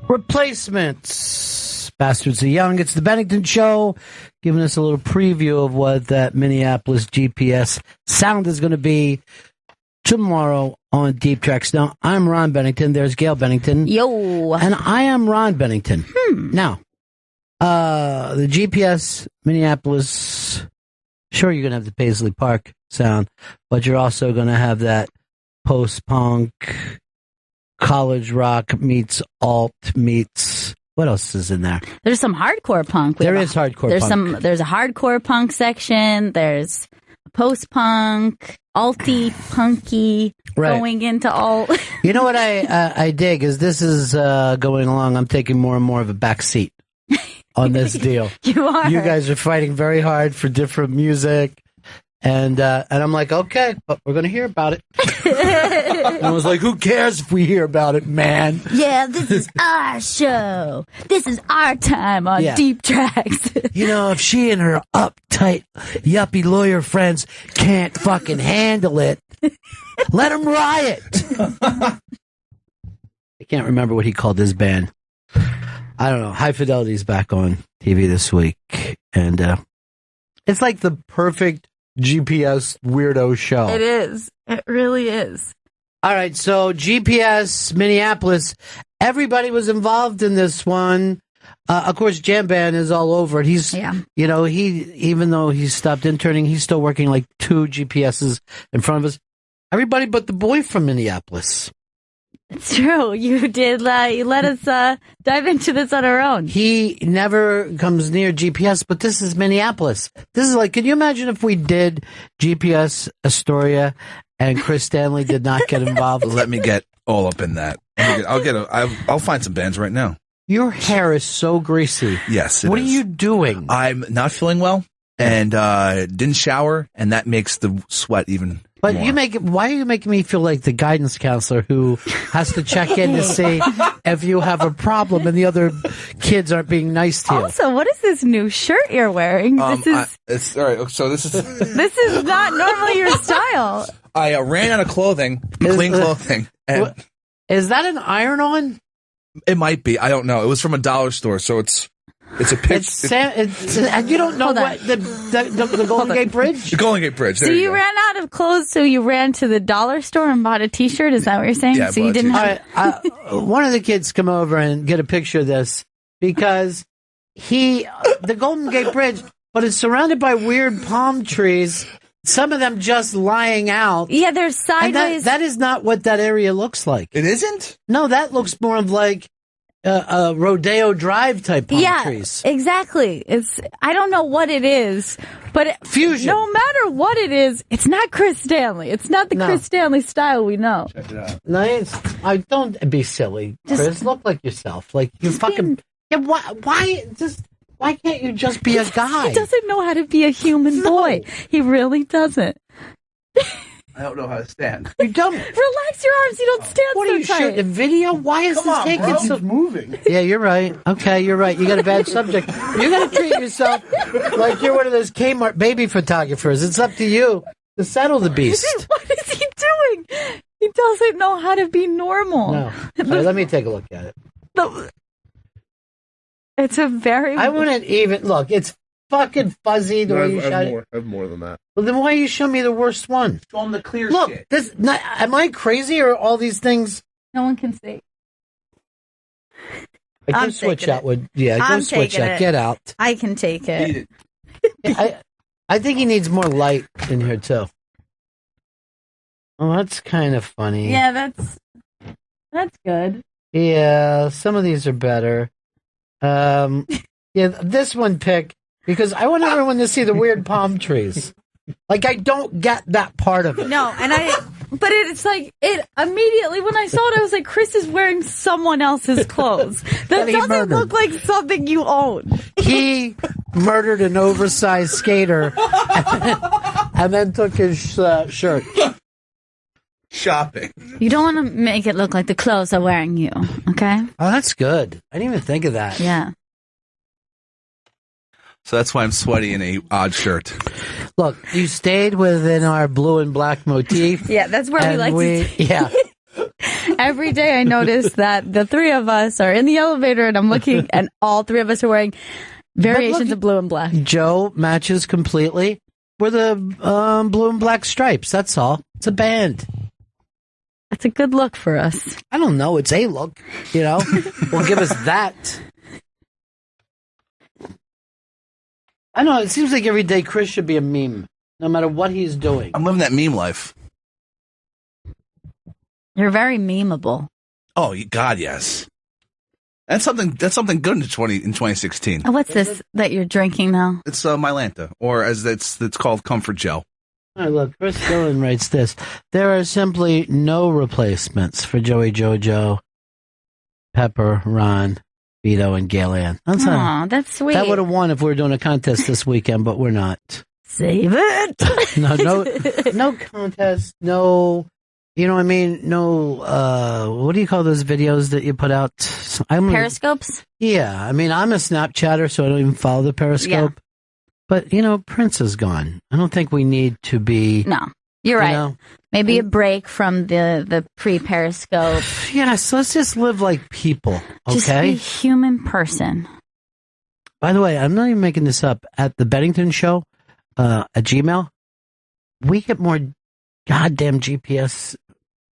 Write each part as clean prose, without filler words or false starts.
Replacements. Bastards are young. It's the Bennington Show, giving us a little preview of what that Minneapolis GPS sound is going to be tomorrow on Deep Tracks. Now, I'm Ron Bennington. There's Gail Bennington. Yo. And I am Ron Bennington. Now, the GPS Minneapolis, sure, you're going to have the Paisley Park sound, but you're also going to have that post-punk, college rock meets alt meets, what else is in there? There's some hardcore punk. There is hardcore punk. There's a hardcore punk section. There's post-punk, alty, punky, going into alt. You know what I dig is this is going along. I'm taking more and more of a back seat on this deal. You are. You guys are fighting very hard for different music. And I'm like, okay, but we're going to hear about it. And I was like, who cares if we hear about it, man? Yeah, this is our show. This is our time on Deep Tracks. You know, if she and her uptight, yuppie lawyer friends can't fucking handle it, let them riot. I can't remember what he called his band. I don't know. High Fidelity's back on TV this week. And it's like the perfect GPS weirdo show. It is. It really is. All right, so GPS Minneapolis, everybody was involved in this one. Of course, Jam Band is all over it. He's, you know, even though he stopped interning, he's still working like 2 GPSs in front of us. Everybody but the boy from Minneapolis. It's true. You did. You let us dive into this on our own. He never comes near GPS, but this is Minneapolis. This is like, can you imagine if we did GPS Astoria and Chris Stanley did not get involved? Let me get all up in that. I'll find some bands right now. Your hair is so greasy. Yes, it What is. are you doing? I'm not feeling well and didn't shower, and that makes the sweat even. But more. why are you making me feel like the guidance counselor who has to check in to see if you have a problem and the other kids aren't being nice to you? Also, what is this new shirt you're wearing? It's all right. So this is this is not normally your style. I ran out of clothing, clean clothing. And is that an iron-on? It might be. I don't know. It was from a dollar store, so it's a picture. And you don't know what the Golden Gate Bridge? The Golden Gate Bridge. So you ran out of clothes, so you ran to the dollar store and bought a T-shirt? Is that what you're saying? Yeah, so you didn't have... One of the kids come over and get a picture of this because the Golden Gate Bridge, but it's surrounded by weird palm trees, some of them just lying out. Yeah, they're sideways. That is not what that area looks like. It isn't? No, that looks more of like a Rodeo Drive type palm trees. Exactly. I don't know what it is, but fusion. No matter what it is, it's not Chris Stanley. It's not the Chris Stanley style we know. Check it out. Nice. Don't be silly, Chris. Look like yourself. Like you fucking. Why can't you just be a guy? He doesn't know how to be a human boy. He really doesn't. I don't know how to stand. You don't. Relax your arms. You don't stand what so are you tight. shooting a video? Why is this taking so... He's moving. Yeah, you're right. Okay, you're right. You got a bad subject. You got to treat yourself like you're one of those Kmart baby photographers. It's up to you to settle the beast. What is he doing? He doesn't know how to be normal. No. All right, let me take a look at it. It's a very... I wouldn't even... Look, it's fucking fuzzy the way you shot it. I have more than that. Well, then why you show me the worst one? Show him the clear Look, shit. am I crazy or all these things? No one can see. Go switch out. Go switch out. Get out. I can take it. I think he needs more light in here, too. Oh, that's kind of funny. Yeah, that's good. Yeah, some of these are better. This one pick, because I want everyone to see the weird palm trees. Like, I don't get that part of it. No, but it's like, it immediately, when I saw it, I was like, Chris is wearing someone else's clothes. That doesn't look like something you own. He murdered an oversized skater and then took his shirt. Shopping. You don't want to make it look like the clothes are wearing you, okay? Oh, that's good. I didn't even think of that. Yeah. So that's why I'm sweaty in a odd shirt. Look, you stayed within our blue and black motif. Yeah, that's where we like to... Yeah. Every day I notice that the three of us are in the elevator and I'm looking and all three of us are wearing variations of blue and black. Joe matches completely with the blue and black stripes. That's all. It's a band. It's a good look for us. I don't know. It's a look, Well, give us that. I know. It seems like every day Chris should be a meme, no matter what he's doing. I'm living that meme life. You're very memeable. Oh, God, yes. That's something good in 2016. Oh, what's this that you're drinking now? It's Mylanta, or as it's called, Comfort Gel. All right, look, Chris Dillon writes this. There are simply no replacements for Joey Jojo, Pepper, Ron, Vito, and Gail Ann. That's sweet. That would have won if we were doing a contest this weekend, but we're not. Save it. No contest, no... You know what I mean? No, what do you call those videos that you put out? Periscopes? Yeah. I mean, I'm a Snapchatter, so I don't even follow the Periscope. Yeah. But, Prince is gone. I don't think we need to be... No, you're right. Maybe a break from the pre-Periscope. Yeah, so let's just live like people, okay? Just be a human person. By the way, I'm not even making this up. At the Bennington show, at Gmail, we get more goddamn GPS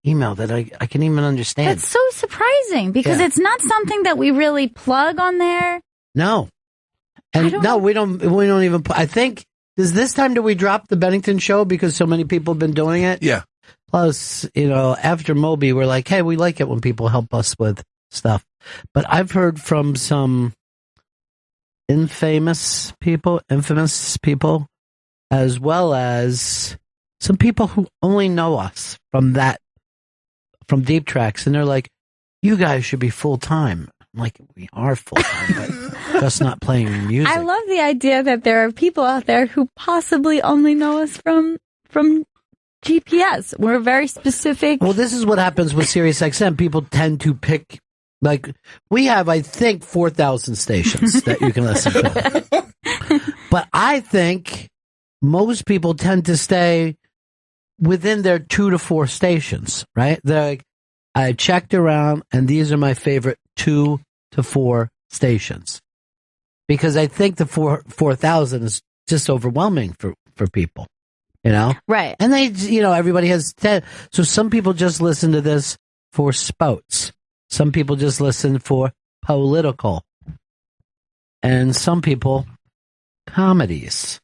email that I can even understand. That's so surprising because it's not something that we really plug on there. No. And we don't even I think is this time do we drop the Bennington show because so many people have been doing it? Yeah. Plus, after Moby we're like, hey, we like it when people help us with stuff. But I've heard from some infamous people as well as some people who only know us from Deep Tracks, and they're like, you guys should be full-time. I'm like, we are full-time, but just not playing music. I love the idea that there are people out there who possibly only know us from GPS. We're very specific. Well, this is what happens with SiriusXM. People tend to pick, we have, I think, 4,000 stations that you can listen to. But I think most people tend to stay within their 2 to 4 stations, right? They're like, I checked around, and these are my favorite 2 to 4 stations. Because I think the 4,000 is just overwhelming for people, Right. And they, everybody has 10. So some people just listen to this for sports. Some people just listen for political. And some people, comedies.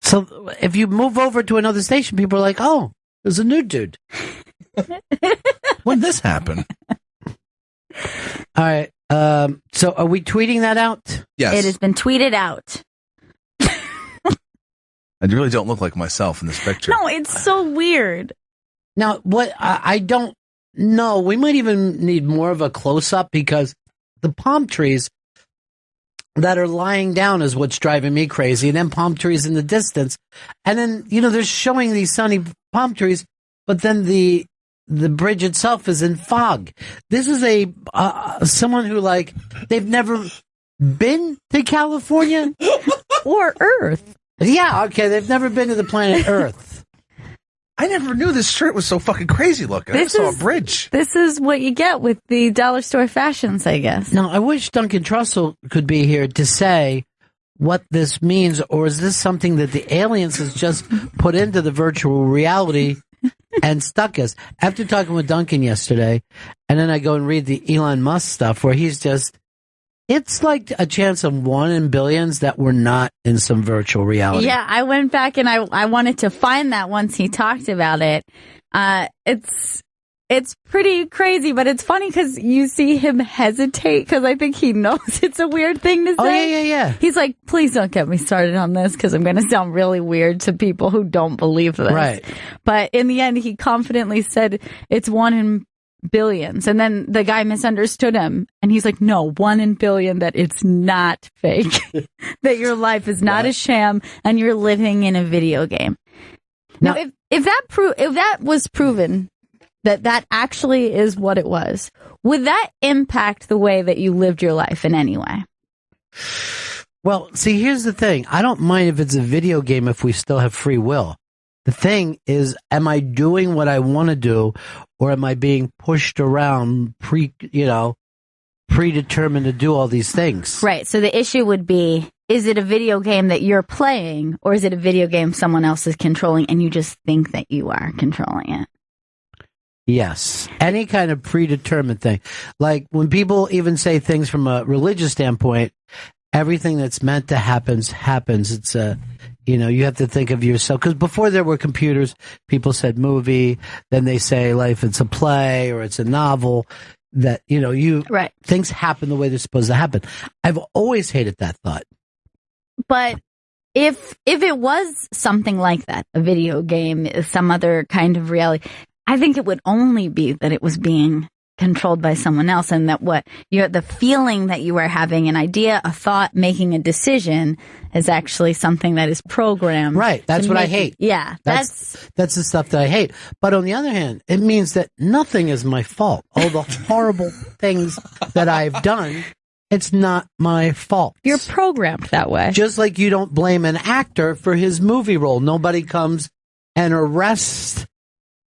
So if you move over to another station, people are like, oh, there's a new dude. When did this happen? All right. So are we tweeting that out? Yes. It has been tweeted out. I really don't look like myself in this picture. No, it's so weird. Now, what I don't know, we might even need more of a close-up because the palm trees that are lying down is what's driving me crazy. And then palm trees in the distance. And then, they're showing these sunny palm trees, but then the bridge itself is in fog. This is someone who they've never been to California or Earth. Yeah. Okay. They've never been to the planet Earth. I never knew this shirt was so fucking crazy looking. I saw a bridge. This is what you get with the dollar store fashions, I guess. Now, I wish Duncan Trussell could be here to say what this means, or is this something that the aliens has just put into the virtual reality and stuck us? After talking with Duncan yesterday, and then I go and read the Elon Musk stuff where he's just, it's like a chance of 1 in billions that we're not in some virtual reality. Yeah, I went back and I wanted to find that once he talked about it. It's pretty crazy, but it's funny because you see him hesitate because I think he knows it's a weird thing to say. Oh, yeah. He's like, please don't get me started on this because I'm going to sound really weird to people who don't believe this. Right. But in the end, he confidently said it's 1 in billions. And then the guy misunderstood him. And he's like, no, 1 in billion, that it's not fake, that your life is not a sham and you're living in a video game. Now, if that was proven that actually is what it was, would that impact the way that you lived your life in any way? Well, see, here's the thing. I don't mind if it's a video game if we still have free will. The thing is, am I doing what I want to do, or am I being pushed around, predetermined to do all these things? Right. So the issue would be, is it a video game that you're playing, or is it a video game someone else is controlling and you just think that you are controlling it? Yes. Any kind of predetermined thing. Like when people even say things from a religious standpoint, everything that's meant to happens. It's you have to think of yourself. Because before there were computers, people said movie, then they say life, it's a play or it's a novel. That, right. Things happen the way they're supposed to happen. I've always hated that thought. But if it was something like that, a video game, some other kind of reality, I think it would only be that it was being controlled by someone else, and that the feeling that you are having, an idea, a thought, making a decision is actually something that is programmed. Right. That's what I hate. Yeah. That's the stuff that I hate. But on the other hand, it means that nothing is my fault. All the horrible things that I've done, it's not my fault. You're programmed that way. Just like you don't blame an actor for his movie role. Nobody comes and arrests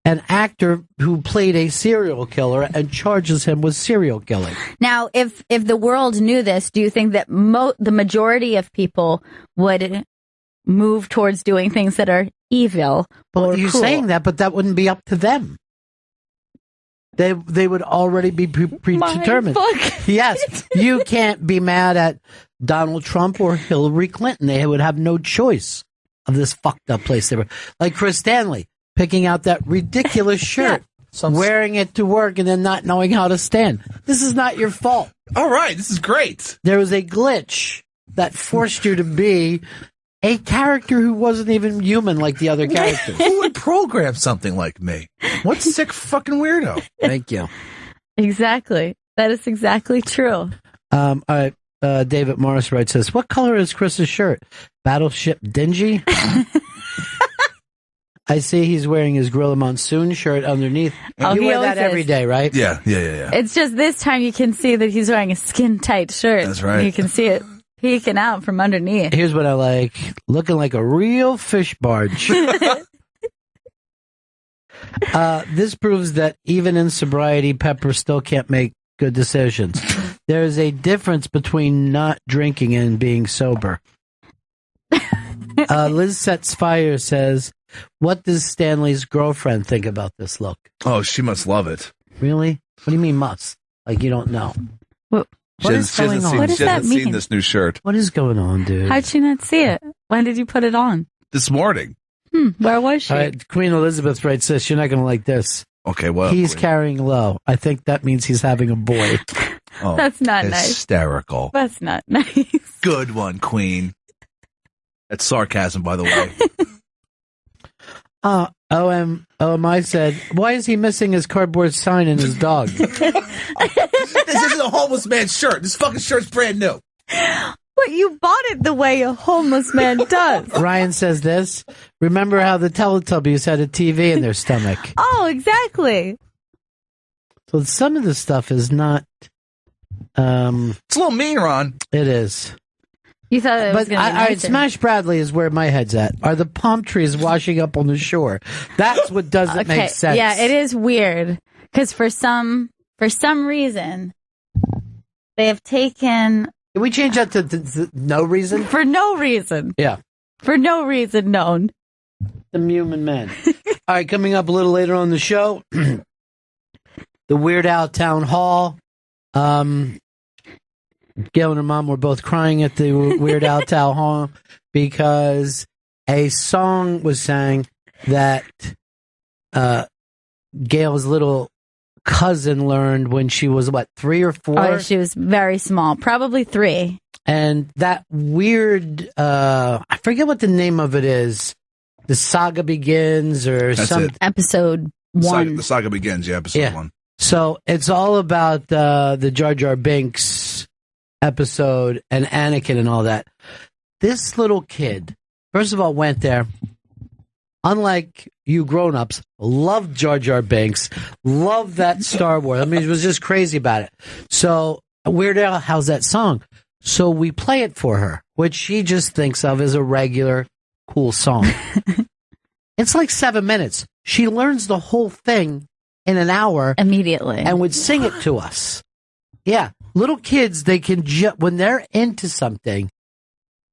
an actor who played a serial killer and charges him with serial killing. Now, if the world knew this, do you think that the majority of people would move towards doing things that are evil or Well, you're cruel? saying that, but that wouldn't be up to them. They would already be predetermined. Yes, you can't be mad at Donald Trump or Hillary Clinton. They would have no choice of this fucked up place they were. Like Chris Stanley, picking out that ridiculous shirt, wearing it to work, and then not knowing how to stand. This is not your fault. All right, this is great. There was a glitch that forced you to be a character who wasn't even human like the other characters. Who would program something like me? What sick fucking weirdo? Thank you. Exactly. That is exactly true. All right. David Morris writes this. What color is Chris's shirt? Battleship dingy? I see he's wearing his Gorilla Monsoon shirt underneath. Oh, You he wear always that every is. day, right? Yeah. It's just this time you can see that he's wearing a skin-tight shirt. That's right. You can see it peeking out from underneath. Here's what I like. Looking like a real fish barge. This proves that even in sobriety, Pepper still can't make good decisions. There's a difference between not drinking and being sober. Liz Sets Fire says, what does Stanley's girlfriend think about this look? Oh, she must love it. Really? What do you mean must? Like you don't know? What is going on? What does She that hasn't mean? seen this new shirt What is going on, dude? How'd she not see it? When did you put it on? this morning. Where was she? All right, Queen Elizabeth writes this. You're not going to like this. Okay, well, He's carrying low. I think that means he's having a boy. That's not nice. Hysterical. That's not nice. Good one, Queen. That's sarcasm, by the way. OMI said, why is he missing his cardboard sign and his dog? This isn't a homeless man's shirt. This fucking shirt's brand new. But you bought it the way a homeless man does. Ryan says this. Remember how the Teletubbies had a TV in their stomach? Oh, exactly. So some of this stuff is not... It's a little mean, Ron. It is. You thought it was But going to be all right, nicer. Smash Bradley is where my head's at. Are the palm trees washing up on the shore? That's what doesn't make sense. Yeah, it is weird because for some reason they have taken Can we change that to no reason? for no reason. Yeah. For no reason known. The human man. All right, coming up a little later on the show, the Weird Al Town Hall. Gail and her mom were both crying at the Weird Al Town Hall because a song was sang that Gail's little cousin learned when she was, 3 or 4? Oh, she was very small, probably 3. And that weird, I forget what the name of it is. The Saga Begins or That's some. it. Episode 1. The saga begins, episode 1. So it's all about the Jar Jar Binks episode and Anakin and all that. This little kid, first of all, went there. Unlike you grown-ups, loved Jar Jar Binks, loved that Star Wars. I mean, he was just crazy about it. So Weird Al, how's that song? So we play it for her, which she just thinks of as a regular cool song. It's like 7 minutes. She learns the whole thing in an hour immediately and would sing it to us. Yeah. Little kids, they can, when they're into something,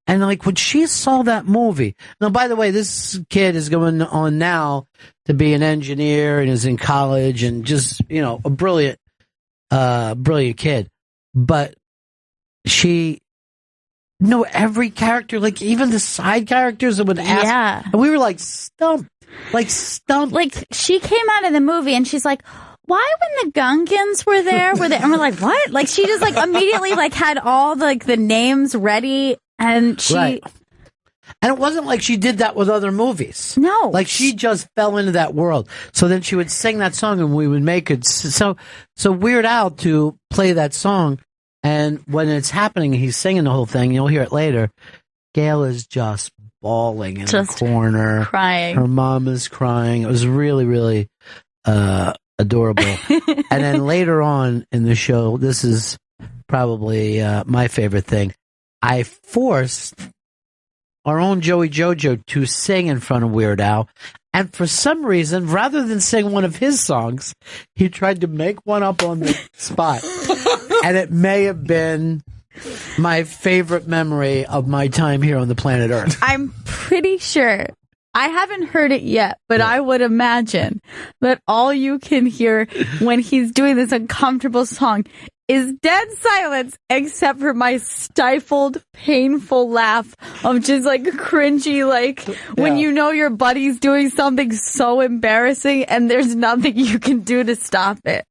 and like when she saw that movie. Now, by the way, this kid is going on now to be an engineer and is in college and just, a brilliant kid. But she know every character, like even the side characters that would ask. Yeah. And we were like stumped. Like she came out of the movie and she's like, why when the Gungans were there, and we're like, what? Like she just like immediately like had all the names ready and she. Right. And it wasn't like she did that with other movies. No. Like she just fell into that world. So then she would sing that song and we would make it so Weird Al to play that song. And when it's happening, he's singing the whole thing. You'll hear it later. Gail is just bawling in the corner. Crying. Her mom is crying. It was really, really adorable. And then later on in the show, this is probably my favorite thing. I forced our own Joey Jojo to sing in front of Weird Al. And for some reason, rather than sing one of his songs, he tried to make one up on the spot. And it may have been my favorite memory of my time here on the planet Earth. I'm pretty sure. I haven't heard it yet, but I would imagine that all you can hear when he's doing this uncomfortable song is dead silence, except for my stifled, painful laugh of just like cringy, like when you know your buddy's doing something so embarrassing and there's nothing you can do to stop it.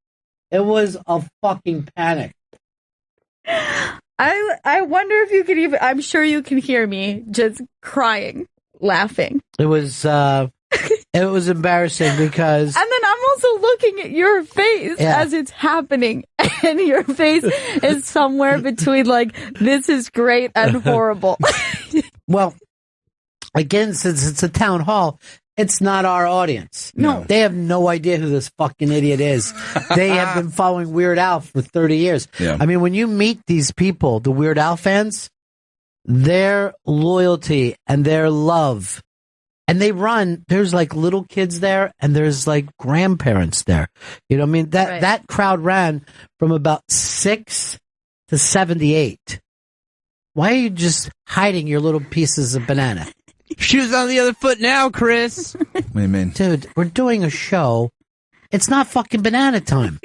It was a fucking panic. I wonder if you could even, I'm sure you can hear me just crying, laughing. It was embarrassing because. And then I'm also looking at your face as it's happening. And your face is somewhere between like, this is great and horrible. Well, again, since it's a town hall, it's not our audience. No. They have no idea who this fucking idiot is. They have been following Weird Al for 30 years. Yeah. I mean, when you meet these people, the Weird Al fans, their loyalty and their love, and they run, there's like little kids there and there's like grandparents there. You know what I mean? That crowd ran from about 6 to 78. Why are you just hiding your little pieces of banana? Shoes on the other foot now, Chris. What do you mean? Dude, we're doing a show. It's not fucking banana time.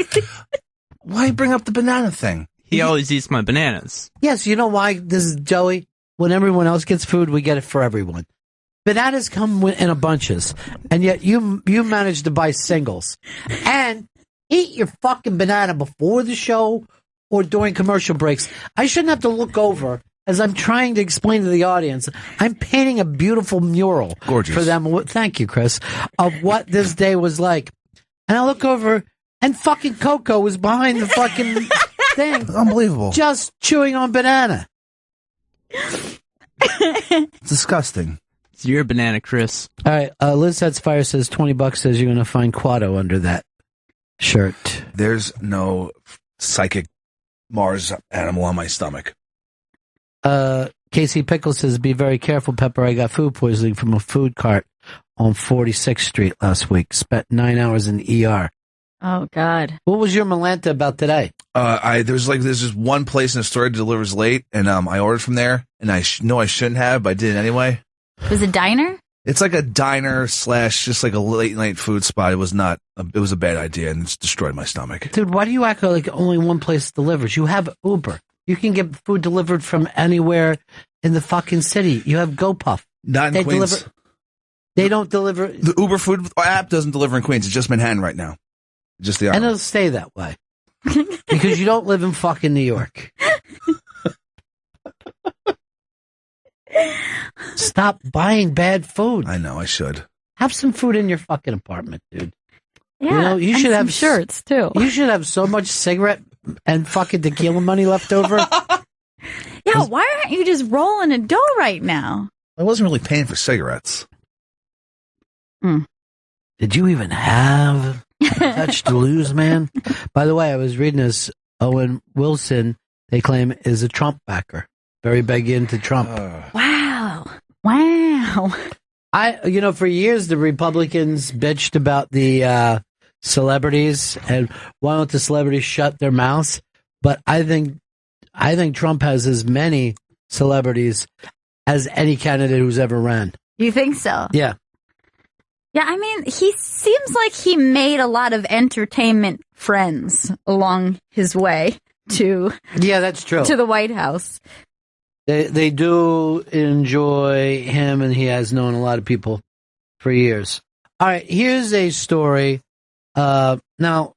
Why bring up the banana thing? He always eats my bananas. Yes, you know why? This is Joey. When everyone else gets food, we get it for everyone. Bananas come in a bunches, and yet you manage to buy singles. And eat your fucking banana before the show or during commercial breaks. I shouldn't have to look over as I'm trying to explain to the audience. I'm painting a beautiful mural Gorgeous. For them. Thank you, Chris, of what this day was like. And I look over, and fucking Coco was behind the fucking thing. Unbelievable. Just chewing on banana. It's disgusting. It's your banana, Chris. All right. Liz Sets Fire says $20 says you're going to find Quado under that shirt. There's no psychic Mars animal on my stomach. Casey Pickle says, be very careful, Pepper. I got food poisoning from a food cart on 46th Street last week. Spent 9 hours in the ER. Oh, God. What was your Malanta about today? There's just one place in the store that delivers late, and I ordered from there, and I know I shouldn't have, but I did anyway. It was a diner? It's like a diner / just like a late night food spot. It was not. It was a bad idea, and it's destroyed my stomach. Dude, why do you act like only one place delivers? You have Uber. You can get food delivered from anywhere in the fucking city. You have GoPuff. Not in Queens. They don't deliver. The Uber food app doesn't deliver in Queens. It's just Manhattan right now. Just the And island. it'll stay that way. Because you don't live in fucking New York. Stop buying bad food. I know, I should. Have some food in your fucking apartment, dude. Yeah, you and should some have shirts, too. You should have so much cigarette and fucking tequila money left over. Yeah, why aren't you just rolling a dough right now? I wasn't really paying for cigarettes. Did you even have much to lose, man? By the way, I was reading this. Owen Wilson, they claim, is a Trump backer. Very big into Trump. Wow. For years the Republicans bitched about the celebrities and why don't the celebrities shut their mouths? But I think Trump has as many celebrities as any candidate who's ever ran. You think so? Yeah. Yeah, I mean, he seems like he made a lot of entertainment friends along his way to that's true. to the White House. They do enjoy him, and he has known a lot of people for years. All right, here's a story. Now,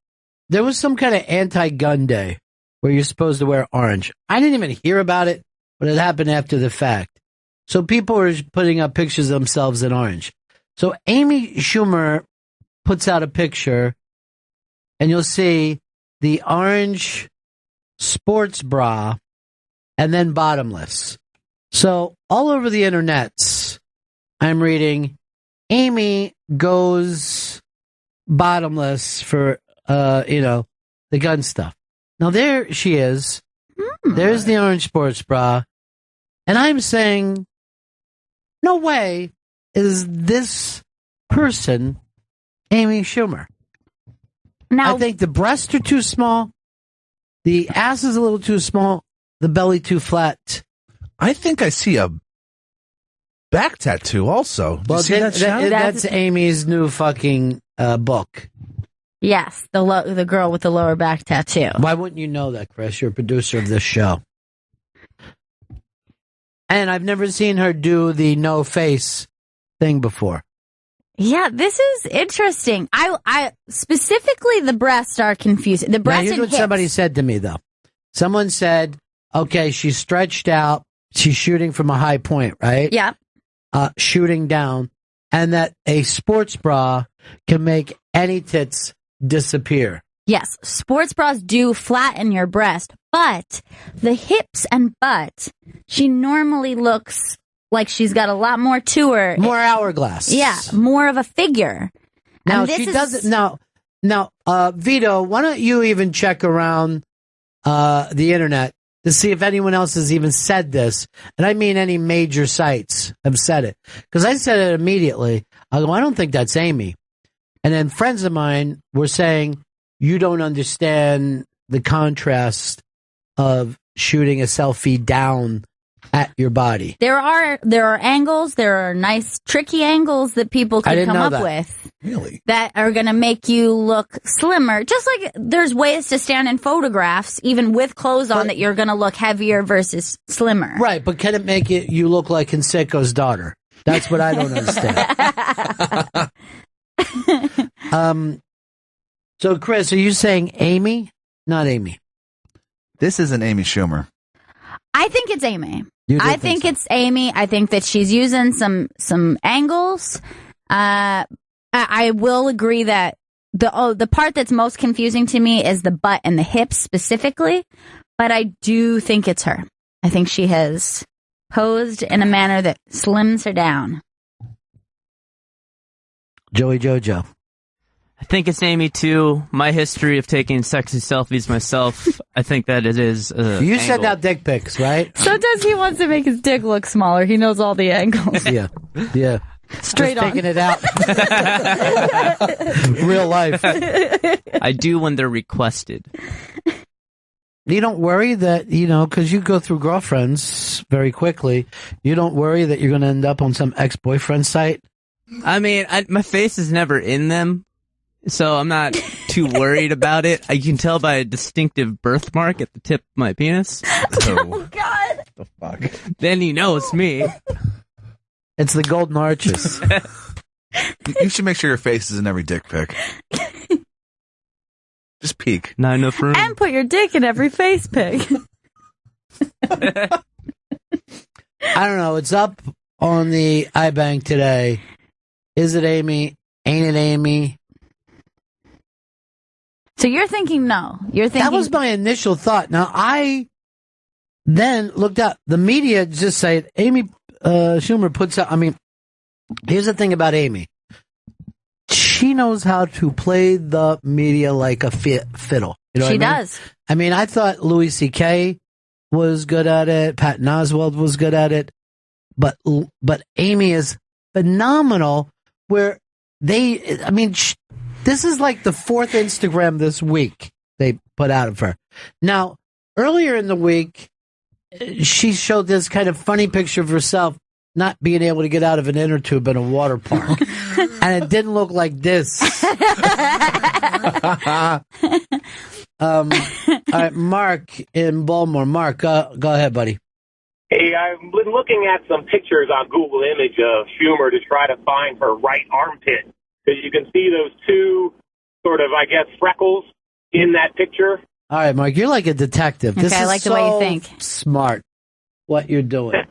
there was some kind of anti-gun day where you're supposed to wear orange. I didn't even hear about it, but it happened after the fact. So people are putting up pictures of themselves in orange. So Amy Schumer puts out a picture, and you'll see the orange sports bra and then bottomless. So all over the internets, I'm reading, Amy goes bottomless for, the gun stuff. Now there she is. There's the orange sports bra. And I'm saying, no way is this person Amy Schumer. Now, I think the breasts are too small. The ass is a little too small. The belly too flat. I think I see a back tattoo also. Do you see that, Sean? That's Amy's new fucking book. yes, the girl with the lower back tattoo. Why wouldn't you know that, Chris? You're a producer of this show. And I've never seen her do the no face thing before. Yeah, this is interesting. I specifically the breasts are confusing. The breasts Here's and what hips. somebody said to me, though. Someone said, okay, she's stretched out. She's shooting from a high point, right? Yeah. Shooting down. And that a sports bra can make any tits disappear. Yes, sports bras do flatten your breast, but the hips and butt, she normally looks like she's got a lot more to her. More hourglass. Yeah, more of a figure. Now, And this she is- doesn't. Now, Vito, why don't you even check around the internet to see if anyone else has even said this? And I mean any major sites have said it. Because I said it immediately. I go, I don't think that's Amy. And then friends of mine were saying, you don't understand the contrast of shooting a selfie down at your body. There are angles, there are nice tricky angles that people I can didn't come know up that. with Really? that are going to make you look slimmer. Just like there's ways to stand in photographs even with clothes on that you're going to look heavier versus slimmer. Right, but can it make you look like Canseco's daughter? That's what I don't understand. So, Chris, are you saying Amy? Not Amy. This isn't Amy Schumer. I think it's Amy. You do I think so? it's Amy. I think that she's using some angles. I will agree that the part that's most confusing to me is the butt and the hips specifically, but I do think it's her. I think she has posed in a manner that slims her down. Joey Jojo. I think it's Amy too. My history of taking sexy selfies myself, I think that it is. You send out dick pics, right? Sometimes he wants to make his dick look smaller. He knows all the angles. Yeah. Straight Just on. taking it out. Real life. I do when they're requested. You don't worry that, because you go through girlfriends very quickly, you don't worry that you're going to end up on some ex-boyfriend site? I mean, my face is never in them, so I'm not too worried about it. I can tell by a distinctive birthmark at the tip of my penis. Oh, God. The fuck? Then you know it's me. It's the golden arches. You should make sure your face is in every dick pic. Just peek. Not enough room. And put your dick in every face pic. I don't know. It's up on the iBank today. Is it Amy? Ain't it Amy? So you're thinking no. You're thinking That was my initial thought. Now, I then looked up. The media just say Amy Schumer puts out. I mean, here's the thing about Amy. She knows how to play the media like a fiddle. You know what I she mean? does. I mean, I thought Louis C.K. was good at it. Patton Oswalt was good at it. But Amy is phenomenal where this is like the fourth Instagram this week they put out of her. Now, earlier in the week, she showed this kind of funny picture of herself not being able to get out of an inner tube in a water park. And it didn't look like this. All right, Mark in Baltimore. Mark, go ahead, buddy. Hey, I've been looking at some pictures on Google Image of Schumer to try to find her right armpit. Because you can see those two sort of, I guess, freckles in that picture. All right, Mark, you're like a detective. Okay, This is I like the way you think. Smart, what you're doing.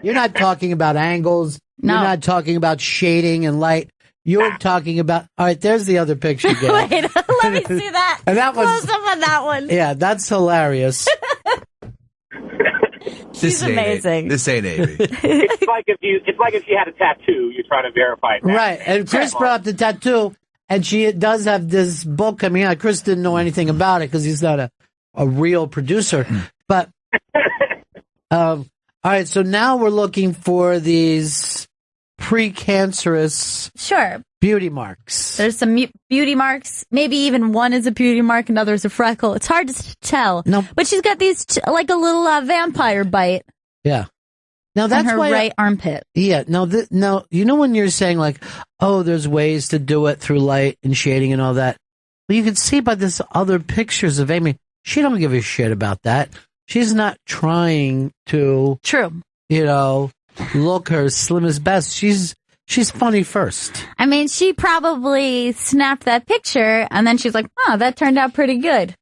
You're not talking about angles. No. You're not talking about shading and light. You're talking about... All right, there's the other picture, Gail. Wait, let me see that. And that was... Close up on that one. Yeah, that's hilarious. She's amazing. This ain't Amy. It's like if she had a tattoo, you're trying to verify that. Right, and Chris brought up the tattoo, and she does have this book coming out. Chris didn't know anything about it because he's not a real producer. But, all right, so now we're looking for these precancerous Sure. beauty marks. There's some beauty marks. Maybe even one is a beauty mark, another is a freckle. It's hard to tell. No. But she's got these, like a little vampire bite Yeah. Now on that's her why right armpit. Yeah, no, you know when you're saying like, oh, there's ways to do it through light and shading and all that. Well, you can see by this other pictures of Amy, she don't give a shit about that. She's not trying to, True. look her slimmest best. She's funny first. I mean, she probably snapped that picture, and then she's like, oh, that turned out pretty good.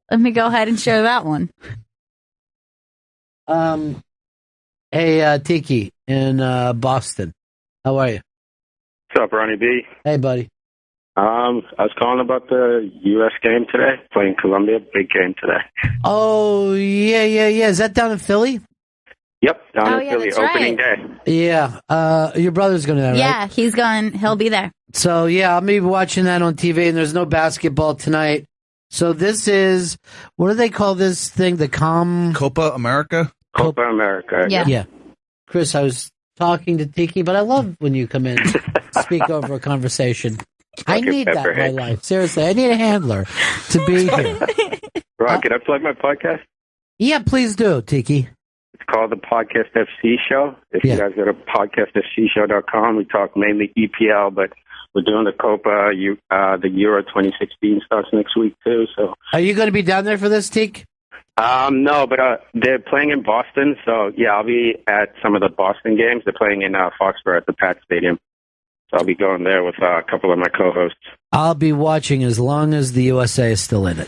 Let me go ahead and share that one. Hey, Tiki in Boston. How are you? What's up, Ronnie B? Hey, buddy. I was calling about the U.S. game today, playing Colombia. Big game today. Oh, yeah. Is that down in Philly? Yep, down Oh, in yeah, Philly, that's opening right. day. Yeah. Your brother's going to that, right? Yeah, he'll be there. So, yeah, I'm going to be watching that on TV, and there's no basketball tonight. So this is, what do they call this thing? Copa America? Copa America. Yeah. Yeah. Chris, I was talking to Tiki, but I love when you come in and speak over a conversation. I need that in my life. Seriously, I need a handler to be here. Ron, can I plug my podcast? Yeah, please do, Tiki. It's called the Podcast FC Show. If you guys go to podcastfcshow.com, we talk mainly EPL, but we're doing the Copa, the Euro 2016 starts next week too. So, are you going to be down there for this, Tiki? No, but they're playing in Boston, so yeah, I'll be at some of the Boston games. They're playing in Foxborough at the Pat Stadium. So I'll be going there with a couple of my co-hosts. I'll be watching as long as the USA is still in it.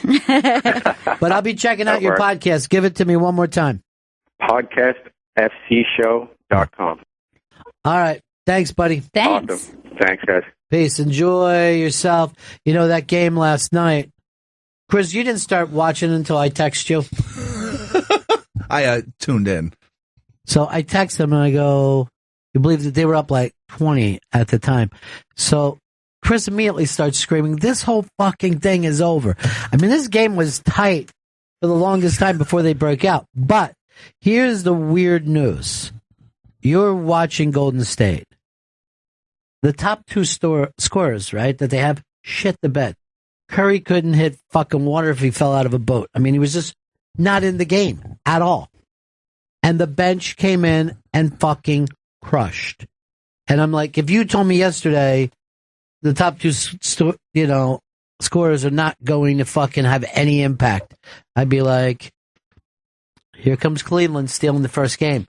But I'll be checking out your podcast. Give it to me one more time. Podcastfcshow.com. All right. Thanks, buddy. Thanks. Awesome. Thanks, guys. Peace. Enjoy yourself. That game last night. Chris, you didn't start watching until I text you. I tuned in. So I text them and I go, you believe that they were up like 20 at the time. So Chris immediately starts screaming, this whole fucking thing is over. I mean, this game was tight for the longest time before they broke out. But here's the weird news. You're watching Golden State. The top two scorers, right, that they have, shit the bed. Curry couldn't hit fucking water if he fell out of a boat. I mean, he was just not in the game at all. And the bench came in and fucking crushed. And I'm like, if you told me yesterday the top two, scorers are not going to fucking have any impact, I'd be like, here comes Cleveland stealing the first game.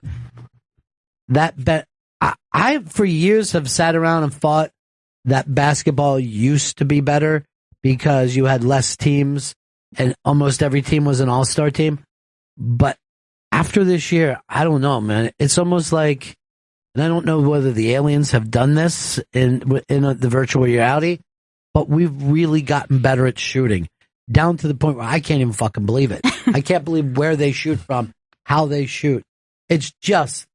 I for years have sat around and thought that basketball used to be better because you had less teams and almost every team was an all-star team. But after this year, I don't know, man. It's almost like, and I don't know whether the aliens have done this in the virtual reality, but we've really gotten better at shooting, down to the point where I can't even fucking believe it. I can't believe where they shoot from, how they shoot. It's just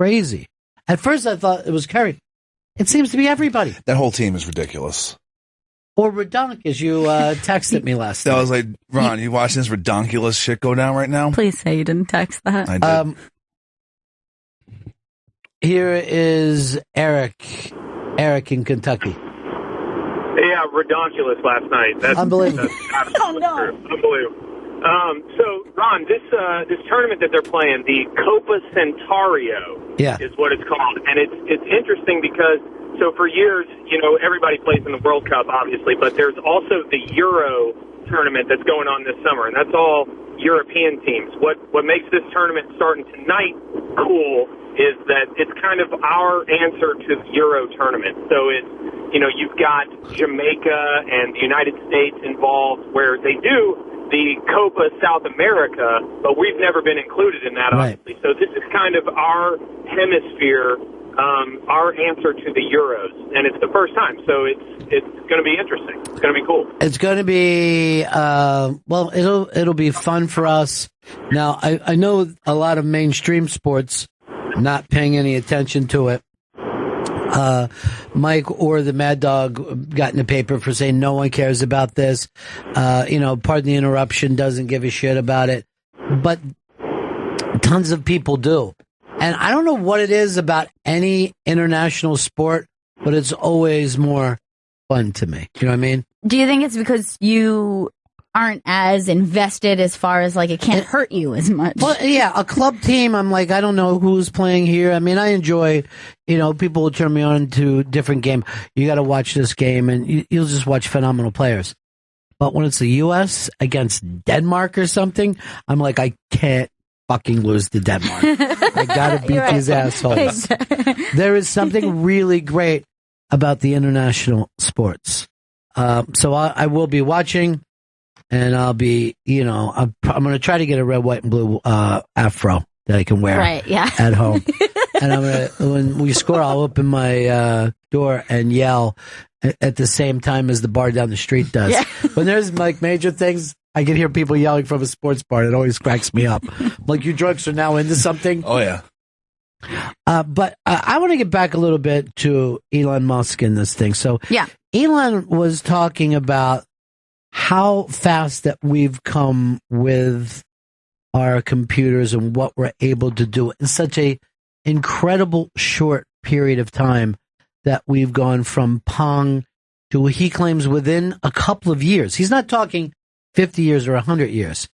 crazy. At first, I thought it was Curry. It seems to be everybody. That whole team is ridiculous. Or redonk, as you texted me last night. I was like, Ron, you watching this redonkulous shit go down right now? Please say you didn't text that. I did. here is Eric. Eric in Kentucky. Yeah, redonkulous last night. That's unbelievable. Oh, no. Unbelievable. So, Ron, this tournament that they're playing, the Copa Centario, is what it's called, and it's interesting because for years, everybody plays in the World Cup, obviously, but there's also the Euro tournament that's going on this summer, and that's all European teams. What makes this tournament starting tonight cool is that it's kind of our answer to the Euro tournament. So it's you've got Jamaica and the United States involved, where they do the Copa South America, but we've never been included in that, obviously. So this is kind of our hemisphere, our answer to the Euros, and it's the first time. So it's going to be interesting. It's going to be cool. It's going to be it'll be fun for us. Now I know a lot of mainstream sports not paying any attention to it. Mike or the Mad Dog got in the paper for saying no one cares about this. Pardon the interruption, doesn't give a shit about it. But tons of people do. And I don't know what it is about any international sport, but it's always more fun to me. You know what I mean? Do you think it's because you aren't as invested as far as it can't hurt you as much? Well, yeah, a club team, I'm like, I don't know who's playing here. I mean, I enjoy, people will turn me on to different game. You got to watch this game, and you'll just watch phenomenal players. But when it's the U.S. against Denmark or something, I'm like, I can't fucking lose to Denmark. I got to beat these assholes. There is something really great about the international sports. So I will be watching. And I'll be, I'm going to try to get a red, white, and blue afro that I can wear at home. And I'm going to, when we score, I'll open my door and yell at the same time as the bar down the street does. Yeah. When there's major things, I can hear people yelling from a sports bar. It always cracks me up. You drunks are now into something. Oh, yeah. But I want to get back a little bit to Elon Musk in this thing. So Elon was talking about how fast that we've come with our computers and what we're able to do in such a incredible short period of time, that we've gone from Pong to, he claims, within a couple of years. He's not talking 50 years or 100 years,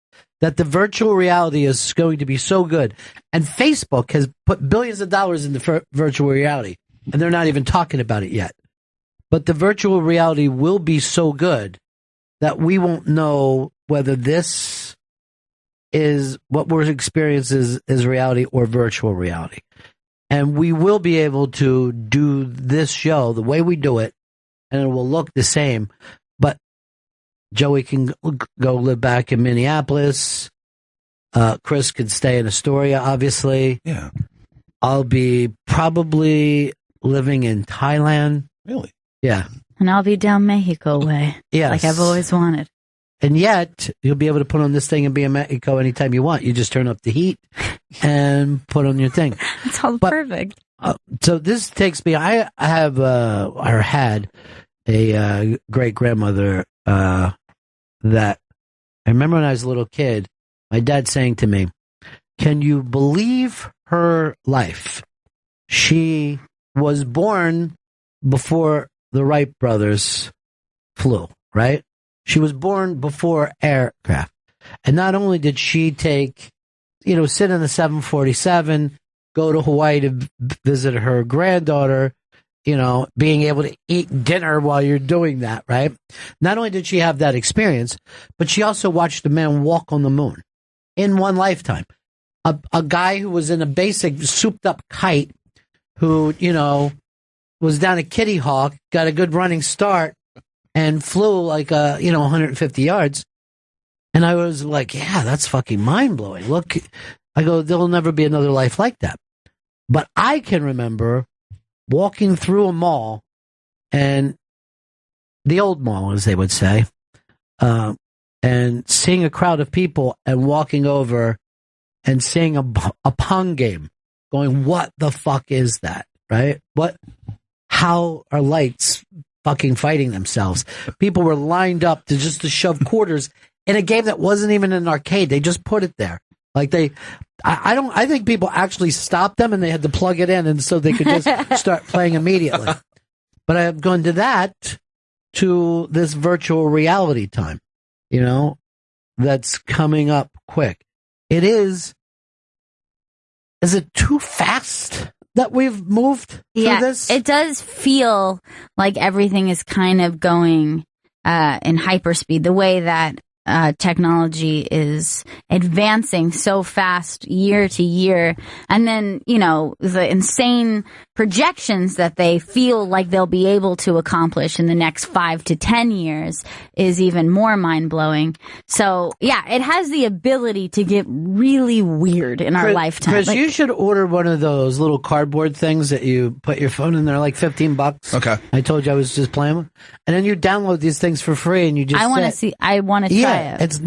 that the virtual reality is going to be so good. And Facebook has put billions of dollars into virtual reality, and they're not even talking about it yet. But the virtual reality will be so good that we won't know whether this is what we're experiencing is reality or virtual reality. And we will be able to do this show the way we do it, and it will look the same. But Joey can go live back in Minneapolis. Chris could stay in Astoria, obviously. Yeah. I'll be probably living in Thailand. Really? Yeah. And I'll be down Mexico way. Yes. Like I've always wanted. And yet, you'll be able to put on this thing and be in Mexico anytime you want. You just turn up the heat and put on your thing. It's all perfect. So this takes me, I have, or had a great grandmother that I remember when I was a little kid, my dad saying to me, can you believe her life? She was born before the Wright brothers flew, right? She was born before aircraft. And not only did she take, sit in the 747, go to Hawaii to visit her granddaughter, being able to eat dinner while you're doing that, right? Not only did she have that experience, but she also watched a man walk on the moon in one lifetime. A guy who was in a basic souped up kite who, was down at Kitty Hawk, got a good running start, and flew 150 yards. And I was like, yeah, that's fucking mind-blowing. Look, I go, there'll never be another life like that. But I can remember walking through a mall, and the old mall, as they would say, and seeing a crowd of people and walking over and seeing a Pong game, going, what the fuck is that, right? How are lights fucking fighting themselves? People were lined up to shove quarters in a game that wasn't even an arcade. They just put it there. Like I think people actually stopped them and they had to plug it in and so they could just start playing immediately. But I've gone to that, to this virtual reality time, that's coming up quick. Is it too fast that we've moved through this? It does feel like everything is kind of going in hyperspeed, the way that technology is advancing so fast year to year. And then, the insane projections that they feel like they'll be able to accomplish in the next 5 to 10 years is even more mind-blowing. So, it has the ability to get really weird in our lifetime. Chris, you should order one of those little cardboard things that you put your phone in. They're like $15. Okay. I told you I was just playing with. And then you download these things for free and you just I want to try it. It's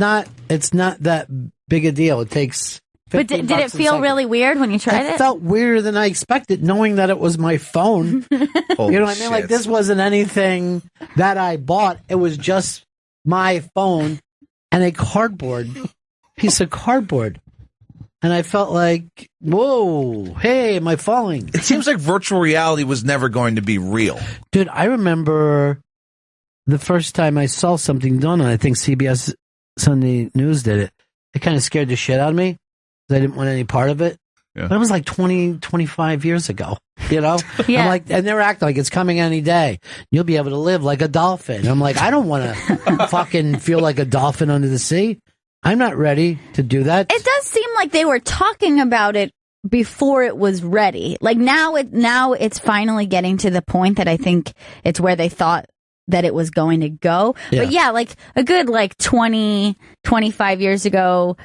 not that big a deal. It takes But did it feel really weird when you tried it? It felt weirder than I expected, knowing that it was my phone. You know what I mean? Like, this wasn't anything that I bought. It was just my phone and a piece of cardboard. And I felt like, whoa, hey, am I falling? It seems like virtual reality was never going to be real. Dude, I remember the first time I saw something done, and I think CBS Sunday News did it. It kind of scared the shit out of me. I didn't want any part of it. Yeah. But it was like 20, 25 years ago, Yeah. I'm like, and they're acting like it's coming any day. You'll be able to live like a dolphin. I'm like, I don't want to fucking feel like a dolphin under the sea. I'm not ready to do that. It does seem like they were talking about it before it was ready. Like now it's finally getting to the point that I think it's where they thought that it was going to go. Yeah. But like a good 20, 25 years ago,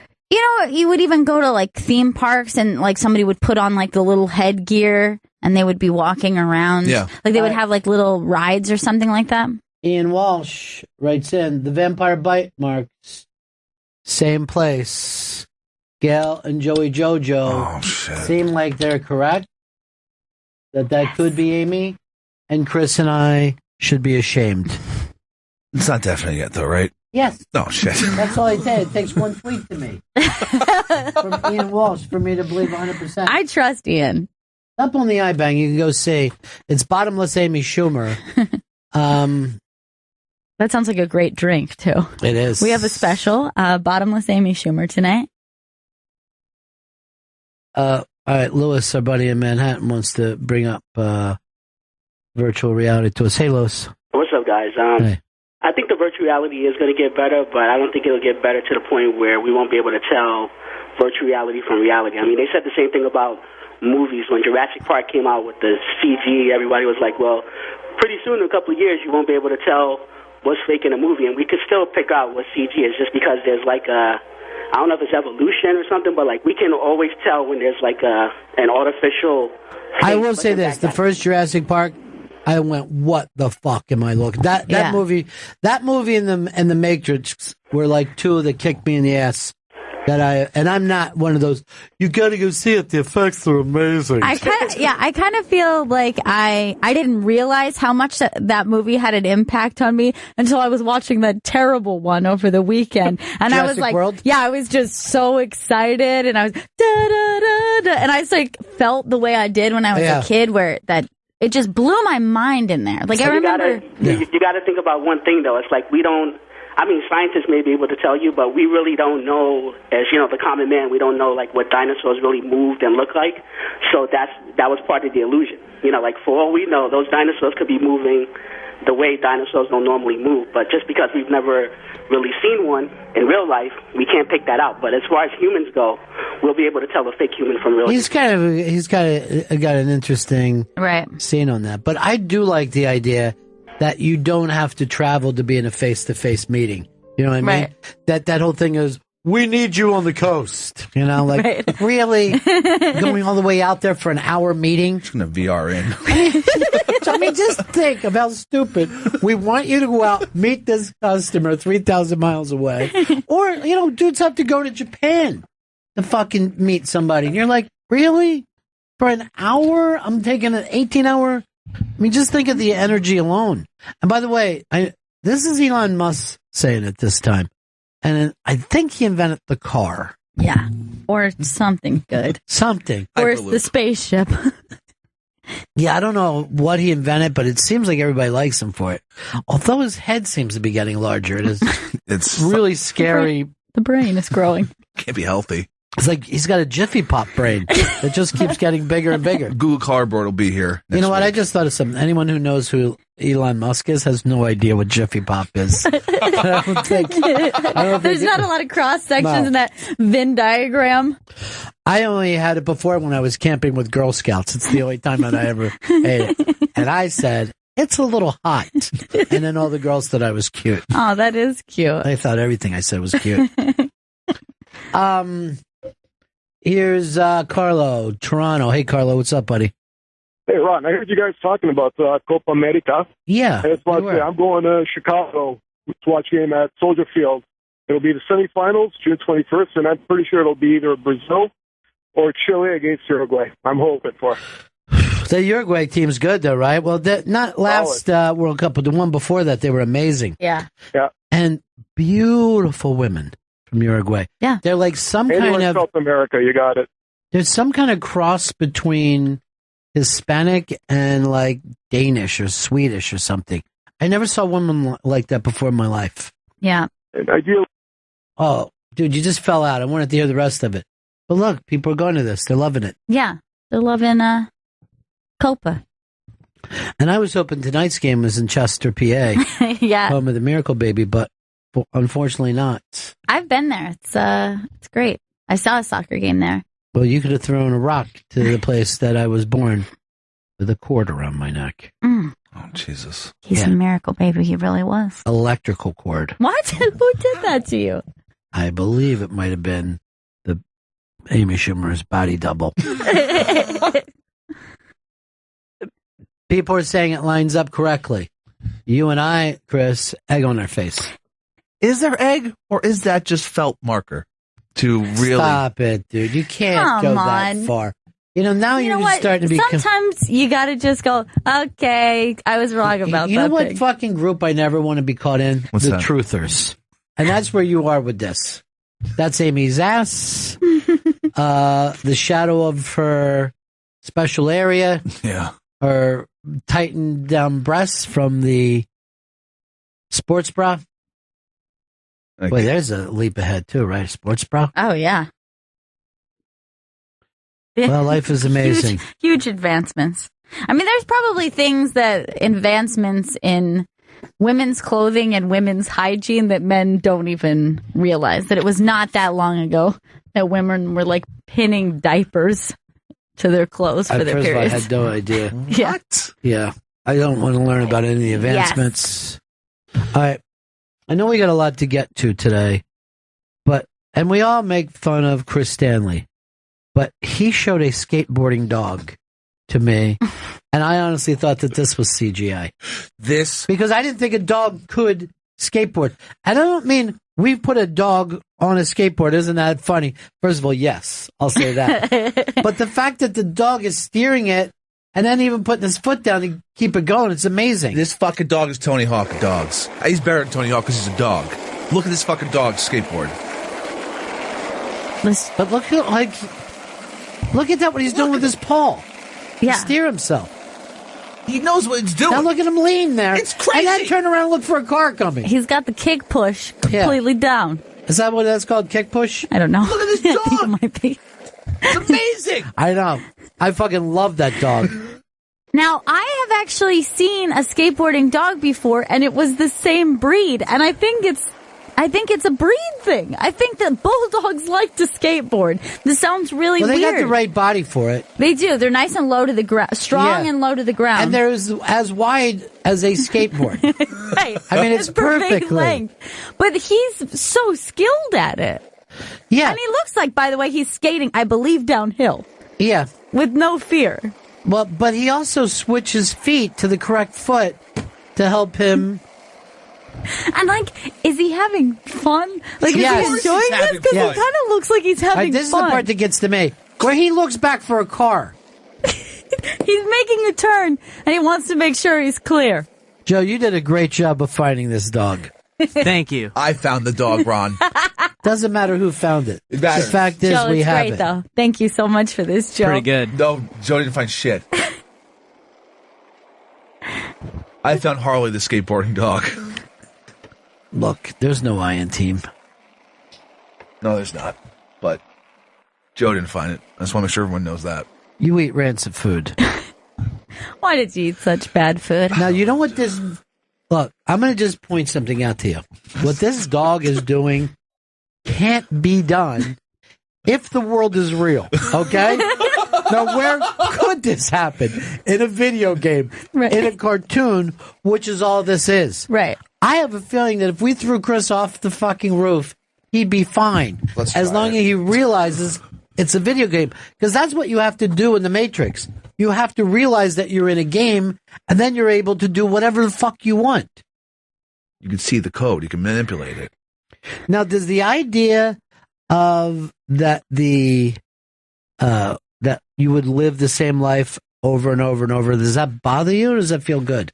you would even go to like theme parks and like somebody would put on like the little headgear and they would be walking around. Yeah. Like they would have like little rides or something like that. Ian Walsh writes in, the vampire bite marks, same place. Gail and Joey Jojo seem like they're correct. That could be Amy. And Chris and I should be ashamed. It's not definite yet, though, right? Yes. Oh, shit. That's all I said. It takes one tweet to me. From Ian Walsh for me to believe 100%. I trust Ian. Up on the iBang, you can go see. It's Bottomless Amy Schumer. That sounds like a great drink, too. It is. We have a special, Bottomless Amy Schumer tonight. All right, Lewis, our buddy in Manhattan, wants to bring up virtual reality to us. Hey, Lewis. What's up, guys? Hey. I think the virtual reality is going to get better, but I don't think it'll get better to the point where we won't be able to tell virtual reality from reality. I mean, they said the same thing about movies. When Jurassic Park came out with the CG, everybody was like, well, pretty soon, in a couple of years, you won't be able to tell what's fake in a movie, and we could still pick out what CG is just because there's like a, I don't know if it's evolution or something, but like we can always tell when there's like an artificial. I will say this: the first Jurassic Park, I went, "What the fuck am I looking?" That movie and the Matrix were like two that kicked me in the ass. And I'm not one of those. You got to go see it. The effects are amazing. I kind of feel like I didn't realize how much that movie had an impact on me until I was watching that terrible one over the weekend, and I was like, World? I was just so excited, and I was da da da da, and I just like felt the way I did when I was a kid, where that it just blew my mind in there. Like, so I remember. You got to think about one thing though. It's like we don't. I mean, scientists may be able to tell you, but we really don't know, as you know, the common man, we don't know like what dinosaurs really moved and looked like. So that was part of the illusion. You know, like for all we know, those dinosaurs could be moving the way dinosaurs don't normally move. But just because we've never really seen one in real life, we can't pick that out. But as far as humans go, we'll be able to tell a fake human from real. He's got an interesting scene on that. But I do like the idea that you don't have to travel to be in a face-to-face meeting. You know what I mean? That whole thing is, we need you on the coast. You know, like, really? Going all the way out there for an hour meeting? Just going to VR in. I mean, just think of how stupid. We want you to go out, meet this customer 3,000 miles away. Or, you know, dudes have to go to Japan to fucking meet somebody. And you're like, really? For an hour? I'm taking an 18-hour... I mean, just think of the energy alone. And by the way, this is Elon Musk saying it this time. And I think he invented the car. Yeah. Or something good. Something. Or the spaceship. Yeah, I don't know what he invented, but it seems like everybody likes him for it. Although his head seems to be getting larger. It is It's really scary. The brain is growing. Can't be healthy. It's like he's got a Jiffy Pop brain that just keeps getting bigger and bigger. Google Cardboard will be here. You know what? I just thought of something. Anyone who knows who Elon Musk is has no idea what Jiffy Pop is. I don't think There's not a lot of cross sections in that Venn diagram. I only had it before when I was camping with Girl Scouts. It's the only time that I ever ate it. And I said, it's a little hot. And then all the girls thought I was cute. Oh, that is cute. I thought everything I said was cute. Here's Carlo, Toronto. Hey, Carlo, what's up, buddy? Hey, Ron, I heard you guys talking about Copa America. Yeah. I just want to say, I'm going to Chicago to watch a game at Soldier Field. It'll be the semifinals, June 21st, and I'm pretty sure it'll be either Brazil or Chile against Uruguay. I'm hoping for. The Uruguay team's good, though, right? Well, not last World Cup, but the one before that, they were amazing. Yeah. Yeah. And beautiful women from Uruguay. Yeah. They're like some Anywhere kind in of... South America, you got it. There's some kind of cross between Hispanic and like Danish or Swedish or something. I never saw women like that before in my life. Yeah. And ideally... Oh, dude, you just fell out. I wanted to hear the rest of it. But look, people are going to this. They're loving it. Yeah. They're loving Copa. And I was hoping tonight's game was in Chester, PA. Yeah. Home of the Miracle Baby, but unfortunately not. I've been there. It's great. I saw a soccer game there. Well, you could have thrown a rock to the place that I was born with a cord around my neck. Mm. Oh, Jesus. He's a miracle baby. He really was. Electrical cord. What? Who did that to you? I believe it might have been the Amy Schumer's body double. People are saying it lines up correctly. You and I, Chris, egg on our face. Is there egg, or is that just felt marker to really... Stop it, dude. You can't go that far. You know, now you're starting to be... Sometimes you got to just go, okay, I was wrong about that. You know what fucking group I never want to be caught in? What's the that? Truthers. And that's where you are with this. That's Amy's ass. The shadow of her special area. Yeah. Her tightened down breasts from the sports bra. Okay. Wait, there's a leap ahead too, right? Sports bra? Oh, yeah. Well, life is amazing. Huge advancements. I mean, there's probably advancements in women's clothing and women's hygiene that men don't even realize. That it was not that long ago that women were like pinning diapers to their clothes for their periods. I had no idea. Yeah. What? Yeah. I don't want to learn about any of the advancements. Yes. All right. I know we got a lot to get to today, and we all make fun of Chris Stanley, but he showed a skateboarding dog to me, and I honestly thought that this was CGI. Because I didn't think a dog could skateboard. And I don't mean we put a dog on a skateboard. Isn't that funny? First of all, yes, I'll say that. But the fact that the dog is steering it and then even putting his foot down to keep it going, it's amazing. This fucking dog is Tony Hawk of dogs. He's better than Tony Hawk because he's a dog. Look at this fucking dog skateboard. But look at that, what he's doing with his paw. Yeah. To steer himself. He knows what he's doing. Now look at him lean there. It's crazy. And then turn around and look for a car coming. He's got the kick push completely down. Is that what that's called, kick push? I don't know. Look at this dog. I think it might be. It's amazing. I know. I fucking love that dog. Now, I have actually seen a skateboarding dog before, and it was the same breed. And I think it's a breed thing. I think that bulldogs like to skateboard. This sounds really weird. Well, they got the right body for it. They do. They're nice and low to the ground, strong and low to the ground. And they're as wide as a skateboard. Right. I mean, it's perfectly. Length. But he's so skilled at it. Yeah. And he looks like, by the way, he's skating, I believe, downhill. Yeah. With no fear. Well, but he also switches feet to the correct foot to help him. And, is he having fun? Is he enjoying this? Because yes. it kind of looks like he's having this fun. This is the part that gets to me. Where he looks back for a car. He's making a turn, and he wants to make sure he's clear. Joe, you did a great job of finding this dog. Thank you. I found the dog, Ron. Doesn't matter who found it. It matters. The fact is, Joe, we it's have great, it. though. Thank you so much for this, Joe. Pretty good. No, Joe didn't find shit. I found Harley the skateboarding dog. Look, there's no Iron Team. No, there's not. But Joe didn't find it. I just want to make sure everyone knows that. You eat rancid food. Why did you eat such bad food? Now, you know what this... Look, I'm going to just point something out to you. What this dog is doing can't be done if the world is real, okay? Now, where could this happen? In a video game, Right. in a cartoon, which is all this is. Right. I have a feeling that if we threw Chris off the fucking roof, he'd be fine. As long as he realizes it's a video game. Because that's what you have to do in the Matrix. You have to realize that you're in a game, and then you're able to do whatever the fuck you want. You can see the code. You can manipulate it. Now, does the idea of that that you would live the same life over and over and over, does that bother you, or does that feel good?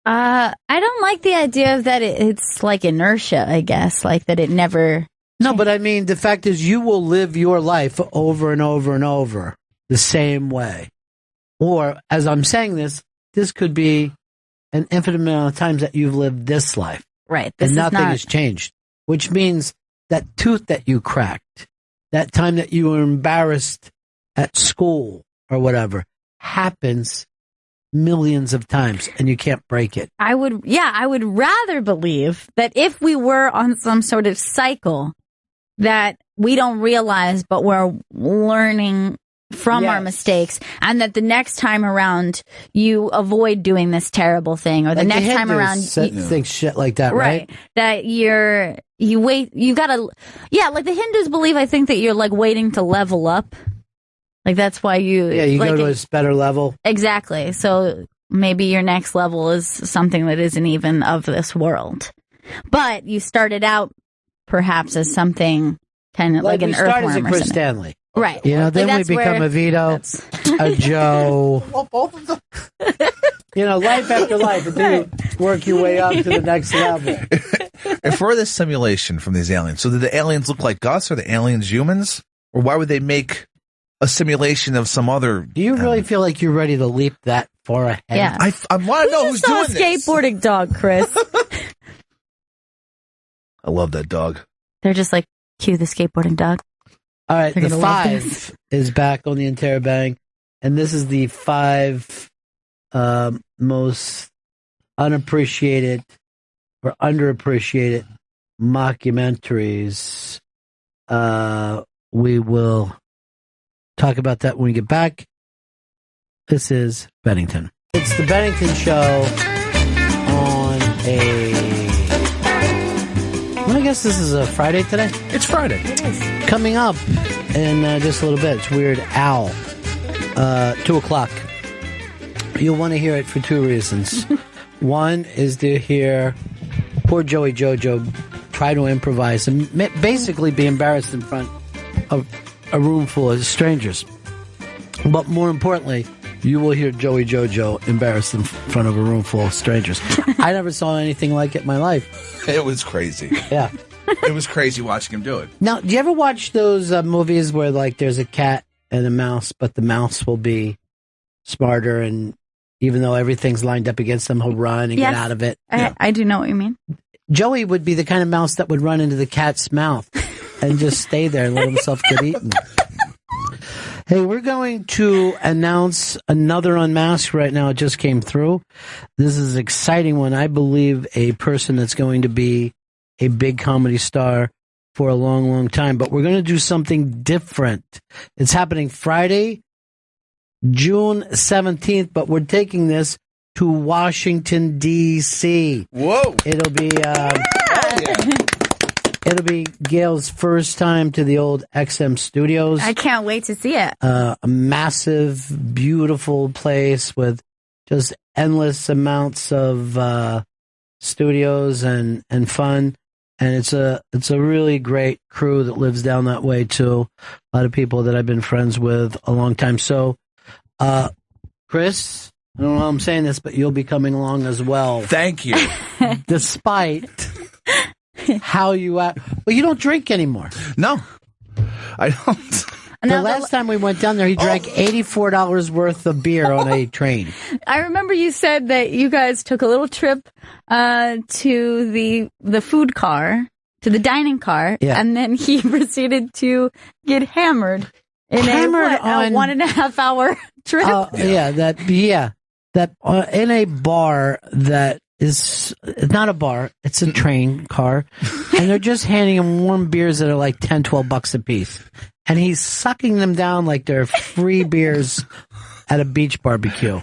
I don't like the idea of that it's like inertia, I guess, like that it never... No, but I mean, the fact is you will live your life over and over and over the same way. Or, as I'm saying this could be an infinite amount of times that you've lived this life. Right. And nothing has changed. Which means that tooth that you cracked, that time that you were embarrassed at school or whatever, happens millions of times and you can't break it. I would rather believe that if we were on some sort of cycle that we don't realize, but we're learning from our mistakes, and that the next time around you avoid doing this terrible thing, or the next time around think shit like that, right? That you gotta, like the Hindus believe, I think, that you're like waiting to level up. Like that's why you go to a better level. Exactly. So maybe your next level is something that isn't even of this world, but you started out perhaps as something kind of like an earthworm. Start as a Chris Stanley. Right. You know, then we become a Vito, a Joe. Well, both of them. You know, life after life until you work your way up to the next level. And for this simulation from these aliens, so did the aliens look like us? Are the aliens humans? Or why would they make a simulation of some other... Do you really feel like you're ready to leap that far ahead? Yeah. I want to know who's doing this. Skateboarding dog, Chris. I love that dog. They're just like, cue the skateboarding dog. All right, They're the gonna love 5 is back on the Interrobang, and this is the 5 most unappreciated or underappreciated mockumentaries. We will talk about that when we get back. This is Bennington. It's the Bennington Show on I guess this is a Friday today? It's Friday. Coming up in just a little bit, it's Weird Al, 2 o'clock. You'll want to hear it for 2 reasons. One is to hear poor Joey Jojo try to improvise and basically be embarrassed in front of a room full of strangers. But more importantly, you will hear Joey Jojo embarrassed in front of a room full of strangers. I never saw anything like it in my life. It was crazy. Yeah. It was crazy watching him do it. Now, do you ever watch those movies where, like, there's a cat and a mouse, but the mouse will be smarter, and even though everything's lined up against them, he'll run and get out of it? I do know what you mean. Joey would be the kind of mouse that would run into the cat's mouth and just stay there and let himself get eaten. Hey, we're going to announce another Unmasked right now. It just came through. This is an exciting one. I believe a person that's going to be a big comedy star for a long, long time. But we're going to do something different. It's happening Friday, June 17th, but we're taking this to Washington, D.C. Whoa. It'll be... It'll be Gail's first time to the old XM studios. I can't wait to see it. A massive, beautiful place with just endless amounts of studios and fun. And it's a really great crew that lives down that way too. A lot of people that I've been friends with a long time. So, Chris, I don't know how I'm saying this, but you'll be coming along as well. Thank you. Despite how you act. Well, you don't drink anymore. No, I don't. The last time we went down there, he drank $84 worth of beer on a train. I remember you said that you guys took a little trip to the food car, to the dining car, and then he proceeded to get hammered in a 1.5 hour trip. That in a bar that is not a bar, it's a train car, and they're just handing him warm beers that are like $10-12 a piece. And he's sucking them down like they're free beers at a beach barbecue.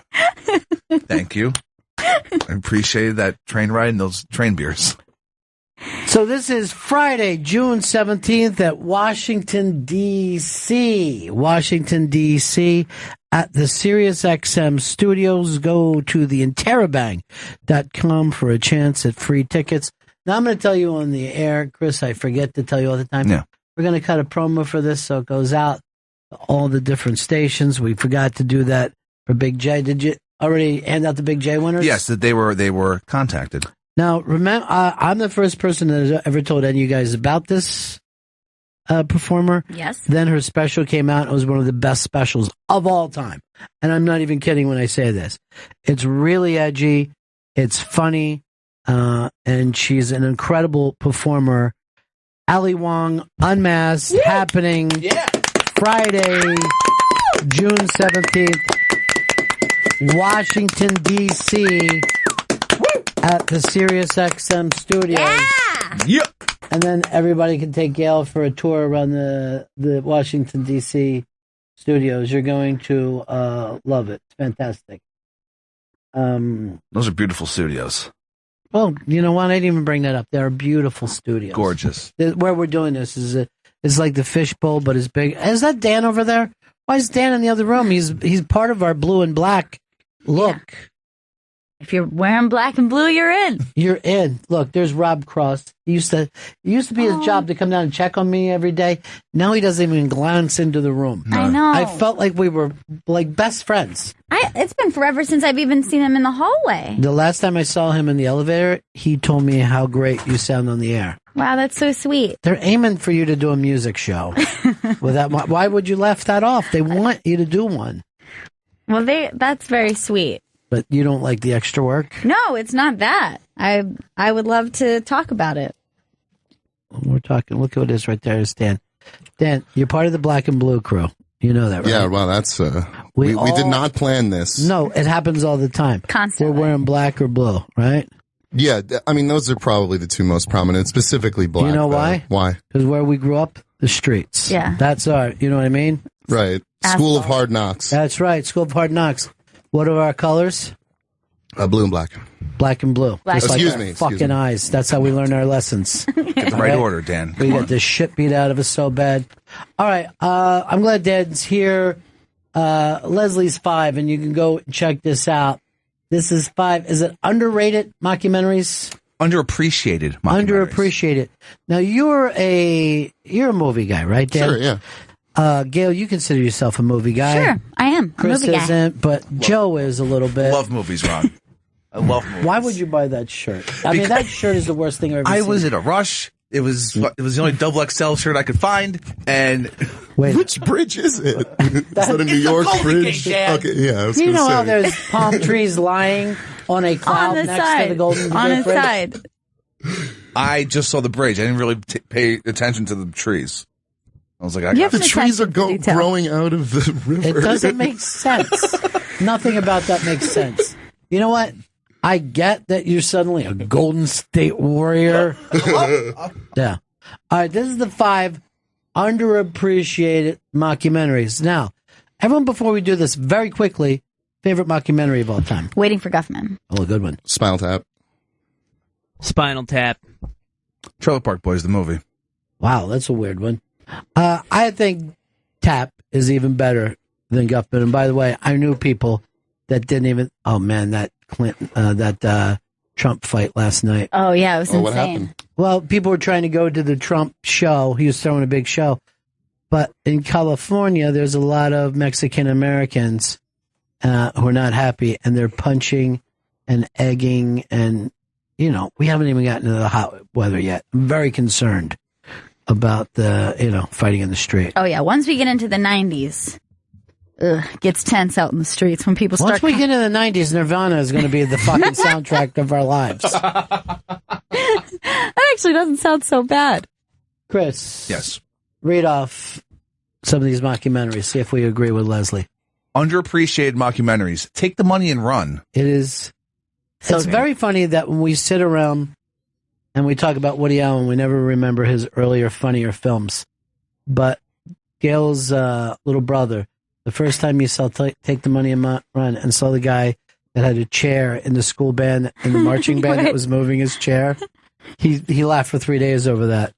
Thank you. I appreciated that train ride and those train beers. So this is Friday, June 17th at Washington, D.C. Washington, D.C. at the SiriusXM studios. Go to the interrobang.com for a chance at free tickets. Now I'm going to tell you on the air, Chris, I forget to tell you all the time. Yeah. We're going to cut a promo for this so it goes out to all the different stations. We forgot to do that for Big J. Did you already hand out the Big J winners? Yes, that they were contacted. Now, remember, I'm the first person that has ever told any of you guys about this performer. Yes. Then her special came out. It was one of the best specials of all time. And I'm not even kidding when I say this. It's really edgy. It's funny. And she's an incredible performer. Ali Wong, Unmasked, happening Friday, June 17th, Washington, D.C., at the SiriusXM studios. Yep. And then everybody can take Gail for a tour around the Washington, D.C. studios. You're going to love it. It's fantastic. Those are beautiful studios. Well, you know what? I didn't even bring that up. They're beautiful studios. Gorgeous. Where we're doing this is like the fishbowl, but it's big. Is that Dan over there? Why is Dan in the other room? He's part of our blue and black look. Yeah. If you're wearing black and blue, you're in. You're in. Look, there's Rob Cross. It used to be his job to come down and check on me every day. Now he doesn't even glance into the room. I know. I felt like we were like best friends. It's been forever since I've even seen him in the hallway. The last time I saw him in the elevator, he told me how great you sound on the air. Wow, that's so sweet. They're aiming for you to do a music show. Why would you laugh that off? They want you to do one. Well, that's very sweet. But you don't like the extra work? No, it's not that. I would love to talk about it. We're talking. Look at what it is right there. It's Dan. Dan, you're part of the black and blue crew. You know that, right? Yeah, well, that's we did not plan this. No, it happens all the time. Constantly. We're wearing black or blue, right? Yeah, I mean, those are probably the two most prominent, specifically black. You know why? Why? Because where we grew up, the streets. Yeah. That's our, you know what I mean? Right. School of Hard Knocks. That's right. School of Hard Knocks. What are our colors? Blue and black. Black and blue. Black. Just Excuse like me. Fucking eyes. That's how we learn our lessons. Get the right order, Dan. We get the shit beat out of us so bad. All right. I'm glad Dan's here. Leslie's 5, and you can go check this out. This is 5. Is it underrated mockumentaries? Underappreciated mockumentaries. Underappreciated. Now you're a movie guy, right, Dan? Sure, yeah. Gail, you consider yourself a movie guy. Sure, I am. Chris movie guy. isn't, but Joe is a little bit. Love movies, Ron. I love movies. Why would you buy that shirt? I mean, that shirt is the worst thing I've ever seen. I was in a rush. It was the only double XL shirt I could find, and Wait. Which bridge is it? Is that a New York bridge? Okay, yeah. I was Do you gonna know say. how there's palm trees lying on a cloud On the next side. to the Golden On Gate his Bridge? side. I just saw the bridge. I didn't really pay attention to the trees. I was like, I You got have The trees are attention to detail. growing out of the river. It doesn't make sense. Nothing about that makes sense. You know what? I get that you're suddenly a Golden State Warrior. Yeah. All right, this is the 5 underappreciated mockumentaries. Now, everyone, before we do this, very quickly, favorite mockumentary of all time. Waiting for Guffman. Oh, a good one. Spinal Tap. Spinal Tap. Trailer Park Boys, the movie. Wow, that's a weird one. I think Tap is even better than Guffman. And by the way, I knew people that didn't even. Oh man, that Trump fight last night. Oh yeah, it was What insane. happened? Well, people were trying to go to the Trump show. He was throwing a big show, but in California, there's a lot of Mexican Americans who are not happy, and they're punching and egging and we haven't even gotten to the hot weather yet. I'm very concerned about the, fighting in the street. Oh, yeah. Once we get into the 90s, it gets tense out in the streets when people start... Once we get into the 90s, Nirvana is going to be the fucking soundtrack of our lives. That actually doesn't sound so bad. Chris. Yes. Read off some of these mockumentaries. See if we agree with Leslie. Underappreciated mockumentaries. Take the money and run. It is... It's very funny that when we sit around and we talk about Woody Allen, we never remember his earlier, funnier films. But Gail's little brother, the first time you saw Take the Money and Run and saw the guy that had a chair in the school band, in the marching band that was moving his chair, he laughed for 3 days over that.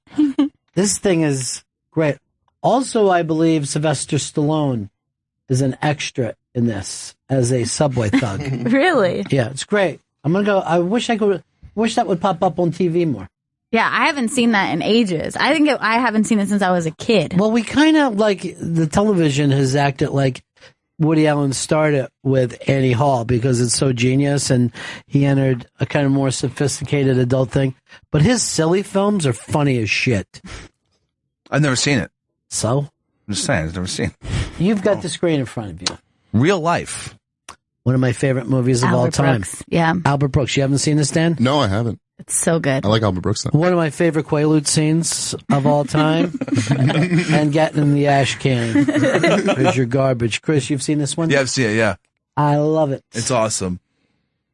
This thing is great. Also, I believe Sylvester Stallone is an extra in this as a subway thug. Really? Yeah, it's great. I'm gonna go. I wish that would pop up on TV more. Yeah, I haven't seen that in ages. I haven't seen it since I was a kid. Well, we kind of the television has acted like Woody Allen started with Annie Hall because it's so genius, and he entered a kind of more sophisticated adult thing. But his silly films are funny as shit. I've never seen it. So? I'm just saying, I've never seen it. You've got the screen in front of you. Real Life. One of my favorite movies of all time. Brooks. Yeah. Albert Brooks. You haven't seen this, Dan? No, I haven't. It's so good. I like Albert Brooks, though. One of my favorite Quaalude scenes of all time. And getting in the ash can. There's your garbage. Chris, you've seen this one? Yeah, I've seen it, yeah. I love it. It's awesome.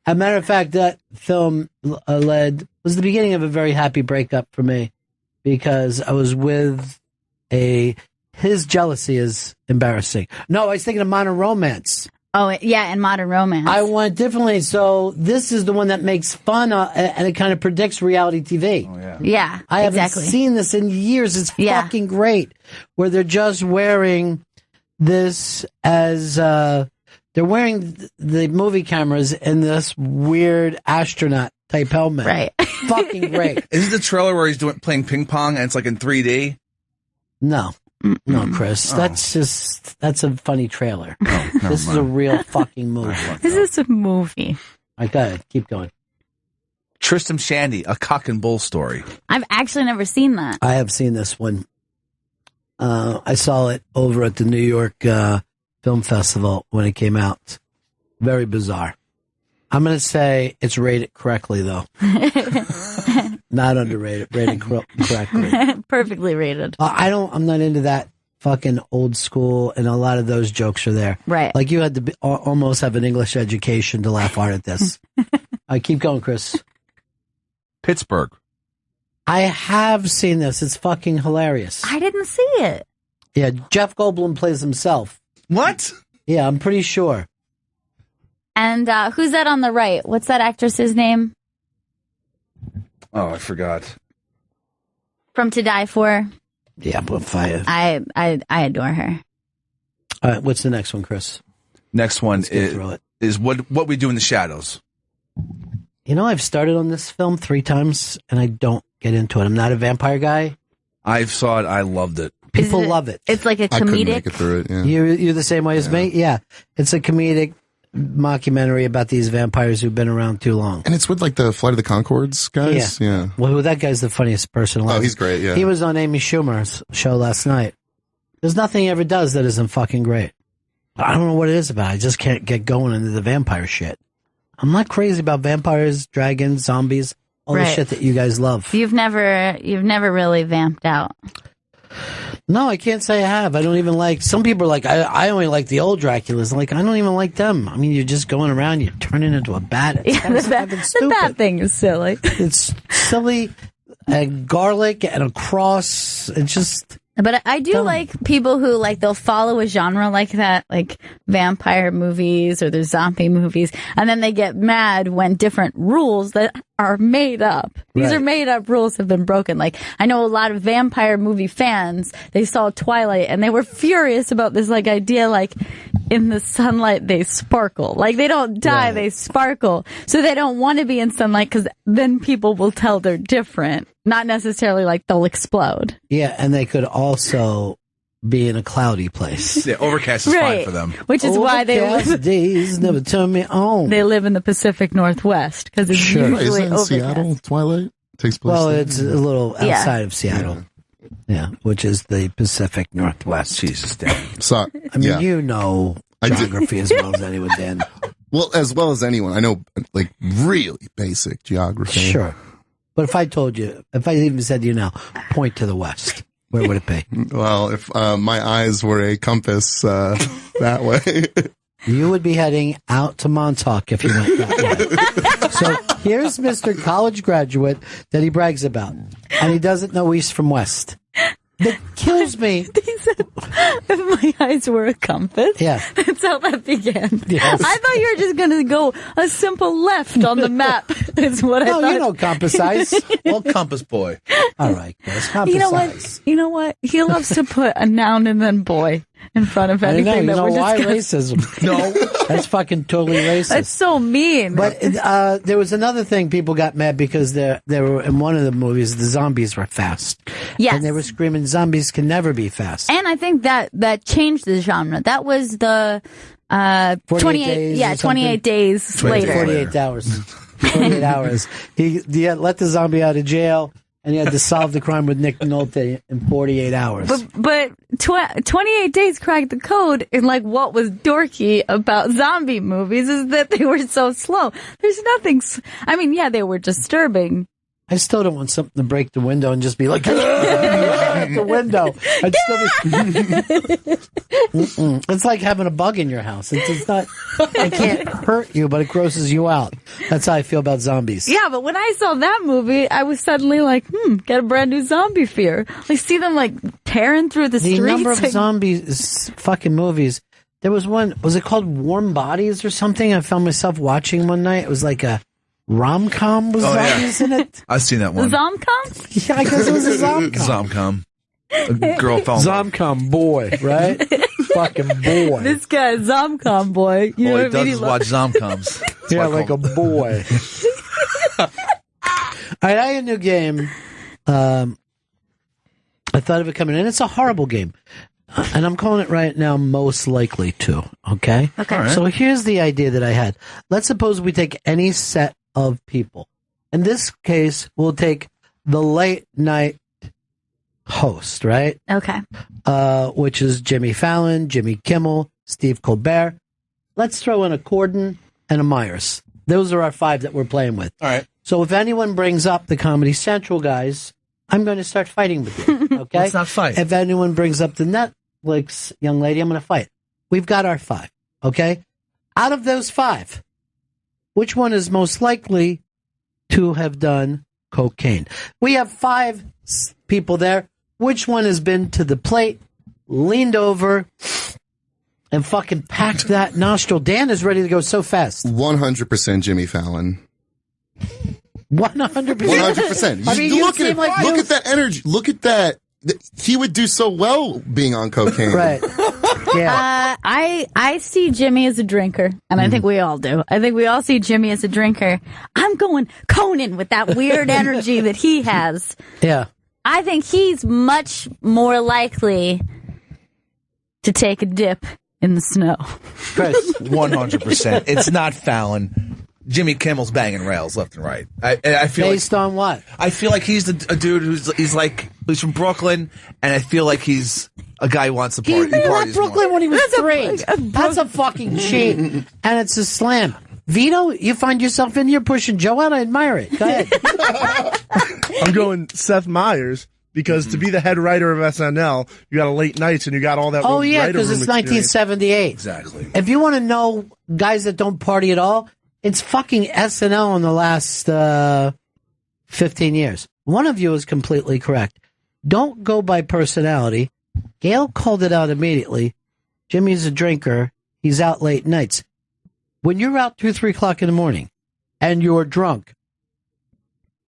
As a matter of fact, that film was the beginning of a very happy breakup for me because I was with his jealousy is embarrassing. No, I was thinking of Modern Romance. Oh, yeah, and Modern Romance. I went differently. So this is the one that makes fun and it kind of predicts reality TV. Oh, yeah. Yeah, I haven't exactly. seen this in years. It's fucking great. Where they're just wearing this as... they're wearing the movie cameras in this weird astronaut type helmet. Right. Fucking great. Is it the trailer where he's playing ping pong and it's like in 3D? No. No, Chris. That's a funny trailer. Oh, this is a real fucking movie. This is a movie. Okay, keep going. Tristram Shandy, a cock and bull story. I've actually never seen that. I have seen this one. I saw it over at the New York Film Festival when it came out. Very bizarre. I'm going to say it's rated correctly, though. Not underrated. Rated correctly. Perfectly rated. I'm not into that fucking old school, and a lot of those jokes are there. Right. Like you had to almost have an English education to laugh hard at this. I keep going, Chris. Pittsburgh. I have seen this. It's fucking hilarious. I didn't see it. Yeah, Jeff Goldblum plays himself. What? Yeah, I'm pretty sure. And who's that on the right? What's that actress's name? Oh, I forgot. From To Die For? Yeah, but fire. I adore her. All right, what's the next one, Chris? Next one is what we do in the shadows. You know, I've started on this film 3 times, and I don't get into it. I'm not a vampire guy. I saw it. I loved it. People love it. It's like a comedic. I couldn't make it through it, yeah. You're the same way as me? Yeah. It's a comedic mockumentary about these vampires who've been around too long. And it's with like the Flight of the Conchords guys? Yeah. Well, that guy's the funniest person alive. Oh, he's great, yeah. He was on Amy Schumer's show last night. There's nothing he ever does that isn't fucking great. I don't know what it is about it. I just can't get going into the vampire shit. I'm not crazy about vampires, dragons, zombies, all the shit that you guys love. You've never really vamped out. No, I can't say I have. I don't even like... Some people are like, I only like the old Draculas. I'm like, I don't even like them. I mean, you're just going around, you're turning into a bat. It's kind of fucking stupid. The bat thing is silly. It's silly, and garlic, and a cross. It's just... But I do like people who, like, they'll follow a genre like that, like vampire movies or the zombie movies, and then they get mad when different rules that are made up. These are made up rules have been broken. Like, I know a lot of vampire movie fans, they saw Twilight, and they were furious about this, like, idea, like, in the sunlight they sparkle. Like, they don't die, they sparkle. So they don't want to be in sunlight because then people will tell they're different. Not necessarily like they'll explode. Yeah, and they could also be in a cloudy place. Yeah, overcast is fine for them. Which is why they live. Days never turn me on. They live in the Pacific Northwest because it's usually Isn't it in overcast. Seattle? Twilight takes place. Well, there? it's a little outside of Seattle. Yeah, which is the Pacific Northwest. Jesus, Dan. So, I mean, you know geography as well as anyone, Dan. Well, as well as anyone. I know, like, really basic geography. Sure. But if I told you, if I even said to you now, point to the west, where would it be? Well, if my eyes were a compass that way. You would be heading out to Montauk if you went that way. So here's Mr. College graduate that he brags about, and he doesn't know east from west. That kills me. He said, if my eyes were a compass. Yeah. That's how that began. Yes. I thought you were just going to go a simple left on the map. Is what I thought. No, you know compass eyes. Well, compass boy. All right, Chris. Compass You know eyes. what? You know what? He loves to put a noun and then boy in front of I know. anything You that know we're why discussing. racism? No. That's fucking totally racist. That's so mean. But there was another thing people got mad because they were in one of the movies. The zombies were fast. Yes. And they were screaming, "Zombies can never be fast." And I think that changed the genre. That was the 48 days. Yeah, or something. 28 days later. 48 hours. 48 hours. He had let the zombie out of jail, and he had to solve the crime with Nick Nolte in 48 hours. But 28 days cracked the code, and like what was dorky about zombie movies is that they were so slow. There's nothing. I mean, yeah, they were disturbing. I still don't want something to break the window and just be like, the window. I'd still be, it's like having a bug in your house. It's not, it can't hurt you, but it grosses you out. That's how I feel about zombies. Yeah, but when I saw that movie, I was suddenly like, get a brand new zombie fear. I see them like tearing through the streets. The number of like, zombies fucking movies. There was one, was it called Warm Bodies or something? I found myself watching one night. It was like a rom-com with zombies in it. I've seen that one. Zomcom? Yeah, I guess it was a zomcom. Zomcom. A girl fell in love. Zomcom boy, right? Fucking boy. This guy, Zomcom boy. You know All he what I does mean? is watch Zomcoms. That's Yeah, why I like a call him- boy. All right, I had a new game. I thought of it coming in. It's a horrible game. And I'm calling it right now, most likely to. Okay? Okay. All right. So here's the idea that I had. Let's suppose we take any set of people. In this case, we'll take the late night host, right? Okay. Which is Jimmy Fallon, Jimmy Kimmel, Steve Colbert. Let's throw in a Corden and a Myers. Those are our 5 that we're playing with. All right. So if anyone brings up the Comedy Central guys, I'm going to start fighting with you. Okay? Let's not fight. If anyone brings up the Netflix young lady, I'm going to fight. We've got our 5. Okay? Out of those 5, which one is most likely to have done cocaine? We have 5 people there. Which one has been to the plate, leaned over, and fucking packed that nostril? Dan is ready to go so fast. 100% Jimmy Fallon. 100%. 100%. I mean, Look at it. Look at that energy. Look at that. He would do so well being on cocaine. Right. Yeah. I see Jimmy as a drinker, and I think we all do. I think we all see Jimmy as a drinker. I'm going Conan with that weird energy that he has. Yeah. I think he's much more likely to take a dip in the snow. Chris. 100%. It's not Fallon. Jimmy Kimmel's banging rails left and right. I feel Based on what? I feel like he's a dude he's from Brooklyn, and I feel like he's a guy who wants to party. He left parties Brooklyn more. when he was 3. That's a fucking cheat. And it's a slam. Vito, you find yourself in here pushing Joe out? I admire it. Go ahead. I'm going Seth Meyers because to be the head writer of SNL, you got a late nights and you got all that. Oh, yeah, writer because room it's experience. 1978. Exactly. If you want to know guys that don't party at all, it's fucking SNL in the last 15 years. One of you is completely correct. Don't go by personality. Gail called it out immediately. Jimmy's a drinker. He's out late nights. When you're out 2, 3 o'clock in the morning and you're drunk,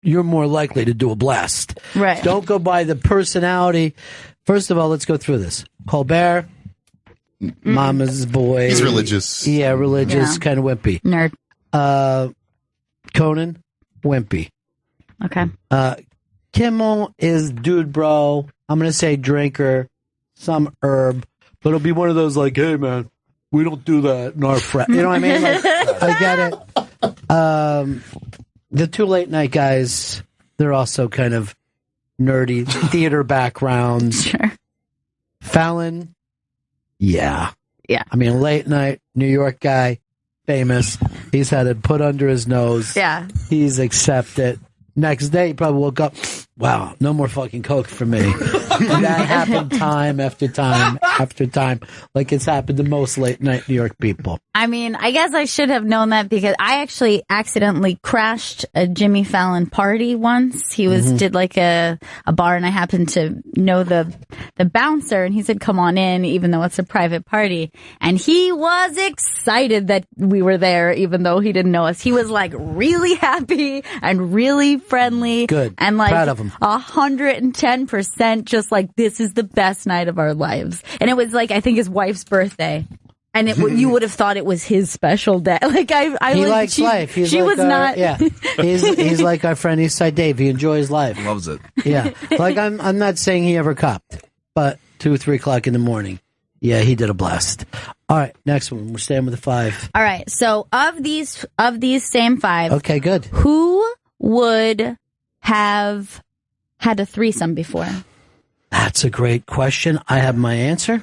you're more likely to do a blast. Right. Don't go by the personality. First of all, let's go through this. Colbert, mama's boy. He's religious. Yeah, religious, Yeah. kind of wimpy. Nerd. Conan, wimpy. Okay. Kimmel is dude bro. I'm going to say drinker, some herb, but it'll be one of those like, hey man, we don't do that in our frat. You know what I mean? Like, I get it. The two late night guys, they're also kind of nerdy theater backgrounds. Sure. Fallon, yeah. Yeah. I mean, late night, New York guy, famous. He's had it put under his nose. Yeah. He's accepted. Next day, he probably woke up, wow, no more fucking Coke for me. And that happened time after time after time, like it's happened to most late night New York people. I mean, I guess I should have known that because I actually accidentally crashed a Jimmy Fallon party once. He did like a bar, and I happened to know the bouncer, and he said, come on in, even though it's a private party. And he was excited that we were there, even though he didn't know us. He was like really happy and really friendly. Good. And like Proud of him. 110% just like, this is the best night of our lives. And it was like, I think his wife's birthday. And you would have thought it was his special day. Like he likes life. He's she like was not. Yeah, he's like our friend Eastside Dave. He enjoys life. Loves it. Yeah, like I'm not saying he ever copped, but 2-3 o'clock in the morning, yeah, he did a blast. All right, next one. We're staying with the 5. All right. So of these same 5, Okay, good. who would have had a threesome before? That's a great question. I have my answer.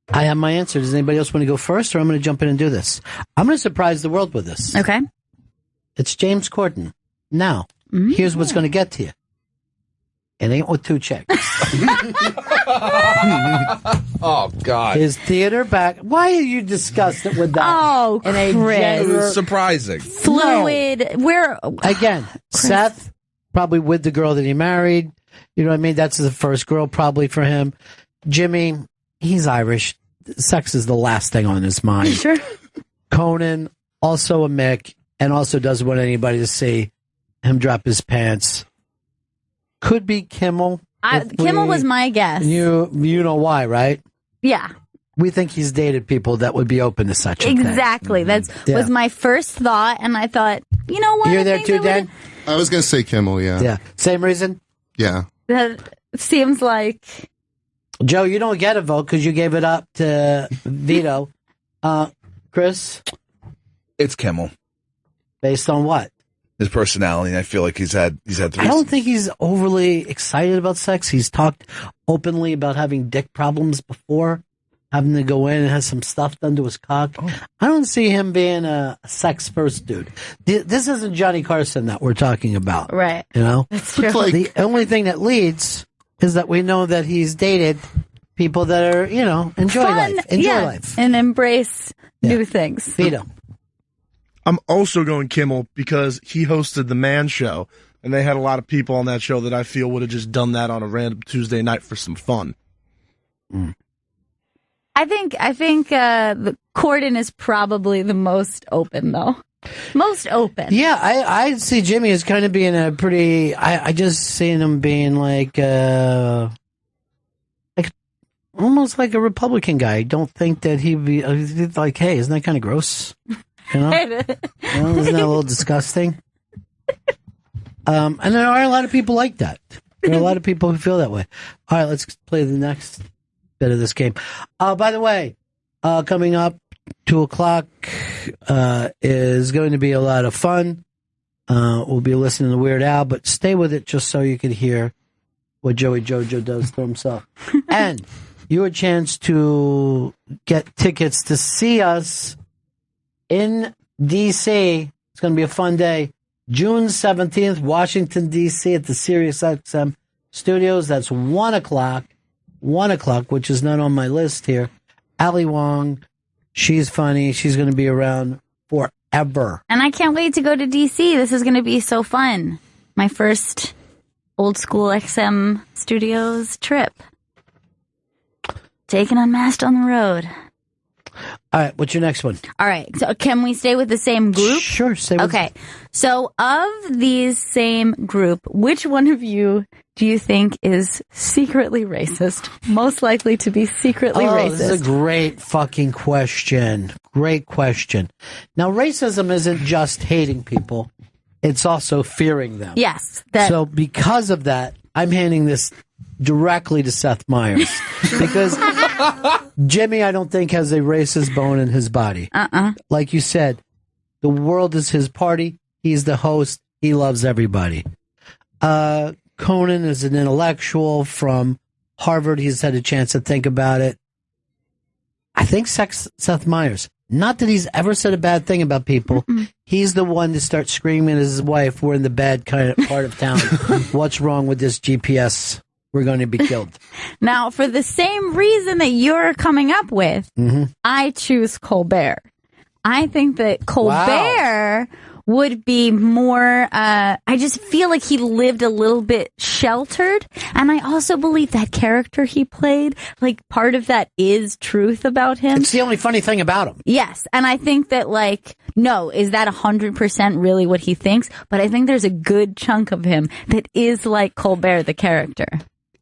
Does anybody else want to go first, or I'm going to jump in and do this? I'm going to surprise the world with this. Okay. It's James Corden. Now, here's what's going to get to you. It ain't with 2 chicks. Oh, God. His theater back. Why are you disgusted with that? Oh, In a Chris. gender- Surprising. Fluid. Where Again, Seth, probably with the girl that he married. You know what I mean? That's the first girl probably for him. Jimmy, he's Irish. Sex is the last thing on his mind. Sure. Conan, also a Mick, and also doesn't want anybody to see him drop his pants. Could be Kimmel. Kimmel was my guess. You know why, right? Yeah. We think he's dated people that would be open to such a thing. Exactly. That Yeah. was my first thought, and I thought, you know what? You're I there think too, I would've- Dan? I was going to say Kimmel, yeah. Yeah. Same reason? Yeah. That seems like Joe, you don't get a vote because you gave it up to Vito. Chris? It's Kimmel. Based on what? His personality. I feel like he's had 3. I don't think he's overly excited about sex. He's talked openly about having dick problems before, having to go in and have some stuff done to his cock. I don't see him being a sex first dude. This isn't Johnny Carson that we're talking about. right. You know? That's true. The only thing that leads is that we know that he's dated people that are, enjoy Fun, life. Enjoy yeah, life. and embrace new things. Vito. I'm also going Kimmel because he hosted the Man Show, and they had a lot of people on that show that I feel would have just done that on a random Tuesday night for some fun. I think the Corden is probably the most open, though. Most open. Yeah, I see Jimmy as kind of being a pretty. I just seen him being like almost like a Republican guy. I don't think that he'd be like, hey, isn't that kind of gross? Isn't that a little disgusting? And there are a lot of people like that. There are a lot of people who feel that way. All right, let's play the next bit of this game. By the way, coming up, 2:00 is going to be a lot of fun. We'll be listening to Weird Al, but stay with it just so you can hear what Joey Jojo does to himself. And you a chance to get tickets to see us in D.C. It's going to be a fun day. June 17th, Washington, D.C. at the SiriusXM studios. That's 1:00. 1:00, which is not on my list here. Ali Wong, she's funny. She's going to be around forever. And I can't wait to go to DC. This is going to be so fun. My first old school XM studios trip. Taking Unmasked on the road. All right, what's your next one? All right. So can we stay with the same group? Sure, stay with Okay. So of these same group, which one of you do you think is secretly racist? Most likely to be secretly racist. This is a great fucking question. Great question. Now, racism isn't just hating people. It's also fearing them. Yes. So because of that, I'm handing this directly to Seth Meyers because Jimmy, I don't think, has a racist bone in his body. Like you said, the world is his party. He's the host. He loves everybody. Conan is an intellectual from Harvard. He's had a chance to think about it. I think Seth Meyers, not that he's ever said a bad thing about people. He's the one to start screaming at his wife, we're in the bad kind of part of town. What's wrong with this GPS? We're going to be killed. Now, for the same reason that you're coming up with, I choose Colbert. I think that Colbert would be more, I just feel like he lived a little bit sheltered. And I also believe that character he played, like part of that is truth about him. It's the only funny thing about him. Yes. And I think that no, is that 100% really what he thinks? But I think there's a good chunk of him that is like Colbert, the character.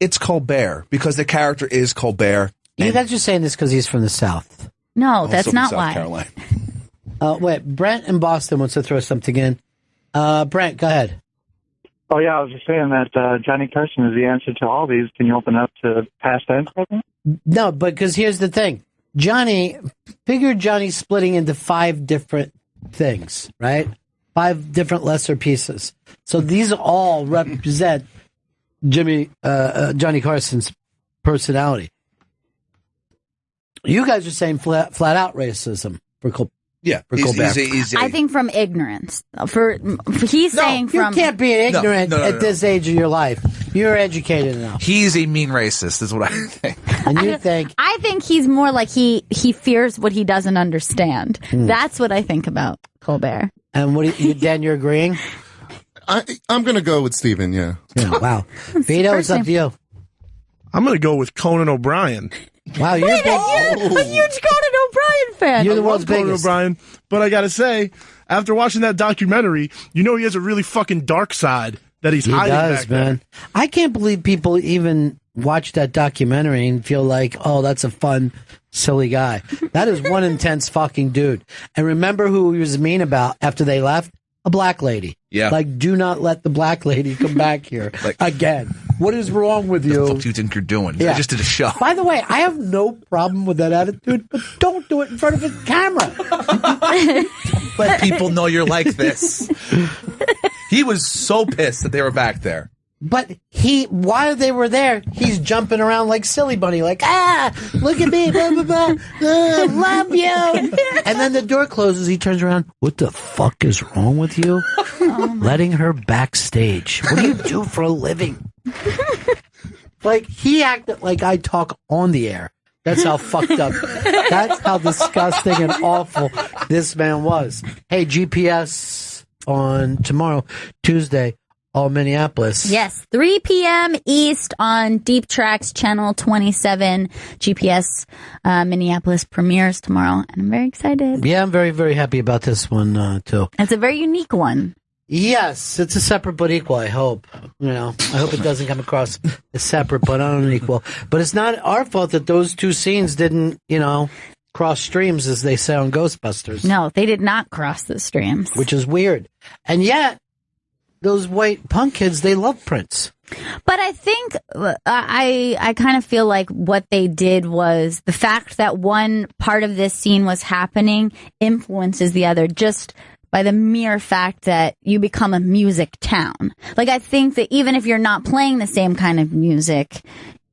It's Colbert because the character is Colbert. You guys are saying this because he's from the South. No, that's not why. Carolina. Wait, Brent in Boston wants to throw something in. Brent, go ahead. Oh, yeah, I was just saying that Johnny Carson is the answer to all these. Can you open up to past tense? No, but because here's the thing. Johnny's splitting into 5 different things, right? 5 different lesser pieces. So these all represent Johnny Carson's personality. You guys are saying flat out racism for Colbert. I think from ignorance. He's saying from... You can't be ignorant at this age of your life. You're educated enough. He's a mean racist, is what I think. And you think... I think he's more like he fears what he doesn't understand. That's what I think about Colbert. And Dan, you're agreeing? I'm going to go with Steven, yeah. Wow. Vito, it's up to you. I'm going to go with Conan O'Brien. Wow, you're a huge Conan O'Brien fan. You're the world's Conan biggest. O'Brien, but I gotta say, after watching that documentary, he has a really fucking dark side that he's hiding back there. I can't believe people even watch that documentary and feel like, oh, that's a fun, silly guy. That is one intense fucking dude. And remember who he was mean about after they left? A black lady. Yeah. Like, do not let the black lady come back here again. What is wrong with you? What the fuck do you think you're doing? Yeah. I just did a show. By the way, I have no problem with that attitude, but don't do it in front of his camera. Let people know you're like this. He was so pissed that they were back there. But while they were there, he's jumping around like silly bunny, like, look at me, blah, blah, blah, love you. And then the door closes, he turns around, what the fuck is wrong with you? Letting her backstage. What do you do for a living? Like, he acted like I talk on the air. That's how fucked up. That's how disgusting and awful this man was. Hey, GPS on tomorrow, Tuesday. All Minneapolis. Yes, 3 p.m. East on Deep Tracks Channel 27. GPS Minneapolis premieres tomorrow, and I'm very excited. Yeah, I'm very, very happy about this one, too. It's a very unique one. Yes, it's a separate but equal, I hope. I hope it doesn't come across as separate but unequal. But it's not our fault that those 2 scenes didn't, cross streams, as they say on Ghostbusters. No, they did not cross the streams. Which is weird. And yet, those white punk kids, they love Prince. But I think I kind of feel like what they did was the fact that one part of this scene was happening influences the other just by the mere fact that you become a music town. Like, I think that even if you're not playing the same kind of music,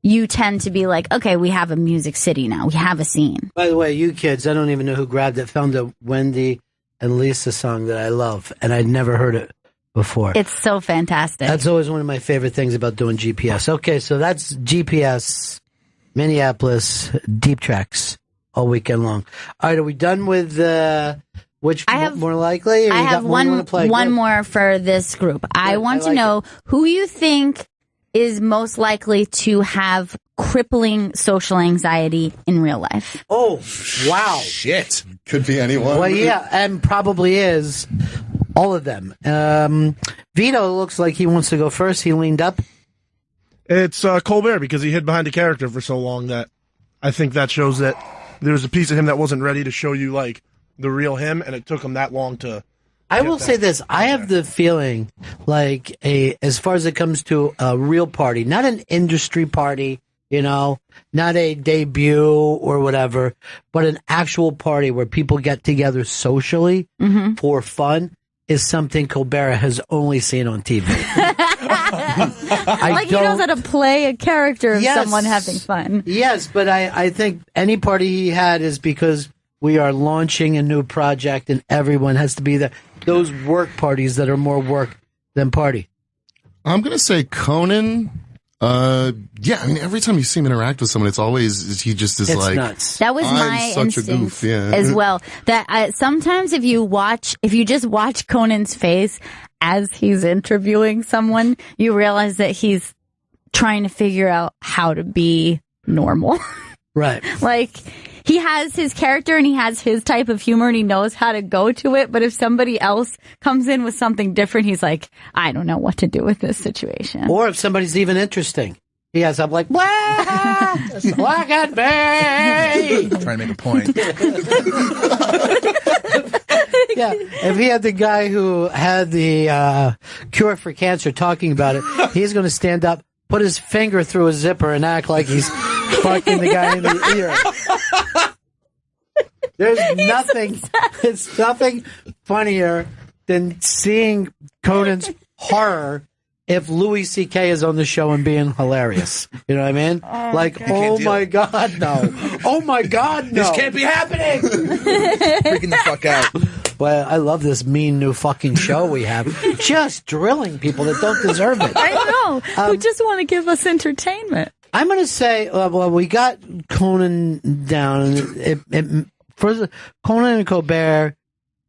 you tend to be like, okay, we have a music city now. We have a scene. By the way, you kids, I don't even know who grabbed it, found a Wendy and Lisa song that I love, and I'd never heard it before. It's so fantastic. That's always one of my favorite things about doing GPS. Okay, so that's GPS, Minneapolis, Deep Tracks, all weekend long. All right, are we done with which more likely? Or I have one more for this group. I want to know who you think is most likely to have crippling social anxiety in real life. Oh, wow. Shit. Could be anyone. Well, yeah, and probably is. All of them. Vito looks like he wants to go first. He leaned up. It's Colbert, because he hid behind a character for so long that I think that shows that there's a piece of him that wasn't ready to show you, like, the real him, and it took him that long to I will say this. I have the feeling like as far as it comes to a real party, not an industry party, not a debut or whatever, but an actual party where people get together socially for fun is something Colbert has only seen on TV. He knows how to play a character of someone having fun. Yes, but I think any party he had is because we are launching a new project and everyone has to be there. Those work parties that are more work than party. I'm going to say Conan. Yeah, I mean, every time you see him interact with someone, it's always, he just is like, nuts. That was my instinct as well. That sometimes if you just watch Conan's face as he's interviewing someone, you realize that he's trying to figure out how to be normal. Right. Like, he has his character and he has his type of humor and he knows how to go to it. But if somebody else comes in with something different, he's like, I don't know what to do with this situation. Or if somebody's even interesting. He has, I'm like, look at me! Trying to make a point. Yeah. If he had the guy who had the cure for cancer talking about it, he's going to stand up, put his finger through his zipper and act like he's fucking the guy in the ear. It's nothing funnier than seeing Conan's horror if Louis C.K. is on the show and being hilarious. You know what I mean? Oh my God, no. Oh my God, no. This can't be happening. Freaking the fuck out. Well, I love this mean new fucking show we have. Just drilling people that don't deserve it. I know. Who just want to give us entertainment. I'm going to say, well, we got Conan down. First, Conan and Colbert,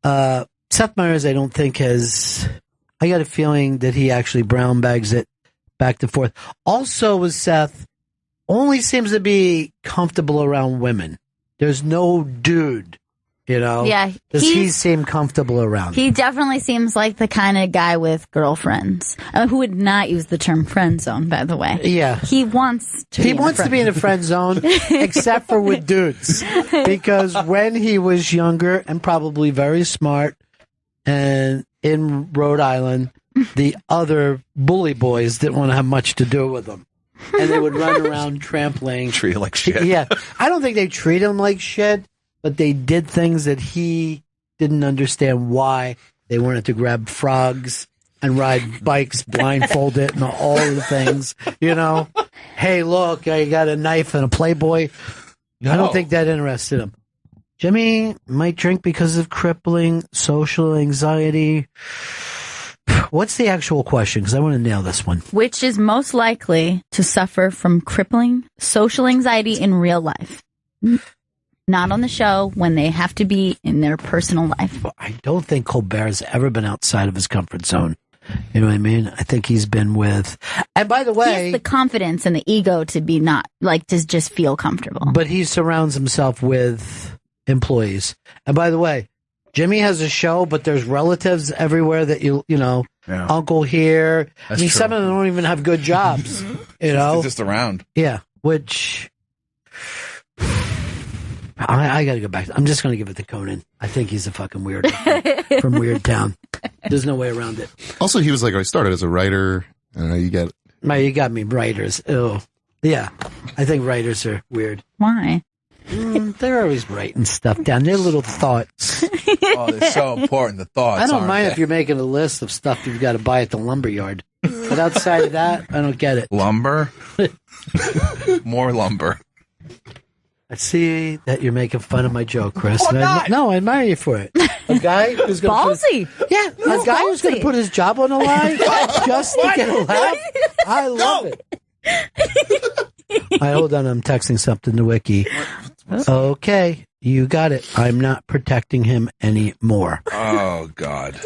Seth Meyers, I don't think I got a feeling that he actually brown bags it back and forth. Also with Seth, only seems to be comfortable around women. There's no dude, Yeah. Does he seem comfortable around? He definitely seems like the kind of guy with girlfriends who would not use the term friend zone, by the way. Yeah. He wants to be in a friend zone, except for with dudes. Because when he was younger and probably very smart and in Rhode Island, the other bully boys didn't want to have much to do with him. And they would run around trampling. Treat him like shit. Yeah. I don't think they treat him like shit, but they did things that he didn't understand why. They wanted to grab frogs and ride bikes blindfolded and all the things, Hey, look, I got a knife and a Playboy. No. I don't think that interested him. Jimmy might drink because of crippling social anxiety. What's the actual question? Because I want to nail this one. Which is most likely to suffer from crippling social anxiety in real life? Not on the show, when they have to be in their personal life. I don't think Colbert's ever been outside of his comfort zone. You know what I mean? I think he's been with... And by the way... He has the confidence and the ego to be to just feel comfortable. But he surrounds himself with employees. And by the way, Jimmy has a show, but there's relatives everywhere that uncle here. That's true. Some of them don't even have good jobs. They're just around. Yeah, which I got to go back. I'm just going to give it to Conan. I think he's a fucking weirdo from Weird Town. There's no way around it. Also, he was I started as a writer. I don't know, you got me, writers. Ew. Yeah, I think writers are weird. Why? They're always writing stuff down. They're little thoughts. Oh, they're so important, the thoughts. I don't mind if you're making a list of stuff you've got to buy at the lumberyard. But outside of that, I don't get it. Lumber? More lumber. I see that you're making fun of my joke, Chris. Oh, I admire you for it. A guy who's going ballsy. A guy who's going to put his job on the line just to get a laugh. I love it. Hold on, I'm texting something to Wiki. Okay, you got it. I'm not protecting him anymore. Oh, God.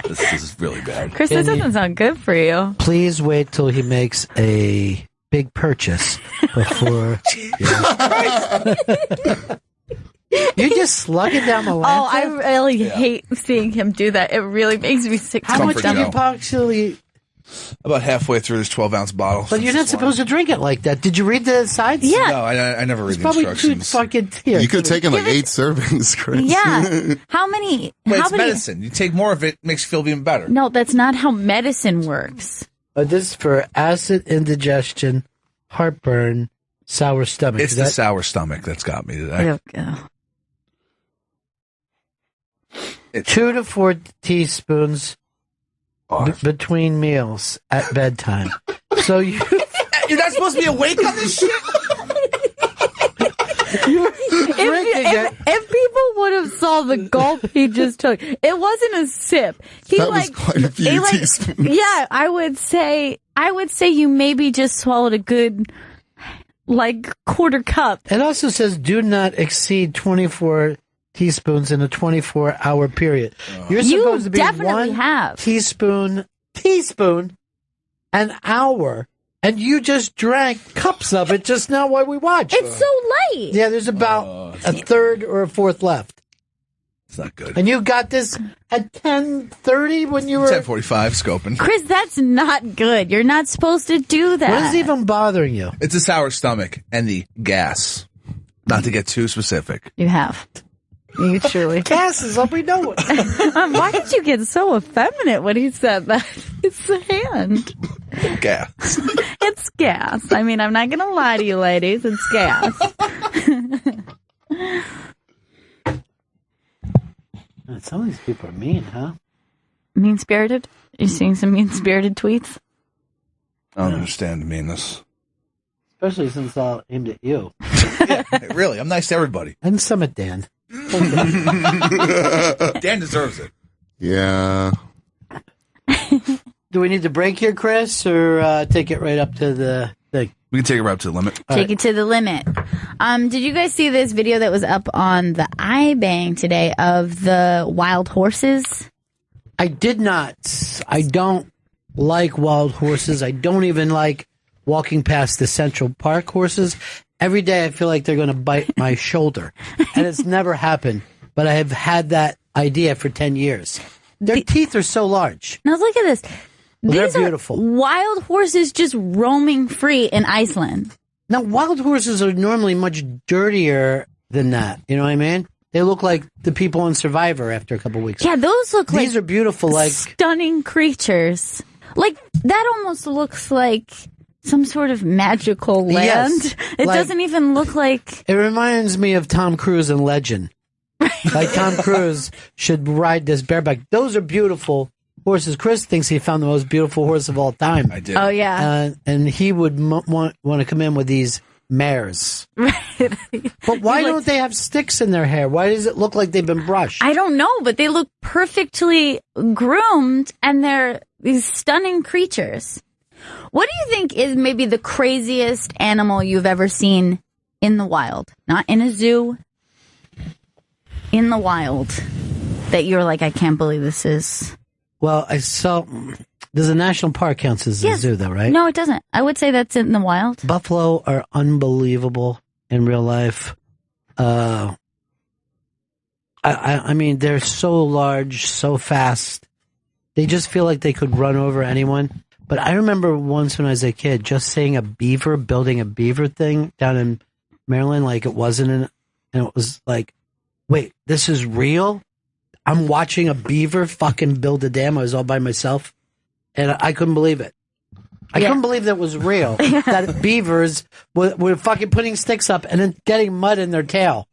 This is really bad. Chris, this doesn't sound good for you. Please wait till he makes a big purchase before... You just slug it down the line. Oh, I really hate seeing him do that. It really makes me sick. How much do you actually About halfway through this 12-ounce bottle. But you're not supposed to drink it like that. Did you read the sides? Yeah. No, I never read It's the probably instructions. too fucking here. You could have taken like 8 servings, Chris. Yeah. How many? Wait, how it's many? medicine. You take more of it, makes you feel even better. No, that's not how medicine works. This is for acid indigestion, heartburn, sour stomach. It's the sour stomach that's got me today. Okay. 2 to 4 teaspoons between meals at bedtime. So you're not supposed to be awake on this shit? If people would have saw the gulp he just took, it wasn't a sip. That was quite a few teaspoons. Yeah, I would say you maybe just swallowed a good quarter cup. It also says do not exceed 24 teaspoons in a 24-hour period. You're supposed to be definitely 1 have. teaspoon an hour, and you just drank cups of it just now while we watched. It's so light. Yeah, there's about a third or a fourth left. It's not good. And you got this at 10:30 when you were 10:45 scoping. Chris, that's not good. You're not supposed to do that. What is even bothering you? It's a sour stomach and the gas. Not to get too specific. You have. You truly. Gas is what we know. Why did you get so effeminate when he said that? It's the hand. Gas. It's gas. I mean, I'm not going to lie to you, ladies. It's gas. Some of these people are mean, huh? Mean-spirited? You seeing some mean-spirited tweets? I don't understand the meanness. Especially since it's all aimed at you. Yeah, really, I'm nice to everybody. And some at Dan. Dan deserves it. Yeah. Do we need to break here, Chris, or take it right up to the thing? We can take it right up to the limit. Take it to the limit. Did you guys see this video that was up on the iBang today of the wild horses? I did not. I don't like wild horses. I don't even like walking past the Central Park horses. Every day I feel like they're going to bite my shoulder. And it's never happened. But I have had that idea for 10 years. Their teeth are so large. Now look at this. Well, These they're beautiful. Are wild horses just roaming free in Iceland. Now, wild horses are normally much dirtier than that. You know what I mean? They look like the people on Survivor after a couple weeks. Yeah, those look like... These are beautiful, like... stunning creatures. Like, that almost looks like some sort of magical land. Yes, It like- doesn't even look like... It reminds me of Tom Cruise in Legend. Like Tom Cruise should ride this bareback. Those are beautiful horses. Chris thinks he found the most beautiful horse of all time. I did. Oh, yeah. And he would want to come in with these mares. But why don't they have sticks in their hair? Why does it look like they've been brushed? I don't know, but they look perfectly groomed, and they're these stunning creatures. What do you think is maybe the craziest animal you've ever seen in the wild? Not in a zoo. In the wild. That you're like, I can't believe this is... Well, I saw... Does a national park count as a zoo, though, right? No, it doesn't. I would say that's in the wild. Buffalo are unbelievable in real life. I mean, they're so large, so fast. They just feel like they could run over anyone. But I remember once when I was a kid, just seeing a beaver building a beaver thing down in Maryland, like it wasn't, and it was like, wait, this is real? I'm watching a beaver fucking build a dam. I was all by myself. And I couldn't believe it. I couldn't believe that was real. That beavers were fucking putting sticks up and then getting mud in their tail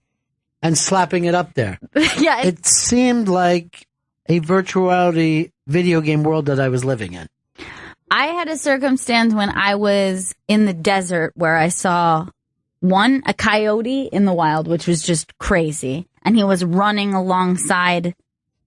and slapping it up there. Yeah. It seemed like a virtual reality video game world that I was living in. I had a circumstance when I was in the desert where I saw a coyote in the wild, which was just crazy. And he was running alongside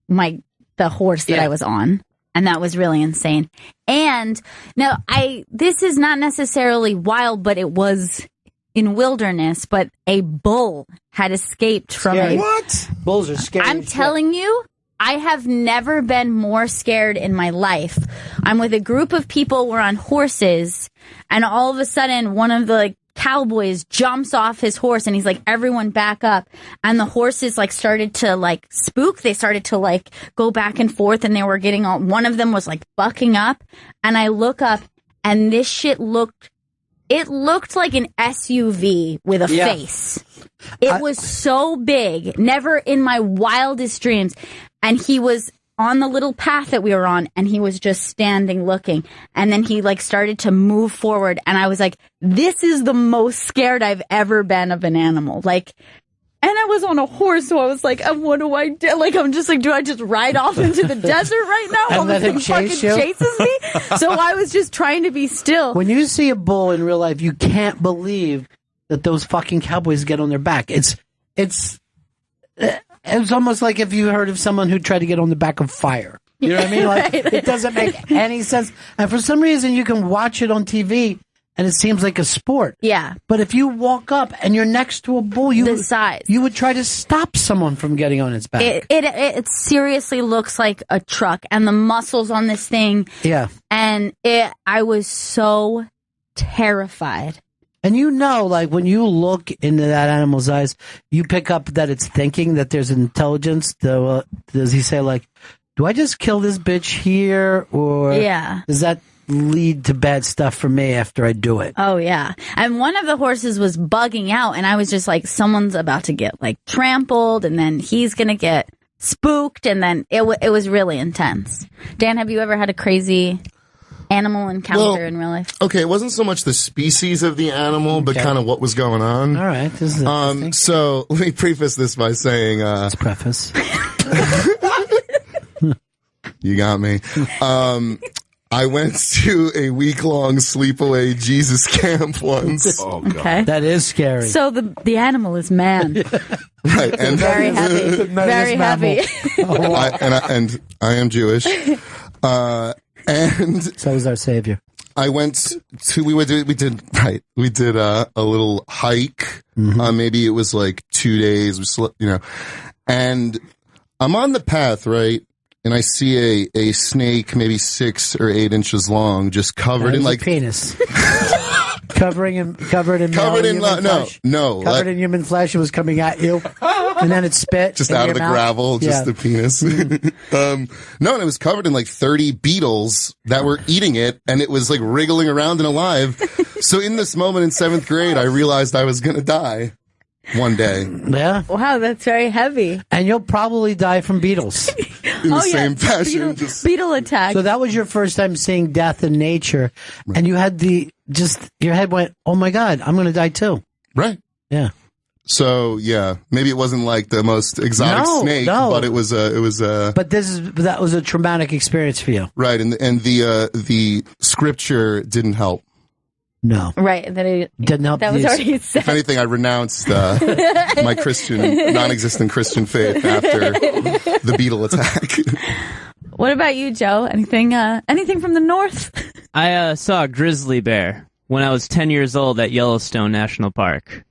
the horse that I was on. And that was really insane. And now this is not necessarily wild, but it was in wilderness, but a bull had escaped from Scary. What? Bulls are scary. I'm telling you, I have never been more scared in my life. I'm with a group of people, we're on horses, and all of a sudden one of the cowboys jumps off his horse and he's like, everyone back up. And the horses like started to like spook. They started to like go back and forth and they were getting all, one of them was like bucking up. And I look up and this shit looked like an SUV with a face. It was so big, never in my wildest dreams. And he was on the little path that we were on and he was just standing looking. And then he like started to move forward. And I was like, this is the most scared I've ever been of an animal. Like, and I was on a horse. So I was like, what do I do? Like, I'm just like, do I just ride off into the desert right now while this thing fucking chases me? So I was just trying to be still. When you see a bull in real life, you can't believe that those fucking cowboys get on their back. It's almost like if you heard of someone who tried to get on the back of fire. You know what I mean? Like, Right. It doesn't make any sense. And for some reason, you can watch it on TV, and it seems like a sport. Yeah. But if you walk up and you're next to a bull, The size. you would try to stop someone from getting on its back. It seriously looks like a truck, and the muscles on this thing. Yeah. And I was so terrified. And you know, like, when you look into that animal's eyes, you pick up that it's thinking, that there's intelligence. Does he say, like, do I just kill this bitch here? Or does that lead to bad stuff for me after I do it? Oh, yeah. And one of the horses was bugging out, and I was just like, someone's about to get, like, trampled, and then he's going to get spooked, and then it was really intense. Dan, have you ever had a crazy animal encounter in real life? Okay, it wasn't so much the species of the animal, but kind of what was going on. All right, this is interesting. So let me preface this by saying, let's preface. You got me. I went to a week-long sleepaway Jesus camp once. Oh, God. Okay. That is scary. So the animal is man. Right, and very heavy. Very heavy. And I am Jewish. And so is our Savior. I went to we did a little hike. Maybe it was like 2 days. We slept, and I'm on the path, right? And I see a snake, maybe 6 or 8 inches long, just covered in like penis. Covered in human human flesh. It was coming at you, and then it spit just out of the gravel, just the penis. No, and it was covered in like 30 beetles that were eating it, and it was like wriggling around and alive. So in this moment in 7th grade, I realized I was going to die one day. Yeah. Wow, that's very heavy. And you'll probably die from beetles. In the same fashion. Beetle attack. So that was your first time seeing death in nature, and you had your head went, oh my God, I'm going to die too. Right. Yeah. So yeah, maybe it wasn't like the most exotic snake, but it was But that was a traumatic experience for you, right? And the scripture didn't help. No, right? Didn't help. That was already said. If anything, I renounced my non-existent Christian faith after the beetle attack. What about you, Joe? Anything from the north? I saw a grizzly bear when I was 10 years old at Yellowstone National Park.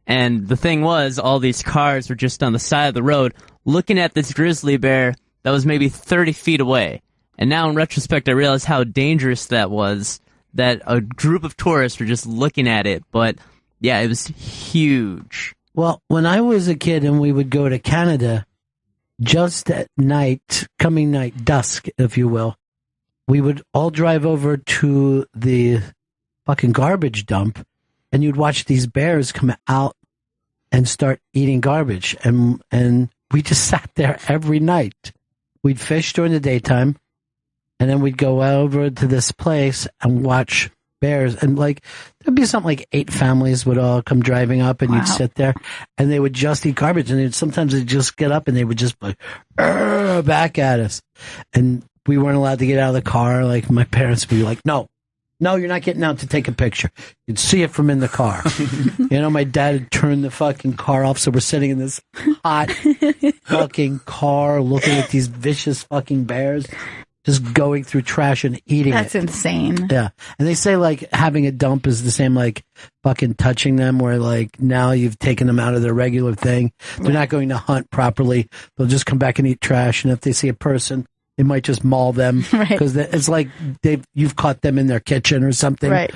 And the thing was, all these cars were just on the side of the road looking at this grizzly bear that was maybe 30 feet away. And now in retrospect, I realize how dangerous that was, that a group of tourists were just looking at it. But yeah, it was huge. Well, when I was a kid and we would go to Canada, just at night, coming night, dusk, if you will, we would all drive over to the fucking garbage dump, and you'd watch these bears come out and start eating garbage. And we just sat there every night. We'd fish during the daytime, and then we'd go over to this place and watch bears. And like, there'd be something like 8 families would all come driving up, and you'd sit there, and they would just eat garbage. And sometimes they'd just get up and they would just like, back at us. And we weren't allowed to get out of the car. Like, my parents would be like, no, you're not getting out to take a picture. You'd see it from in the car. My dad had turned the fucking car off, so we're sitting in this hot fucking car looking at these vicious fucking bears just going through trash and eating That's it. insane. Yeah. And they say, like, having a dump is the same, like, fucking touching them, where, like, now you've taken them out of their regular thing. They're not going to hunt properly. They'll just come back and eat trash, and if they see a person, they might just maul them, because it's like you've caught them in their kitchen or something. Right.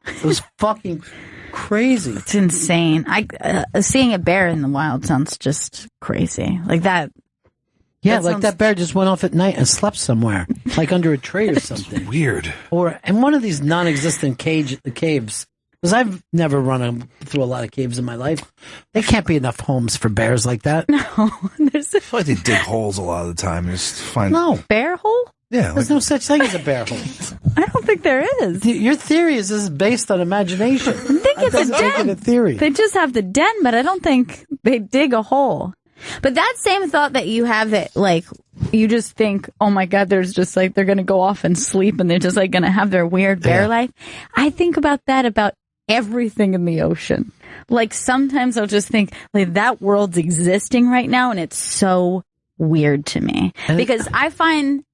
It was fucking crazy. It's insane. Seeing a bear in the wild sounds just crazy. Like that. Yeah, like that bear just went off at night and slept somewhere, like under a tree or something. Weird. Or in one of these non-existent caves, because I've never run through a lot of caves in my life. There can't be enough homes for bears like that. No, I feel like they dig holes a lot of the time. Just find bear hole. Yeah, there's no such thing as a bear hole. I don't think there is. Your theory is based on imagination. I think it's a den. A theory. They just have the den, but I don't think they dig a hole. But that same thought that you have that, like, you just think, oh my God, there's just like, they're going to go off and sleep and they're just like going to have their weird bear life. I think about that about everything in the ocean. Like sometimes I'll just think like that world's existing right now and it's so weird to me because I find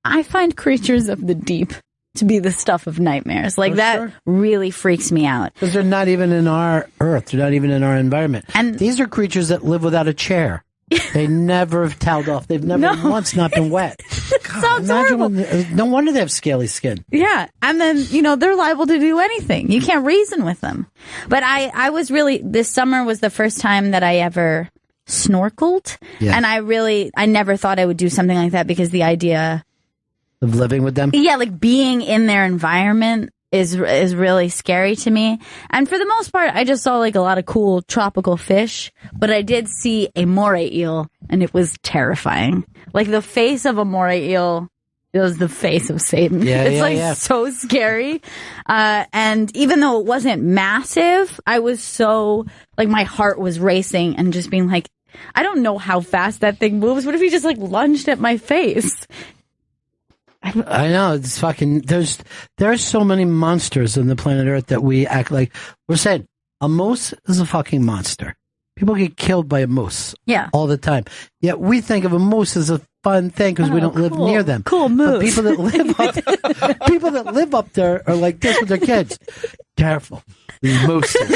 creatures of the deep to be the stuff of nightmares. Like that really freaks me out. Because they're not even in our earth. They're not even in our environment. And these are creatures that live without a chair. They never have toweled off. They've never once not been wet. Sounds horrible. No wonder they have scaly skin. Yeah. And then, they're liable to do anything. You can't reason with them. But I was really, this summer was the first time that I ever snorkeled. Yeah. And I never thought I would do something like that because the idea of living with them. Yeah. Like being in their environment is really scary to me. And for the most part, I just saw like a lot of cool tropical fish, but I did see a moray eel and it was terrifying. Like the face of a moray eel is the face of Satan. Yeah, it's so scary. And even though it wasn't massive, I was so like my heart was racing and just being like, I don't know how fast that thing moves. What if he just like lunged at my face? I know it's fucking. There are so many monsters on the planet Earth that we act like we're saying a moose is a fucking monster. People get killed by a moose, all the time. Yet we think of a moose as a fun thing because we don't live near them. Cool moose. But people that live up there are like this with their kids. Careful, these mooses.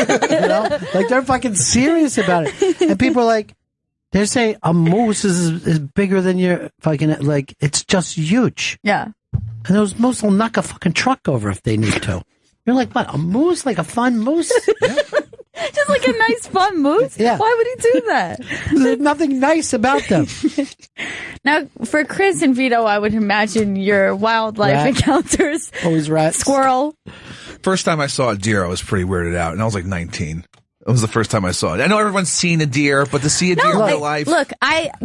Like they're fucking serious about it, and people are like. They say a moose is bigger than your fucking, like, it's just huge. Yeah. And those moose will knock a fucking truck over if they need to. You're like, what, a moose? Like a fun moose? Yeah. Just like a nice fun moose? Yeah. Why would he do that? There's nothing nice about them. Now, for Chris and Vito, I would imagine your wildlife encounters. Always rats. Squirrel. First time I saw a deer, I was pretty weirded out, and I was like 19. It was the first time I saw it. I know everyone's seen a deer, but to see a deer in real life. Look,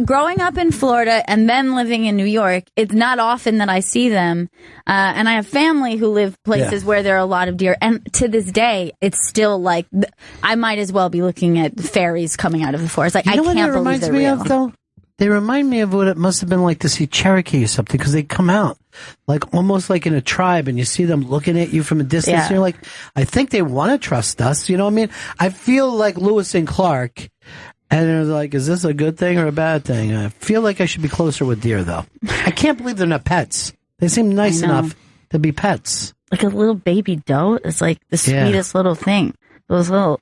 growing up in Florida and then living in New York, it's not often that I see them. And I have family who live places where there are a lot of deer. And to this day, it's still like, I might as well be looking at fairies coming out of the forest. Like, I can't believe they're real. Though? They remind me of what it must have been like to see Cherokee or something, because they come out like almost like in a tribe, and you see them looking at you from a distance. And you're like, I think they want to trust us. You know what I mean? I feel like Lewis and Clark, and they're like, is this a good thing or a bad thing? I feel like I should be closer with deer, though. I can't believe they're not pets. They seem nice enough to be pets. Like a little baby doe is like the sweetest little thing. Those little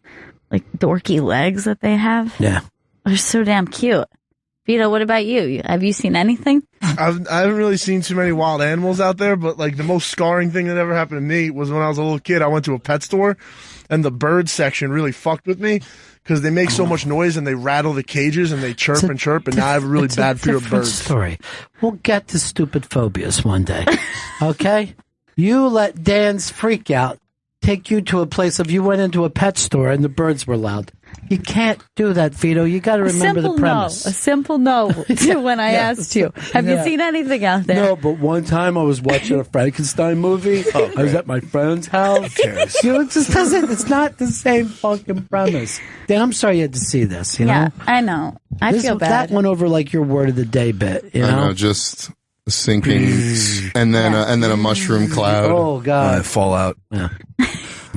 like dorky legs that they have. Yeah. They're so damn cute. Vito, what about you? Have you seen anything? I haven't really seen too many wild animals out there, but like the most scarring thing that ever happened to me was when I was a little kid. I went to a pet store, and the bird section really fucked with me because they make so much noise and they rattle the cages and they chirp and chirp, and now I have a really bad fear of birds. Story. We'll get to stupid phobias one day. Okay? You let Dan's freak out take you to a place of you went into a pet store and the birds were loud. You can't do that, Vito. You got to remember the premise. A simple no to when I asked you. Have you seen anything out there? No, but one time I was watching a Frankenstein movie. I was at my friend's house. It just doesn't. It's not the same fucking premise. Dan, I'm sorry you had to see this. You know? I know. I feel bad. That went over like your word of the day bit. You know? I know, just sinking, and then a mushroom cloud. Oh God, fallout. Yeah.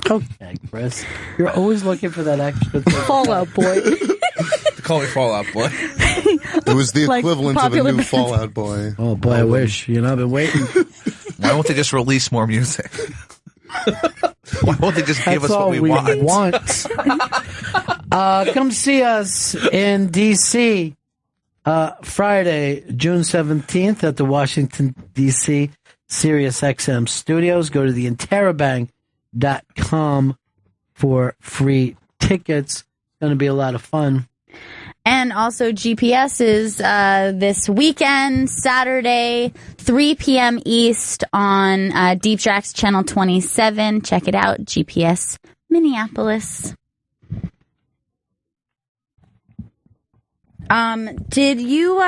Okay, Chris. You're always looking for that extra thing. Fallout Boy. They call me Fallout Boy. It was the equivalent of a new Fallout Boy. Oh, boy, I wish. You know, I've been waiting. Why won't they just release more music? Why won't they just give us what we want? Come see us in D.C. Friday, June 17th at the Washington, D.C. Sirius XM studios. Go to the Interrobang ESPN.com for free tickets. It's going to be a lot of fun. And also GPS is this weekend, Saturday, 3 p.m. East on Deep Tracks Channel 27. Check it out, GPS Minneapolis. Did you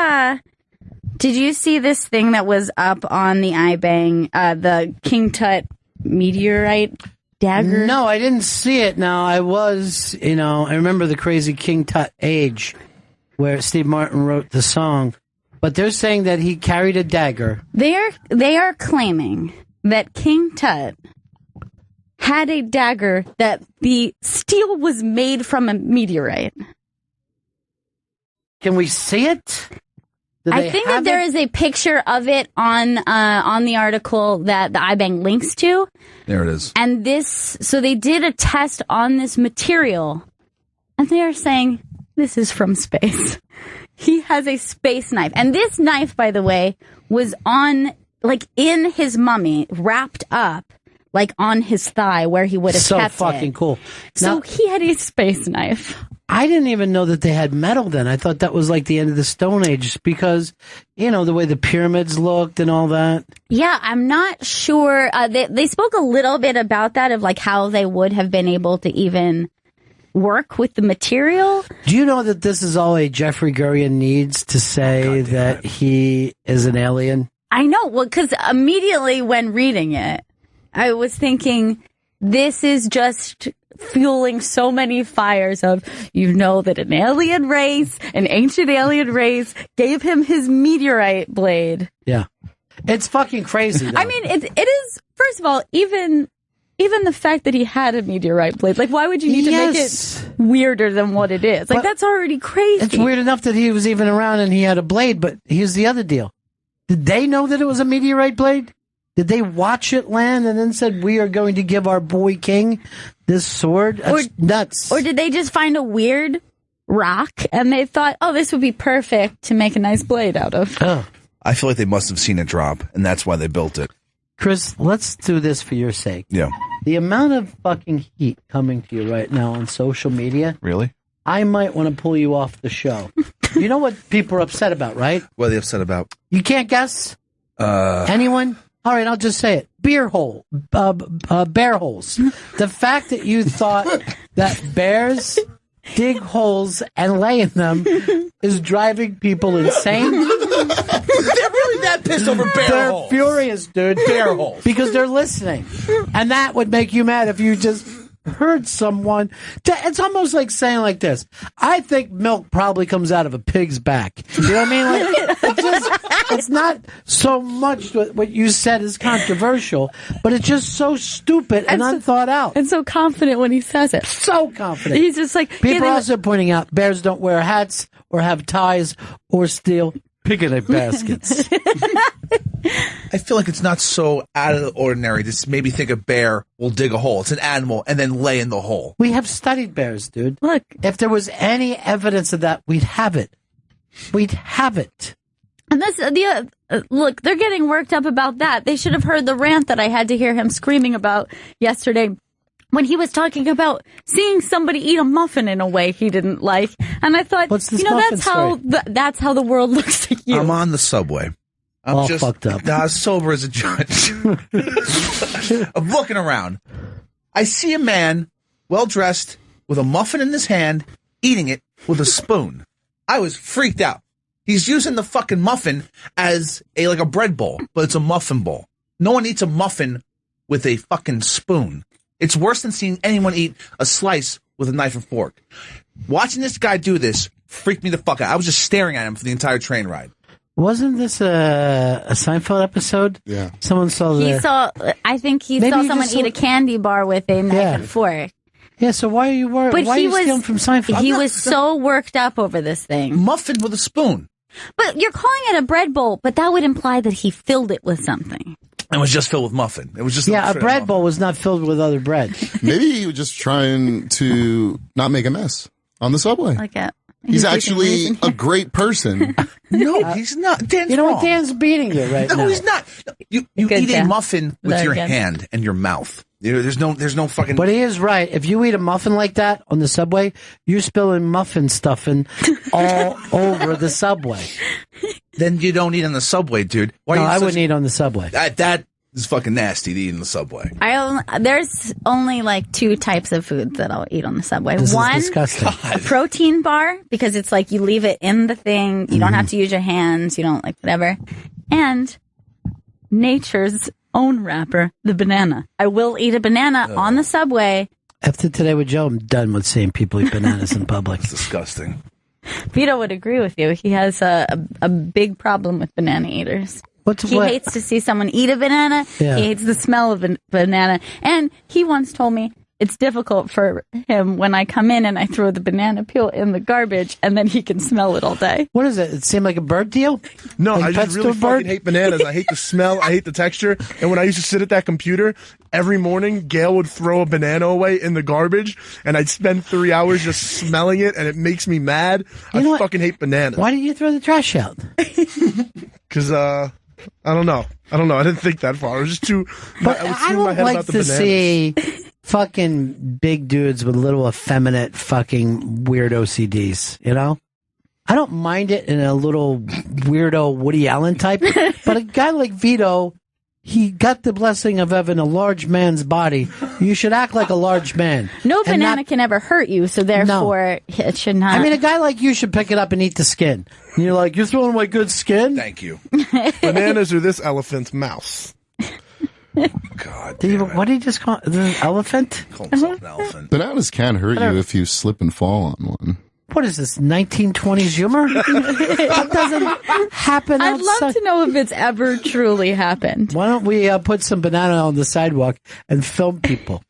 see this thing that was up on the iBang, the King Tut meteorite dagger? No, I didn't see it. Now, I remember the crazy King Tut age where Steve Martin wrote the song, but they're saying that he carried a dagger. They are claiming that King Tut had a dagger that the steel was made from a meteorite. Can we see it? I think that there is a picture of it on the article that the iBang links to. There it is. And so they did a test on this material, and they are saying this is from space. He has a space knife. And this knife, by the way, was in his mummy, wrapped up, on his thigh where he would have kept it. So fucking cool. So he had a space knife. I didn't even know that they had metal then. I thought that was like the end of the Stone Age because, the way the pyramids looked and all that. Yeah, I'm not sure. They spoke a little bit about that, of how they would have been able to even work with the material. Do you know that this is all a Jeffrey Gurian needs to say that he is an alien? I know. Well, because immediately when reading it, I was thinking, this is just fueling so many fires of, that an ancient alien race gave him his meteorite blade. Yeah. It's fucking crazy, though. I mean, it is, first of all, even the fact that he had a meteorite blade, why would you need to make it weirder than what it is? That's already crazy. It's weird enough that he was even around and he had a blade, but here's the other deal. Did they know that it was a meteorite blade? Did they watch it land and then said, we are going to give our boy king this sword? That's nuts. Or did they just find a weird rock and they thought, this would be perfect to make a nice blade out of? Oh. I feel like they must have seen it drop, and that's why they built it. Chris, let's do this for your sake. Yeah. The amount of fucking heat coming to you right now on social media. Really? I might want to pull you off the show. You know what people are upset about, right? What are they upset about? You can't guess? Anyone? All right, I'll just say it. Bear holes. The fact that you thought that bears dig holes and lay in them is driving people insane. They're really that pissed over bear holes. They're furious, dude. Bear holes. Because they're listening. And that would make you mad if you just heard someone. It's almost like saying like this. I think milk probably comes out of a pig's back. You know what I mean? It's not so much what you said is controversial, but it's just so stupid and unthought out. And so confident when he says it. So confident. He's just people are also pointing out bears don't wear hats or have ties or steal picnic baskets. I feel like it's not so out of the ordinary to maybe think a bear will dig a hole. It's an animal and then lay in the hole. We have studied bears, dude. Look. If there was any evidence of that, we'd have it. We'd have it. And look, they're getting worked up about that. They should have heard the rant that I had to hear him screaming about yesterday when he was talking about seeing somebody eat a muffin in a way he didn't like. And I thought, that's how the world looks at you. I'm on the subway. I'm all just fucked up. Sober as a judge. I'm looking around. I see a man, well dressed, with a muffin in his hand, eating it with a spoon. I was freaked out. He's using the fucking muffin as a bread bowl, but it's a muffin bowl. No one eats a muffin with a fucking spoon. It's worse than seeing anyone eat a slice with a knife and fork. Watching this guy do this freaked me the fuck out. I was just staring at him for the entire train ride. Wasn't this a Seinfeld episode? Yeah. Someone saw I think he saw someone eat a candy bar with a knife and fork. Yeah, so why are you worried? But why are you stealing from Seinfeld? He was so worked up over this thing. Muffin with a spoon. But you're calling it a bread bowl, but that would imply that he filled it with something. It was just filled with muffin. It was just a bread bowl was not filled with other bread. Maybe he was just trying to not make a mess on the subway. He's actually a great person. No, he's not. Dan's wrong. What? Dan's beating you right now. No, he's not. You eat a muffin with your hand and your mouth. There's no fucking. But he is right. If you eat a muffin like that on the subway, you're spilling muffin stuffing all over the subway. Then you don't eat on the subway, dude. I wouldn't eat on the subway. That is fucking nasty to eat in the subway. There's only like 2 types of food that I'll eat on the subway. This One, is disgusting. a protein bar, because it's like you leave it in the thing. You don't have to use your hands. You don't whatever. And nature's own wrapper, the banana. I will eat a banana on the subway. After Today with Joe, I'm done with seeing people eat bananas in public. It's disgusting. Vito would agree with you. He has a big problem with banana eaters. He hates to see someone eat a banana. Yeah. He hates the smell of a banana. And he once told me it's difficult for him when I come in and I throw the banana peel in the garbage and then he can smell it all day. What is it? It seemed like a bird deal? No, Like I pet just really store bird? fucking hate bananas. I hate the smell. I hate the texture. And when I used to sit at that computer, every morning, Gail would throw a banana away in the garbage, and I'd spend 3 hours just smelling it, and it makes me mad. I fucking hate bananas. Why did you throw the trash out? Because, I don't know. I didn't think that far. It was just too. But I was I in my don't head like about the to bananas. see fucking big dudes with little effeminate fucking weird OCDs, you know? I don't mind it in a little weirdo Woody Allen type, but a guy like Vito, he got the blessing of having a large man's body. You should act like a large man. No And banana not- can ever hurt you, so therefore it should not. I mean, a guy like you should pick it up and eat the skin. And you're like, you're throwing away good skin? Thank you. Bananas are this elephant's mouth. God. What did you just call it? The elephant? Call himself an elephant. Bananas can hurt you if you slip and fall on one. What is this, 1920s humor? That doesn't happen I'd outside. love to know if it's ever truly happened. Why don't we put some banana on the sidewalk and film people?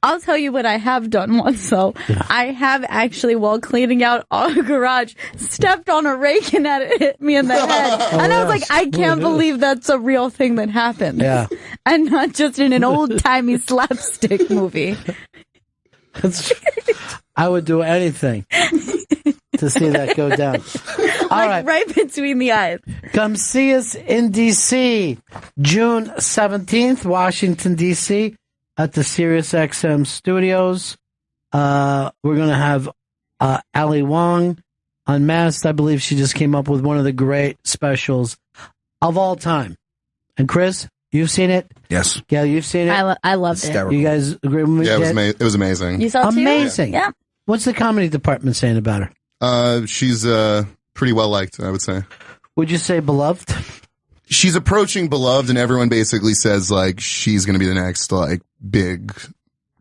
I'll tell you what I have done once, though. Yeah. I have actually, while cleaning out our garage, stepped on a rake and it hit me in the head. And I was like, I can't believe that's a real thing that happened. Yeah. And not just in an old-timey slapstick movie. I would do anything to see that go down. All right. Right between the eyes. Come see us in D.C. June 17th, Washington, D.C. at the SiriusXM studios. We're going to have Ali Wong Unmasked. I believe she just came up with one of the great specials of all time. And Chris, you've seen it? Yes. Gail, you've seen it? I loved it. You guys agree with me? Yeah, it was amazing. You saw it too? Amazing. Yeah. What's the comedy department saying about her? She's pretty well liked, I would say. Would you say beloved? She's approaching beloved, and everyone basically says like she's going to be the next like big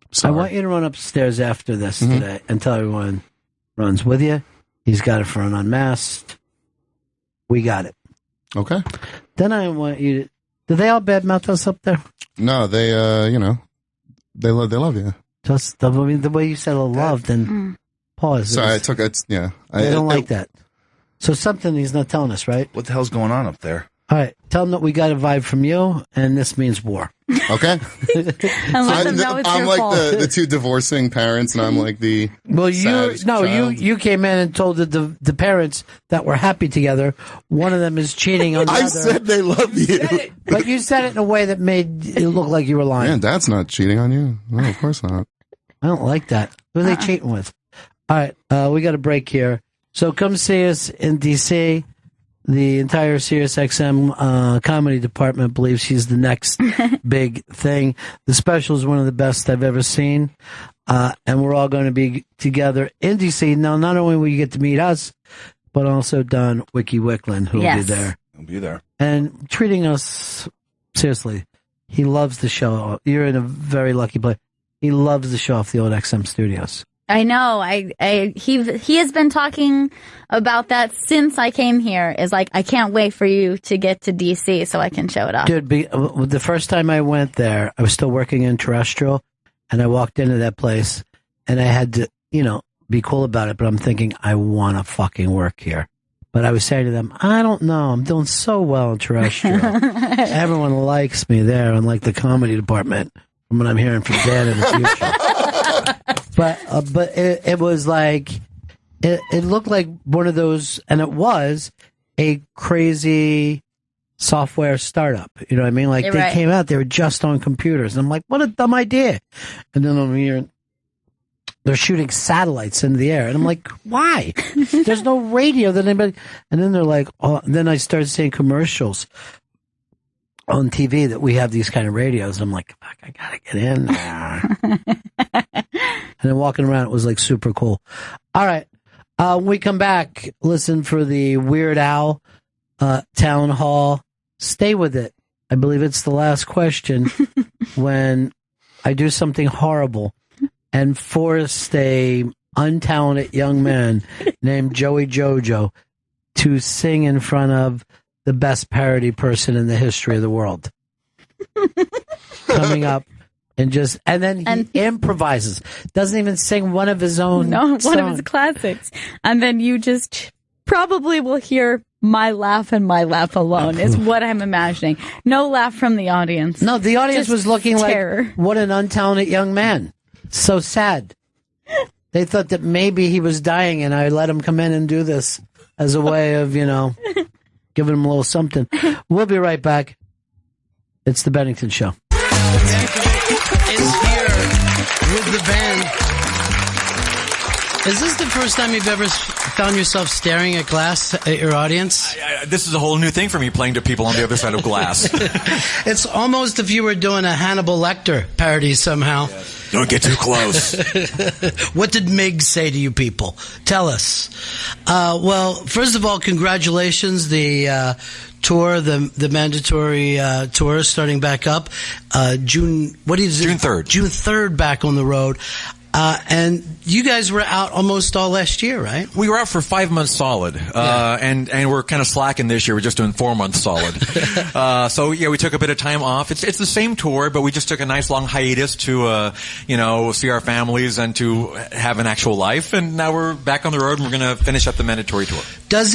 star. I want you to run upstairs after this today and tell everyone Ron's with you. He's got it for an Unmasked. We got it. Okay. Then I want you to... Do they all badmouth us up there? No, they they love you. Just the way you said loved and pause. Sorry, I took it. Yeah, I don't like that. So something he's not telling us, right? What the hell's going on up there? All right, tell him that we got a vibe from you, and this means war. Okay. And let them know it's I'm your like fault. the two divorcing parents, and I'm like the saddest child. you came in and told the parents that were happy together. One of them is cheating on the I other. said they love you. But you said it in a way that made it look like you were lying. Man, Dad's not cheating on you. No, of course not. I don't like that. Who are they cheating with? All right, we got a break here. So come see us in D.C. The entire SiriusXM comedy department believes she's the next big thing. The special is one of the best I've ever seen. And we're all going to be together in D.C. Now, not only will you get to meet us, but also Don Wiki Wicklund, who will be there. He'll be there. And treating us seriously. He loves the show. You're in a very lucky place. He loves the show off the old XM studios. I know. He has been talking about that since I came here. Is like, I can't wait for you to get to DC so I can show it off. Dude, the first time I went there, I was still working in terrestrial, and I walked into that place, and I had to, be cool about it. But I'm thinking, I want to fucking work here. But I was saying to them, I don't know. I'm doing so well in terrestrial. Everyone likes me there, unlike the comedy department, from what I'm hearing from Dan in the future. But it was like, it looked like one of those, and it was a crazy software startup. You know what I mean? Like, You're they right. came out, they were just on computers. And I'm like, what a dumb idea. And then I'm hearing they're shooting satellites into the air. And I'm like, why? There's no radio that anybody. And then they're like, oh, and then I started seeing commercials on TV that we have these kind of radios. I'm like, fuck, I gotta get in there. And then walking around, it was like super cool. All right. When we come back, listen for the Weird Al town hall. Stay with it. I believe it's the last question when I do something horrible and forced a untalented young man named Joey Jojo to sing in front of the best parody person in the history of the world. Coming up and then he improvises. Doesn't even sing one of his own one songs. of his classics. And then you just probably will hear my laugh and my laugh alone is what I'm imagining. No laugh from the audience. No, the audience Just was looking terror. like, what an untalented young man. So sad. They thought that maybe he was dying and I let him come in and do this as a way of, giving him a little something. We'll be right back. It's the Bennington Show. Yankovic is here with the band. Is this the first time you've ever found yourself staring at glass at your audience? This is a whole new thing for me, playing to people on the other side of glass. It's almost if you were doing a Hannibal Lecter parody somehow. Yes. Don't get too close. What did Mig say to you people? Tell us. Well, first of all, congratulations. The tour, the mandatory tour is starting back up. June 3rd. June 3rd back on the road. And you guys were out almost all last year, right? We were out for 5 months solid. And we're kind of slacking this year. We're just doing 4 months solid. So yeah, we took a bit of time off. It's the same tour, but we just took a nice long hiatus to, see our families and to have an actual life. And now we're back on the road and we're going to finish up the mandatory tour. Does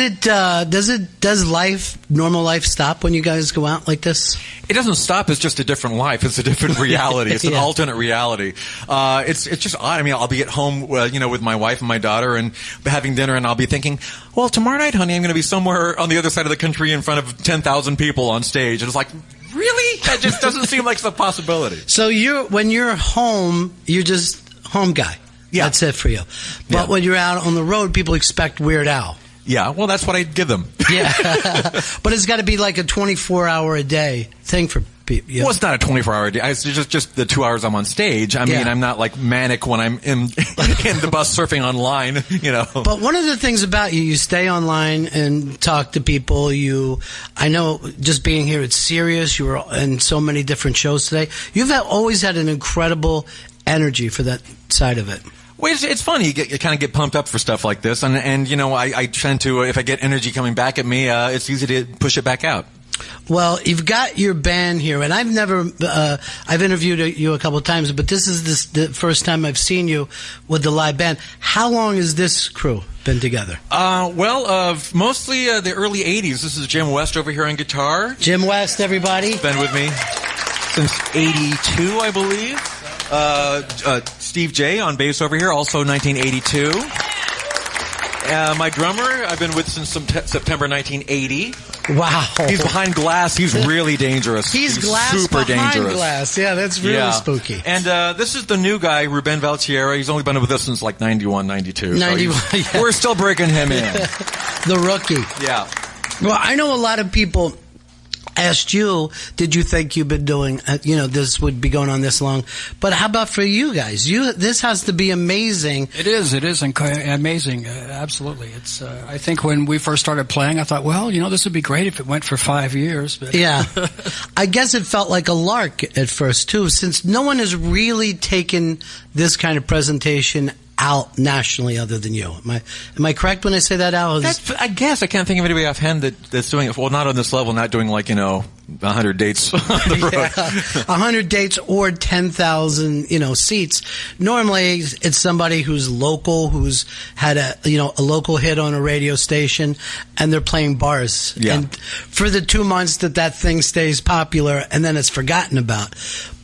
normal life stop when you guys go out like this? It doesn't stop. It's just a different life. It's a different reality. It's an alternate reality. It's just odd. I mean, I'll be at home, with my wife and my daughter and having dinner, and I'll be thinking, well, tomorrow night, honey, I'm going to be somewhere on the other side of the country in front of 10,000 people on stage. And it's like, really? That just doesn't seem like it's a possibility. So when you're home, you're just home guy. Yeah. That's it for you. But when you're out on the road, people expect Weird Al. Yeah, well, that's what I give them. Yeah. But it's got to be like a 24-hour-a-day thing for people. Well, it's not a 24-hour day. It's just the 2 hours I'm on stage. I mean, I'm not like manic when I'm in the bus surfing online, But one of the things about you stay online and talk to people. I know just being here, it's serious. You were in so many different shows today. You've always had an incredible energy for that side of it. Well, it's funny. You kind of get pumped up for stuff like this. And I tend to, if I get energy coming back at me, it's easy to push it back out. Well, you've got your band here, and I've interviewed you a couple of times, but this is the first time I've seen you with the live band. How long has this crew been together? Mostly the early 80s. This is Jim West over here on guitar. Jim West, everybody. Been with me since 82, I believe. Steve J on bass over here, also 1982. My drummer, I've been with since September 1980. Wow. He's behind glass. He's really dangerous. He's glass super behind dangerous. Glass. Yeah, that's really spooky. And this is the new guy, Ruben Valtiera. He's only been with us since like 91, 92. 91, so we're still breaking him in. The rookie. Yeah. Well, I know a lot of people asked you, did you think you've been doing, this would be going on this long? But how about for you guys? This has to be amazing. It is amazing. Absolutely. It's, I think when we first started playing, I thought, well, this would be great if it went for 5 years. But yeah. I guess it felt like a lark at first too, since no one has really taken this kind of presentation out nationally other than you. Am I correct when I say that, Al? I guess I can't think of anybody offhand that's doing it. Well, not on this level, not doing 100 dates on the road. 100 dates or 10,000, seats. Normally it's somebody who's local, who's had a local hit on a radio station, and they're playing bars. Yeah. And for the 2 months that thing stays popular, and then it's forgotten about.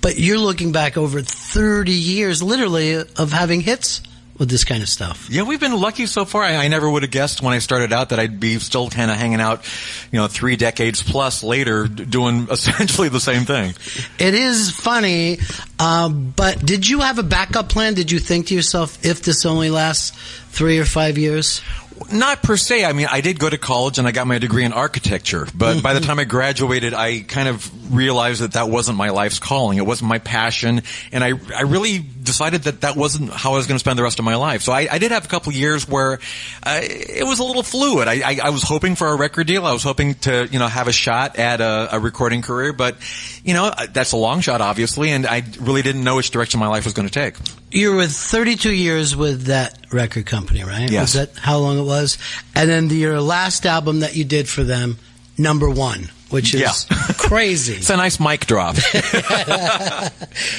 But you're looking back over 30 years, literally, of having hits with this kind of stuff? Yeah, we've been lucky so far. I never would have guessed when I started out that I'd be still kind of hanging out, 3 decades plus later doing essentially the same thing. It is funny, but did you have a backup plan? Did you think to yourself, if this only lasts 3 or 5 years? Not per se. I mean, I did go to college and I got my degree in architecture, but by the time I graduated, I kind of realized that wasn't my life's calling. It wasn't my passion, and I really decided that wasn't how I was going to spend the rest of my life. So I did have a couple years where it was a little fluid. I was hoping for a record deal. I was hoping to, have a shot at a recording career, but, that's a long shot, obviously, and I really didn't know which direction my life was going to take. You were with 32 years with that record company, right? Yes. Was that how long it was? And then your last album that you did for them, number 1, which is crazy. It's a nice mic drop.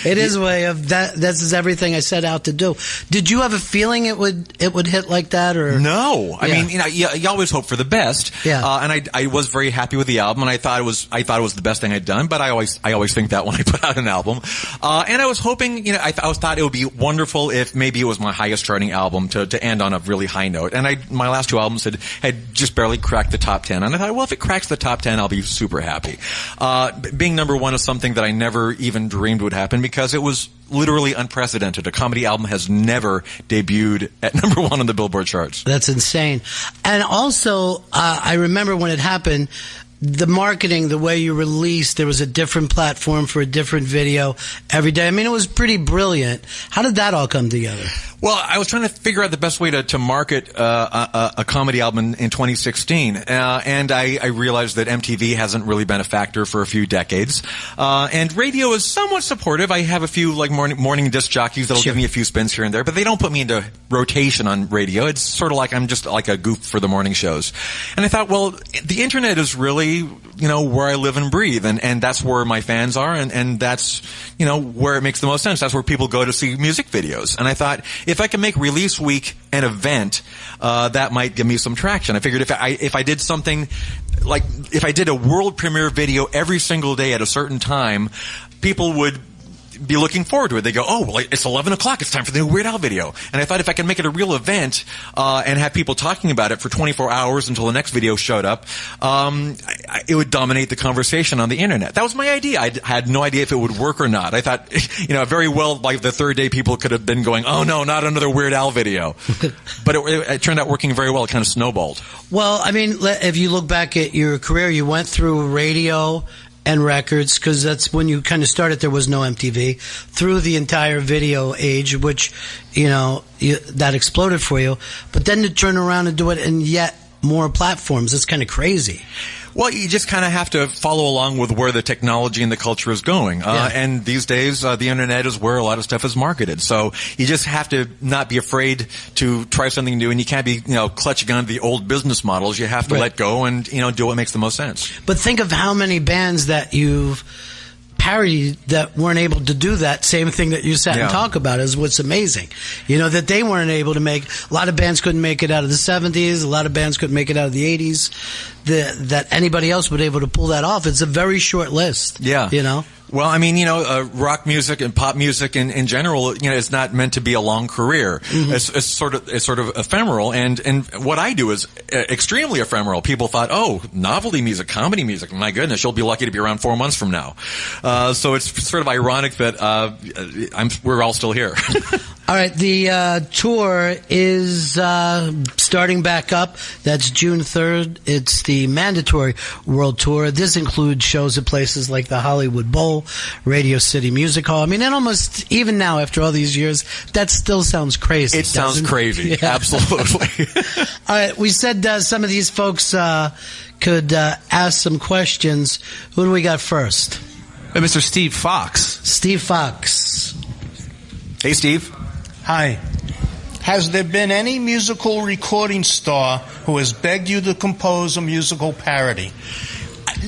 It is a way of that. This is everything I set out to do. Did you have a feeling it would hit like that, or no? I mean, you always hope for the best. Yeah. And I was very happy with the album, and I thought it was the best thing I'd done. But I always think that when I put out an album. And I was hoping, I thought it would be wonderful if maybe it was my highest charting album to end on a really high note. And my last 2 albums had just barely cracked the top 10. And I thought, well, if it cracks the top 10, I'll be super happy. Being number 1 is something that I never even dreamed would happen because it was literally unprecedented. A comedy album has never debuted at number 1 on the Billboard charts. That's insane. And also, I remember when it happened, the marketing, the way you released, there was a different platform for a different video every day. I mean, it was pretty brilliant. How did that all come together? Well, I was trying to figure out the best way to market a comedy album in 2016, and I realized that MTV hasn't really been a factor for a few decades, and radio is somewhat supportive. I have a few morning disc jockeys that'll give me a few spins here and there, but they don't put me into rotation on radio. It's sort of like I'm just like a goof for the morning shows. And I thought, well, the internet is really where I live and breathe, and that's where my fans are, and that's where it makes the most sense. That's where people go to see music videos. And I thought, if I can make release week an event, that might give me some traction. I figured if I did something like, if I did a world premiere video every single day at a certain time, people would be looking forward to it. They go, oh, well, it's 11 o'clock. It's time for the new Weird Al video. And I thought if I could make it a real event and have people talking about it for 24 hours until the next video showed up, it would dominate the conversation on the internet. That was my idea. I had no idea if it would work or not. I thought, very well, like the third day, people could have been going, oh, no, not another Weird Al video. But it turned out working very well. It kind of snowballed. Well, I mean, if you look back at your career, you went through radio and records, because that's when you kind of started. There was no MTV, through the entire video age, which that exploded for you. But then to turn around and do it in yet more platforms, it's kind of crazy. Well, you just kind of have to follow along with where the technology and the culture is going. And these days, the internet is where a lot of stuff is marketed. So you just have to not be afraid to try something new, and you can't be, clutching on the old business models. You have to let go and, do what makes the most sense. But think of how many bands that you've parodied that weren't able to do that same thing that you sat and talk about is what's amazing. That they weren't able to make. A lot of bands couldn't make it out of the 70s. A lot of bands couldn't make it out of the 80s. That anybody else would be able to pull that off. It's a very short list. Yeah. Well, I mean, rock music and pop music in general, is not meant to be a long career. Mm-hmm. It's sort of ephemeral, and what I do is extremely ephemeral. People thought, oh, novelty music, comedy music, my goodness, you'll be lucky to be around 4 months from now. So it's sort of ironic that we're all still here. All right, the tour is starting back up. That's June 3rd. It's the mandatory world tour. This includes shows at places like the Hollywood Bowl, Radio City Music Hall. I mean, it almost, even now after all these years, that still sounds crazy. It sounds crazy. Yeah. Absolutely. All right, we said some of these folks could ask some questions. Who do we got first? Mr. Steve Fox. Steve Fox. Hey, Steve. Hi. Has there been any musical recording star who has begged you to compose a musical parody?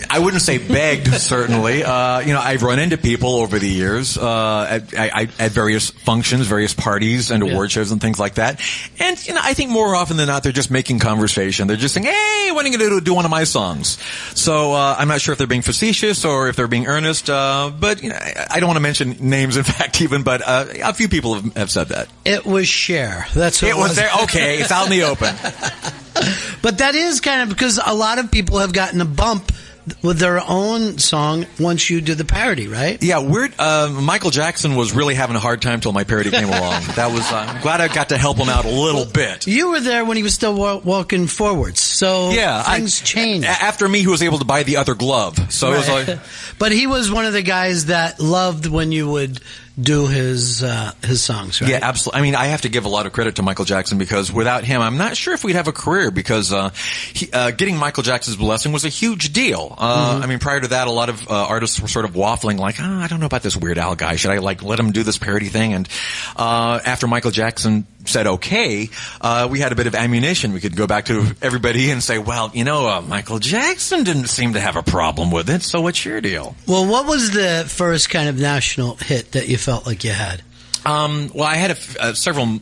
I wouldn't say begged, certainly. I've run into people over the years at various functions, various parties, and award shows and things like that. And I think more often than not, they're just making conversation. They're just saying, "Hey, when are you going to do one of my songs?" So I'm not sure if they're being facetious or if they're being earnest. But I don't want to mention names, in fact, even. But a few people have said that. It was Cher. That's what it was. There. Okay, it's out in the open. But that is kind of because a lot of people have gotten a bump with their own song once you do the parody, right? Yeah, Michael Jackson was really having a hard time till my parody came along. That was I'm glad I got to help him out a little bit. You were there when he was still walking forwards, so things changed. After me, he was able to buy the other glove, so it was like. But he was one of the guys that loved when you would do his songs, right? Yeah, absolutely. I mean, I have to give a lot of credit to Michael Jackson because without him, I'm not sure if we'd have a career because getting Michael Jackson's blessing was a huge deal. I mean, prior to that, a lot of artists were sort of waffling like, I don't know about this Weird Al guy. Should I let him do this parody thing? And after Michael Jackson said okay, we had a bit of ammunition. We could go back to everybody and say, well, Michael Jackson didn't seem to have a problem with it, so what's your deal? Well, what was the first kind of national hit that you felt like you had? Well, I had several,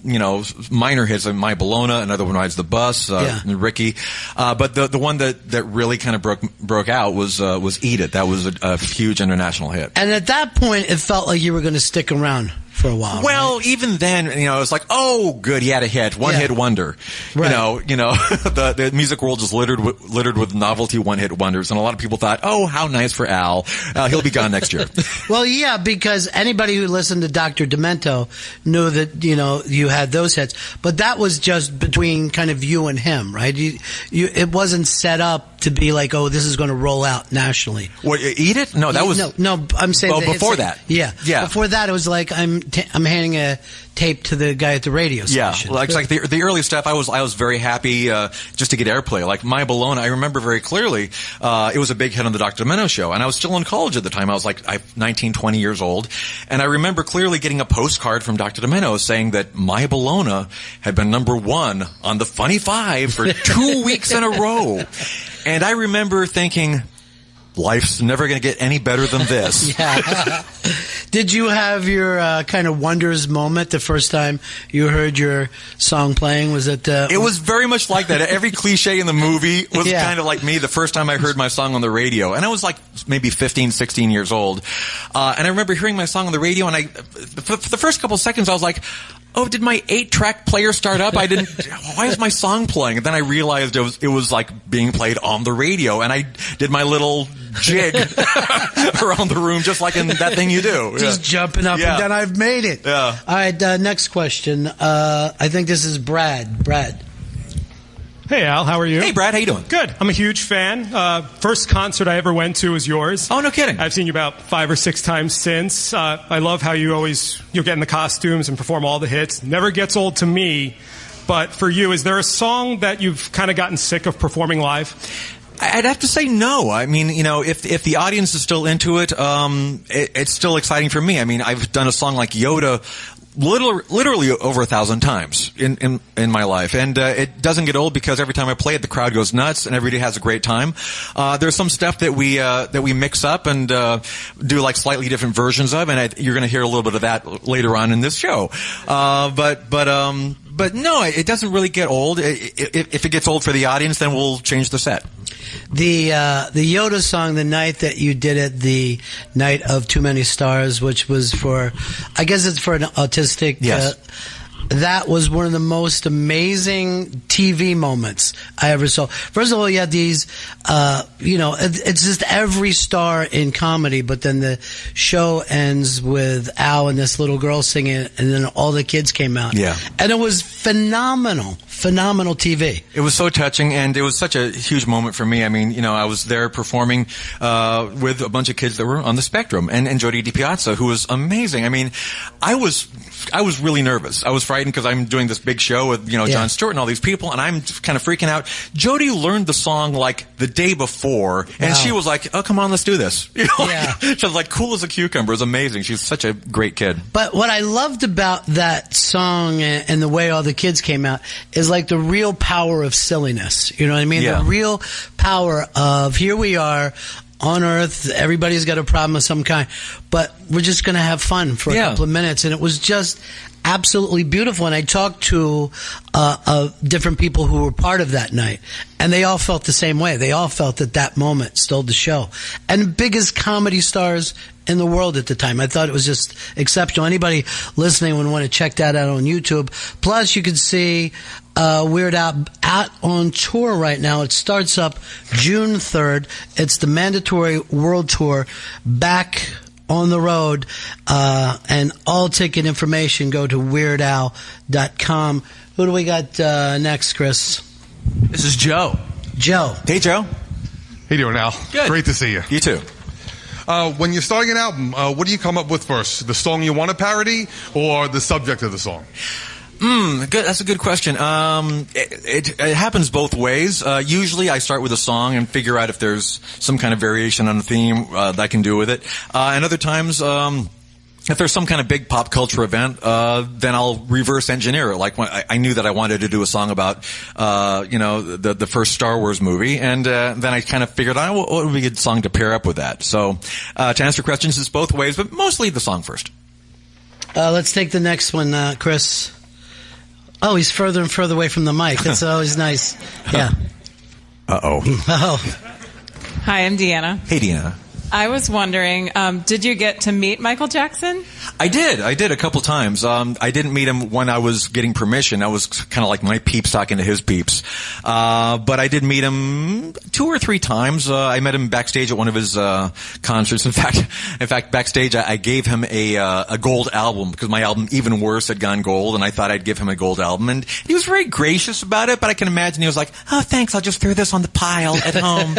minor hits. My Bologna, Another One Rides the Bus, Ricky. But the one that really kind of broke out was Eat It. That was a huge international hit. And at that point, it felt like you were going to stick around for a while. Well, right? Even then, it was like, oh, good, he had a hit, one-hit wonder. Right. The music world is littered with novelty one-hit wonders, and a lot of people thought, oh, how nice for Al. He'll be gone next year. Well, yeah, because anybody who listened to Dr. Demento knew that you had those hits, but that was just between kind of you and him, right? It wasn't set up to be like, oh, this is going to roll out nationally. What, Eat It? No, that was no. I'm saying before that. Yeah. Before that, it was like I'm handing a tape to the guy at the radio station. Yeah, like the early stuff, I was very happy just to get airplay. Like My Bologna, I remember very clearly. It was a big hit on the Dr. Demento show, and I was still in college at the time. I was like 19, 20 years old, and I remember clearly getting a postcard from Dr. Demento saying that My Bologna had been #1 on the Funny Five for 2 weeks in a row. And I remember thinking, life's never going to get any better than this. Did you have your kind of wonders moment the first time you heard your song playing? Was it? It was very much like that. Every cliche in the movie was kind of like me the first time I heard my song on the radio. And I was like maybe 15, 16 years old. And I remember hearing my song on the radio, and for the first couple of seconds I was like, oh, did my 8-track player start up? Why is my song playing? And then I realized it was like being played on the radio, and I did my little jig around the room just like in that thing you do. Just jumping up and down. I've made it. Yeah. All right, next question. I think this is Brad. Brad. Hey, Al, how are you? Hey, Brad, how you doing? Good. I'm a huge fan. First concert I ever went to was yours. Oh, no kidding. I've seen you about 5 or 6 times since. I love how you'll get in the costumes and perform all the hits. Never gets old to me. But for you, is there a song that you've kind of gotten sick of performing live? I'd have to say no. I mean, if the audience is still into it, it's still exciting for me. I mean, I've done a song like Yoda literally over 1,000 times in my life, and it doesn't get old because every time I play it, the crowd goes nuts and everybody has a great time. There's some stuff that we mix up and do like slightly different versions of, and you're going to hear a little bit of that later on in this show. But no, it doesn't really get old. If it gets old for the audience, then we'll change the set. The Yoda song, the night that you did it, the night of Too Many Stars, which was I guess it's for an autistic. Yes. That was one of the most amazing TV moments I ever saw. First of all, you had these, it's just every star in comedy, but then the show ends with Al and this little girl singing, and then all the kids came out. Yeah. And it was phenomenal TV. It was so touching, and it was such a huge moment for me. I mean, I was there performing with a bunch of kids that were on the spectrum, and Jody DiPiazza, who was amazing. I mean, I was really nervous. I was frightened writing because I'm doing this big show with, Jon Stewart and all these people, and I'm kind of freaking out. Jody learned the song like the day before, and she was like, "Oh, come on, let's do this." She was like cool as a cucumber. It was amazing. She's such a great kid. But what I loved about that song and the way all the kids came out is like the real power of silliness. You know what I mean? Yeah. The real power of here we are on Earth. Everybody's got a problem of some kind, but we're just going to have fun for a couple of minutes. And it was just absolutely beautiful. And I talked to different people who were part of that night, and they all felt the same way. They all felt that moment stole the show. And biggest comedy stars in the world at the time. I thought it was just exceptional. Anybody listening would want to check that out on YouTube. Plus, you could see Weird Al out on tour right now. It starts up June 3rd. It's the mandatory world tour, back on the road, and all ticket information go to weirdal.com. Who do we got next, Chris? This is Joe. Joe. Hey, Joe. How you doing, Al? Good. Great to see you. You too. When you're starting an album, what do you come up with first? The song you want to parody or the subject of the song? Good. That's a good question. It happens both ways. Usually I start with a song and figure out if there's some kind of variation on the theme that I can do with it. And other times, if there's some kind of big pop culture event, then I'll reverse engineer it. Like when I knew that I wanted to do a song about, the first Star Wars movie, and then I kind of figured out what would be a good song to pair up with that. So, to answer questions, it's both ways, but mostly the song first. Let's take the next one, Chris. Oh, he's further and further away from the mic. That's always nice. Yeah. Uh-oh. Oh. Hi, I'm Deanna. Hey, Deanna. I was wondering, did you get to meet Michael Jackson? I did a couple times. I didn't meet him when I was getting permission. That was kind of like my peeps talking to his peeps. But I did meet him 2 or 3 times. I met him backstage at one of his concerts. In fact, backstage I gave him a gold album because my album Even Worse had gone gold, and I thought I'd give him a gold album. And he was very gracious about it, but I can imagine he was like, "Oh, thanks, I'll just throw this on the pile at home,"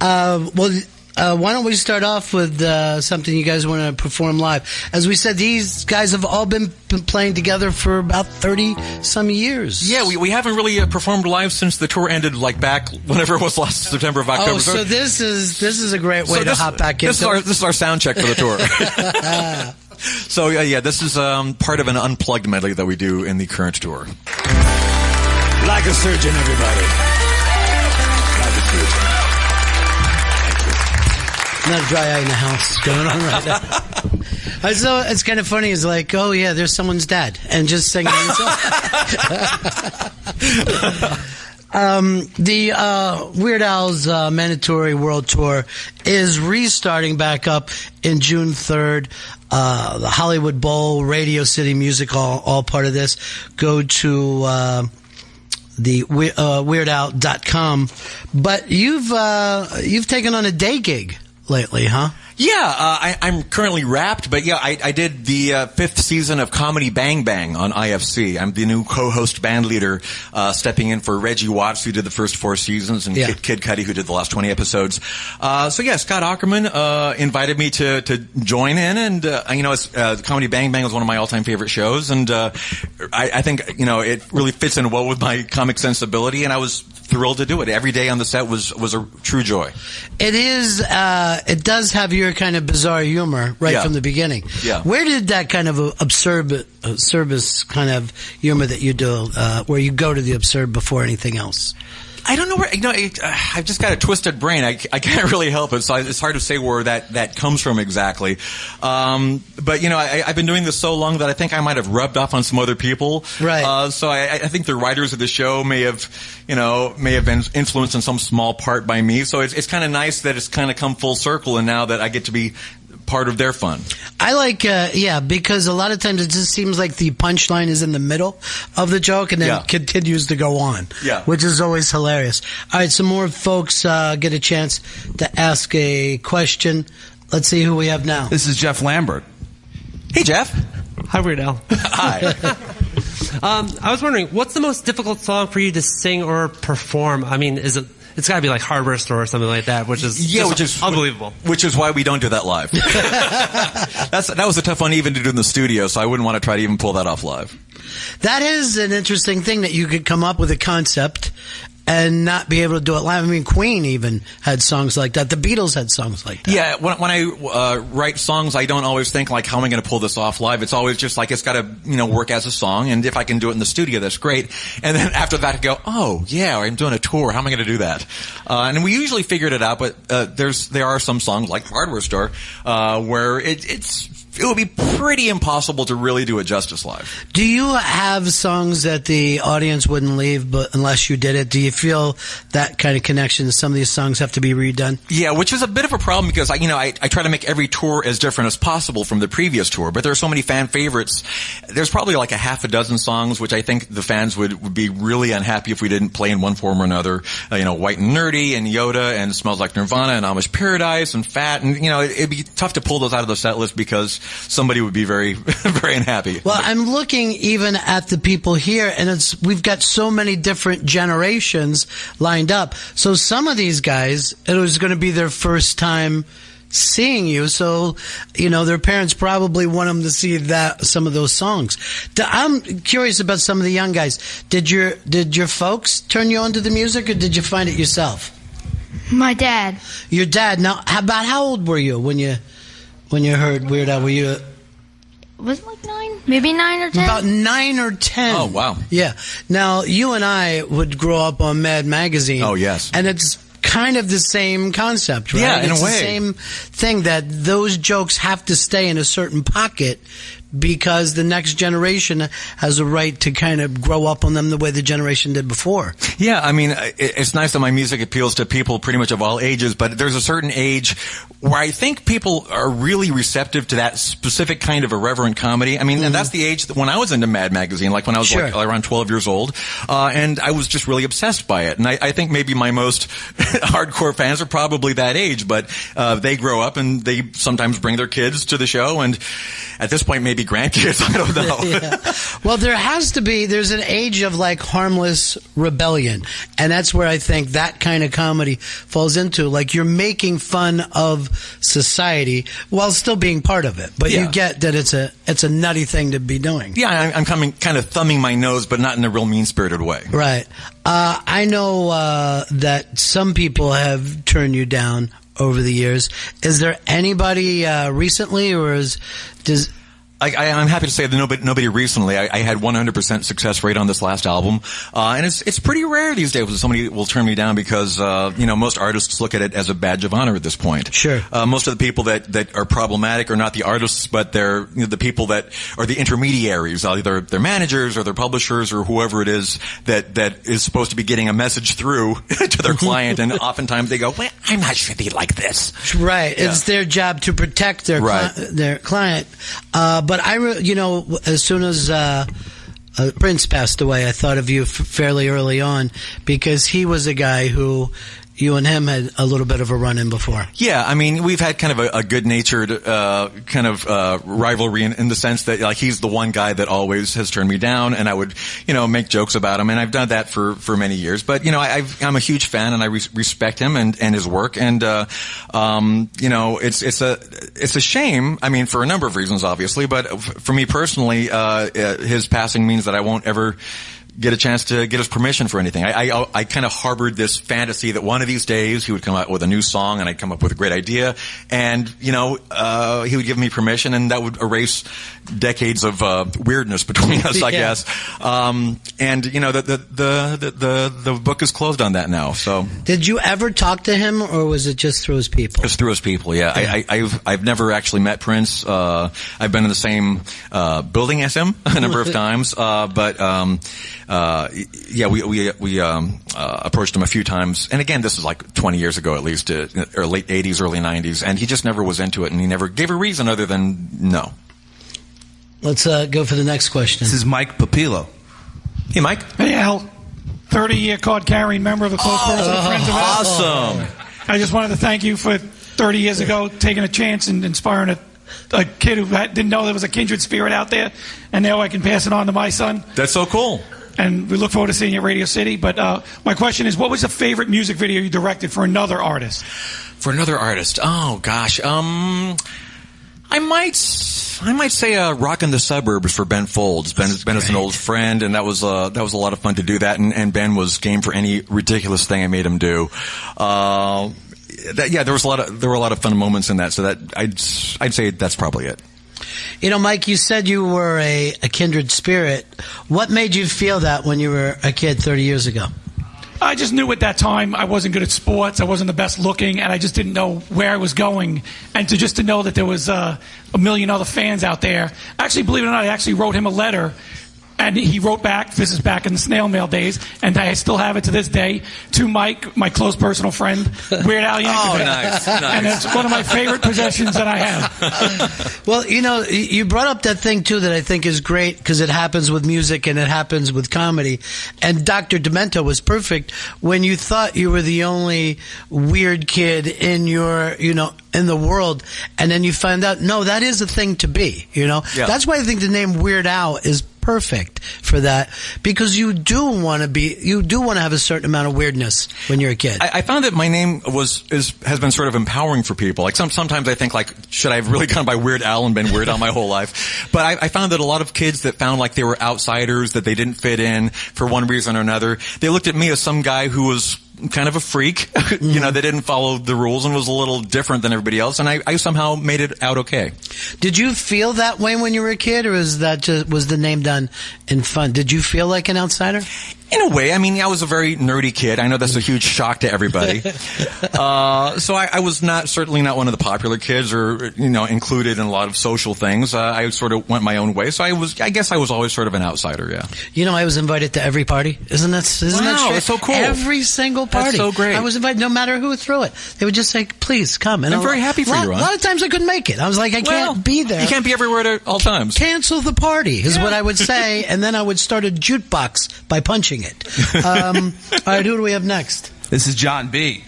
Why don't we start off with something you guys want to perform live? As we said, these guys have all been playing together for about 30-some years. Yeah, we haven't really performed live since the tour ended, like back whenever it was last September of October. Oh, so this is a great way to hop back in. This is our sound check for the tour. So yeah, this is part of an unplugged medley that we do in the current tour. Like a surgeon, everybody. Like a surgeon. Not a dry eye in the house going on right now. So it's kind of funny. It's like, oh yeah, there's someone's dad, and just singing. The Weird Al's mandatory world tour is restarting back up in June 3rd. The Hollywood Bowl, Radio City Music Hall, all part of this. Go to the weirdal.com. But you've taken on a day gig lately, huh? Yeah, I'm currently wrapped, but yeah, I did the 5th season of Comedy Bang Bang on IFC. I'm the new co-host band leader, stepping in for Reggie Watts, who did the first 4 seasons, and Kid Cudi, who did the last 20 episodes. So yeah, Scott Aukerman invited me to join in, and Comedy Bang Bang is one of my all-time favorite shows, and I think it really fits in well with my comic sensibility, and I was thrilled to do it. Every day on the set was a true joy. It is. It does have your kind of bizarre humor right from the beginning. Yeah. Where did that kind of absurdist kind of humor that you do, where you go to the absurd before anything else? I don't know where, I've just got a twisted brain. I can't really help it, so it's hard to say where that comes from exactly. But, I've been doing this so long that I think I might have rubbed off on some other people. Right. So I think the writers of the show may have been influenced in some small part by me. So it's kind of nice that it's kind of come full circle, and now that I get to be part of their fun. I like, because a lot of times it just seems like the punchline is in the middle of the joke and then continues to go on, which is always hilarious. All right, some more folks get a chance to ask a question. Let's see who we have now. This is Jeff Lambert. Hey, Jeff. Hi, Weird Al. Hi. I was wondering, what's the most difficult song for you to sing or perform? I mean, is it it's got to be like hardware store or something like that, which is unbelievable. Which is why we don't do that live. That was a tough one even to do in the studio, so I wouldn't want to try to even pull that off live. That is an interesting thing that you could come up with a concept and not be able to do it live. I mean, Queen even had songs like that. The Beatles had songs like that. Yeah, when I write songs, I don't always think like, how am I going to pull this off live? It's always just like, it's got to work as a song, and if I can do it in the studio, that's great. And then after that, I go, oh yeah, I'm doing a tour. How am I going to do that? And we usually figured it out, but there are some songs like Hardware Store where it would be pretty impossible to really do it justice live. Do you have songs that the audience wouldn't leave but unless you did it? Do you feel that kind of connection? Some of these songs have to be redone? Yeah, which is a bit of a problem because I try to make every tour as different as possible from the previous tour, but there are so many fan favorites. There's probably like a half a dozen songs which I think the fans would be really unhappy if we didn't play in one form or another. White and Nerdy and Yoda and Smells Like Nirvana and Amish Paradise and Fat, and it'd be tough to pull those out of the set list because somebody would be very, very unhappy. Well, I'm looking even at the people here, and we've got so many different generations lined up. So some of these guys, it was going to be their first time seeing you, so their parents probably want them to see some of those songs. I'm curious about some of the young guys. Did your folks turn you on to the music, or did you find it yourself? My dad. Your dad. Now, about how old were you when you heard Weird Al? Were you? Was it like 9? Maybe 9 or 10? About 9 or 10. Oh, wow. Yeah. Now, you and I would grow up on Mad Magazine. Oh, yes. And it's kind of the same concept, right? Yeah, in a way. It's the same thing that those jokes have to stay in a certain pocket because the next generation has a right to kind of grow up on them the way the generation did before. Yeah, I mean, it's nice that my music appeals to people pretty much of all ages, but there's a certain age where I think people are really receptive to that specific kind of irreverent comedy. I mean, and that's the age that when I was into Mad Magazine, like when I was like around 12 years old, and I was just really obsessed by it. And I think maybe my most hardcore fans are probably that age, but they grow up and they sometimes bring their kids to the show, and at this point maybe grandkids, I don't know. Yeah. Well, there's an age of like harmless rebellion, and that's where I think that kind of comedy falls into. Like, you're making fun of society while still being part of it, but you get that it's a nutty thing to be doing. Yeah, I'm kind of thumbing my nose, but not in a real mean-spirited way. Right. I know that some people have turned you down over the years. Is there anybody recently, or does... I'm happy to say that nobody recently. I had 100% success rate on this last album, and it's pretty rare these days when somebody will turn me down because most artists look at it as a badge of honor at this point. Sure. Most of the people that are problematic are not the artists, but they're the people that are the intermediaries, either their managers or their publishers or whoever it is that is supposed to be getting a message through to their client, and oftentimes they go, "Well, I'm not sure they like this." Right. Yeah. It's their job to protect their client. But as soon as Prince passed away, I thought of you fairly early on because he was a guy who you and him had a little bit of a run-in before. Yeah, I mean, we've had kind of a good-natured rivalry in the sense that like he's the one guy that always has turned me down, and I would make jokes about him, and I've done that for many years. But I'm a huge fan, and I respect him and his work, and it's a shame. I mean, for a number of reasons, obviously, but for me personally, his passing means that I won't ever get a chance to get his permission for anything. I kind of harbored this fantasy that one of these days he would come out with a new song and I'd come up with a great idea, and he would give me permission, and that would erase decades of weirdness between us, I guess. The book is closed on that now. So, did you ever talk to him, or was it just through his people? Just through his people, yeah. I've never actually met Prince. I've been in the same building as him a number of times, but we approached him a few times, and again, this is like 20 years ago at least, or late 80s, early 90s, and he just never was into it, and he never gave a reason other than no. Let's go for the next question. This is Mike Papillo. Hey, Mike. Hey, Al. 30-year card-carrying member of the Close Brothers and Friends of Al. Awesome. I just wanted to thank you for 30 years ago taking a chance and inspiring a kid who didn't know there was a kindred spirit out there, and now I can pass it on to my son. That's so cool. and we look forward to seeing you at Radio City. But my question is, what was the favorite music video you directed for another artist? For another artist, oh gosh, I might say "Rockin' the Suburbs" for Ben Folds. Ben is an old friend, and that was a lot of fun to do that. And Ben was game for any ridiculous thing I made him do. There were a lot of fun moments in that. So that I'd say that's probably it. You know, Mike, you said you were a kindred spirit. What made you feel that when you were a kid 30 years ago? I just knew at that time I wasn't good at sports. I wasn't the best looking, and I just didn't know where I was going. And to know that there was a million other fans out there. Actually, believe it or not, I actually wrote him a letter. And he wrote back, this is back in the snail mail days, and I still have it to this day, to Mike, my close personal friend, Weird Al Yankovic. Oh, nice. And it's one of my favorite possessions that I have. Well, you know, you brought up that thing, too, that I think is great, because it happens with music and it happens with comedy. And Dr. Demento was perfect when you thought you were the only weird kid in your, in the world, and then you find out, no, that is a thing to be, Yeah. That's why I think the name Weird Al is perfect for that, because you do want to have a certain amount of weirdness when you're a kid. I found that my name has been sort of empowering for people. Like sometimes I think, like, should I have really gone by Weird Al and been Weird Al my whole life? But I found that a lot of kids that found like they were outsiders, that they didn't fit in for one reason or another, they looked at me as some guy who was kind of a freak, they didn't follow the rules and was a little different than everybody else, and I somehow made it out okay. Did you feel that way when you were a kid, or was the name done in fun? Did you feel like an outsider? In a way. I mean, I was a very nerdy kid. I know that's a huge shock to everybody. So I was certainly not one of the popular kids or, included in a lot of social things. I sort of went my own way. So I guess I was always sort of an outsider, yeah. I was invited to every party. Isn't that true? That's so cool. Every single party. That's so great. I was invited no matter who threw it. They would just say, please come. And I'm very happy for you, Ron. A lot of times I couldn't make it. I was like, I can't be there. You can't be everywhere at all times. Cancel the party is what I would say, and then I would start a jukebox by punching it. All right, who do we have next? This is John B.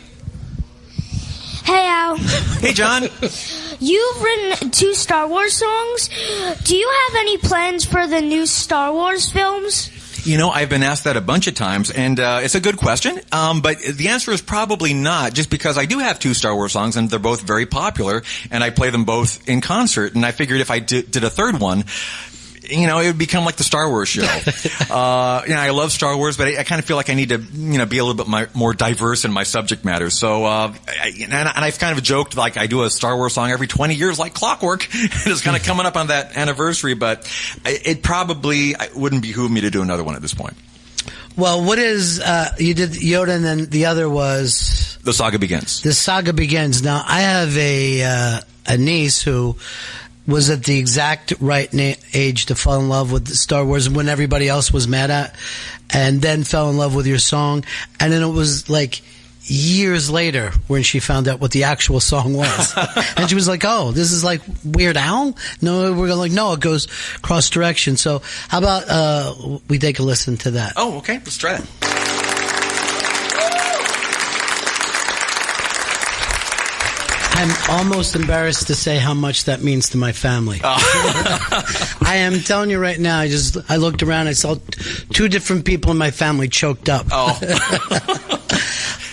Hey, Al. Hey, John. You've written 2 Star Wars songs. Do you have any plans for the new Star Wars films? I've been asked that a bunch of times, and it's a good question. But the answer is probably not, just because I do have 2 Star Wars songs, and they're both very popular, and I play them both in concert. And I figured if I did a third one, it would become like the Star Wars show. I love Star Wars, but I kind of feel like I need to, be a little bit more diverse in my subject matter. So, and I've kind of joked like I do a Star Wars song every 20 years, like clockwork. It's kind of coming up on that anniversary, but it probably wouldn't behoove me to do another one at this point. Well, what is, you did Yoda, and then the other was? The Saga Begins. The Saga Begins. Now, I have a niece who was at the exact right age to fall in love with Star Wars when everybody else was mad at, and then fell in love with your song. And then it was like years later when she found out what the actual song was. And she was like, oh, this is like Weird Al? No, we're like, no, it goes cross direction. So how about we take a listen to that? Oh, okay. Let's try it. I'm almost embarrassed to say how much that means to my family. Oh. I am telling you right now, I looked around, I saw 2 different people in my family choked up. Oh.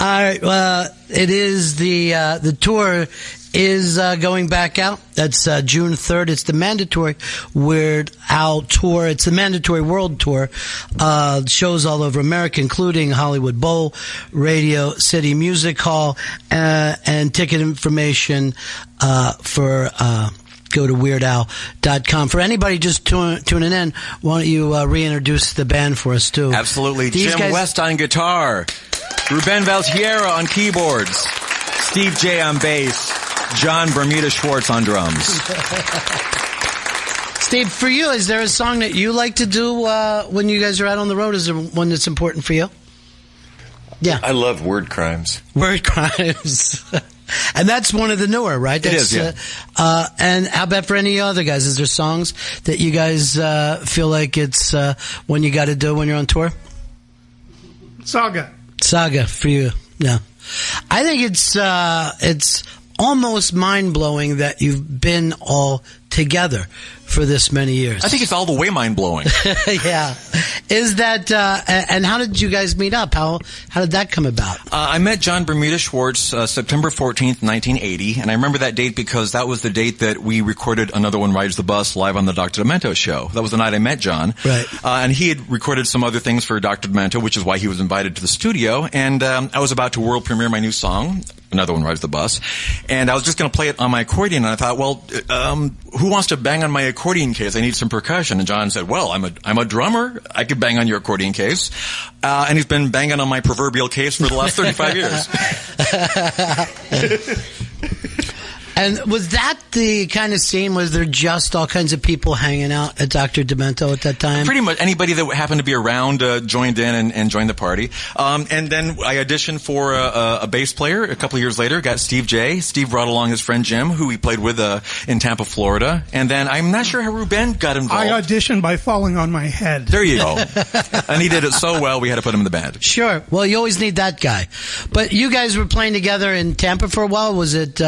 All right, it is the tour is going back out. That's June 3rd. It's the mandatory Weird Al tour. It's the mandatory world tour. Shows all over America, including Hollywood Bowl, Radio City Music Hall, and ticket information for go to WeirdAl.com. For anybody just tuning in, why don't you reintroduce the band for us, too? Absolutely. Jim West on guitar, Ruben Valtierra on keyboards, Steve J on bass, John Bermuda Schwartz on drums. Steve, for you, is there a song that you like to do when you guys are out on the road? Is there one that's important for you? Yeah. I love Word Crimes. Word Crimes. And that's one of the newer, right? That's, it is, yeah. And how about for any other guys? Is there songs that you guys feel like it's one you got to do when you're on tour? Saga for you, yeah. I think it's almost mind-blowing that you've been all together for this many years. I think it's all the way mind-blowing. Yeah. Is that, and how did you guys meet up? How did that come about? I met John Bermuda Schwartz September 14th, 1980, and I remember that date because that was the date that we recorded Another One Rides the Bus live on the Dr. Demento show. That was the night I met John. Right. And he had recorded some other things for Dr. Demento, which is why he was invited to the studio, and I was about to world premiere my new song, Another One Rides the Bus, and I was just going to play it on my accordion, and I thought, well, who wants to bang on my accordion case? I need some percussion. And John said, well, I'm a drummer. I could bang on your accordion case. And he's been banging on my proverbial case for the last 35 years. And was that the kind of scene? Was there just all kinds of people hanging out at Dr. Demento at that time? Pretty much anybody that happened to be around joined in and joined the party. And then I auditioned for a bass player a couple of years later, got Steve J. Steve brought along his friend Jim, who he played with in Tampa, Florida. And then I'm not sure how Ruben got involved. I auditioned by falling on my head. There you go. And he did it so well, we had to put him in the band. Sure. Well, you always need that guy. But you guys were playing together in Tampa for a while. Was it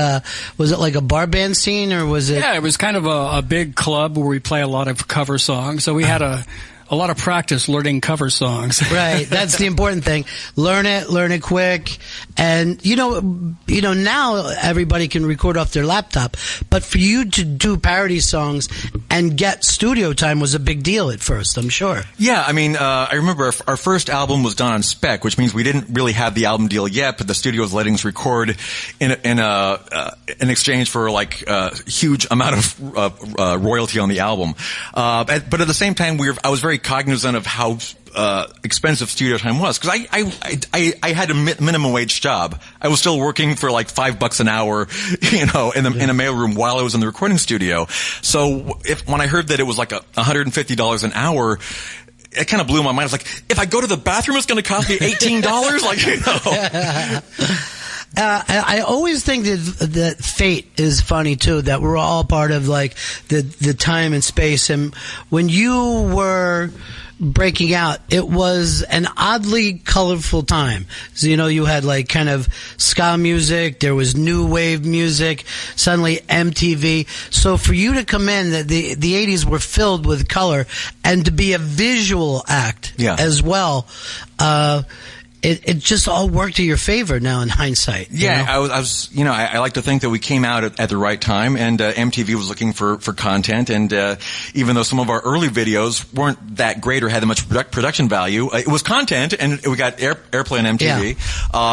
like a bar band scene, or was it? Yeah, it was kind of a big club where we play a lot of cover songs. So we had a lot of practice learning cover songs. Right. That's the important thing. Learn it quick. And you know, now everybody can record off their laptop, but for you to do parody songs and get studio time was a big deal at first, I'm sure. Yeah, I mean, I remember our first album was done on spec, which means we didn't really have the album deal yet, but the studio was letting us record in exchange for like a huge amount of royalty on the album. But at the same time, I was very cognizant of how expensive studio time was, because I had a minimum wage job. I was still working for like $5 an hour, in a mailroom while I was in the recording studio. So when I heard that it was like $150 an hour, it kind of blew my mind. I was like, if I go to the bathroom, it's going to cost me $18. I always think that fate is funny too, that we're all part of like the time and space. And when you were breaking out, it was an oddly colorful time. So, you had like kind of ska music, there was new wave music, suddenly MTV. So for you to come in, the 80s were filled with color, and to be a visual act as well, it just all worked to your favor now in hindsight. Yeah, I like to think that we came out at the right time, and MTV was looking for content, and even though some of our early videos weren't that great or had that much production value, it was content, and we got airplay on MTV,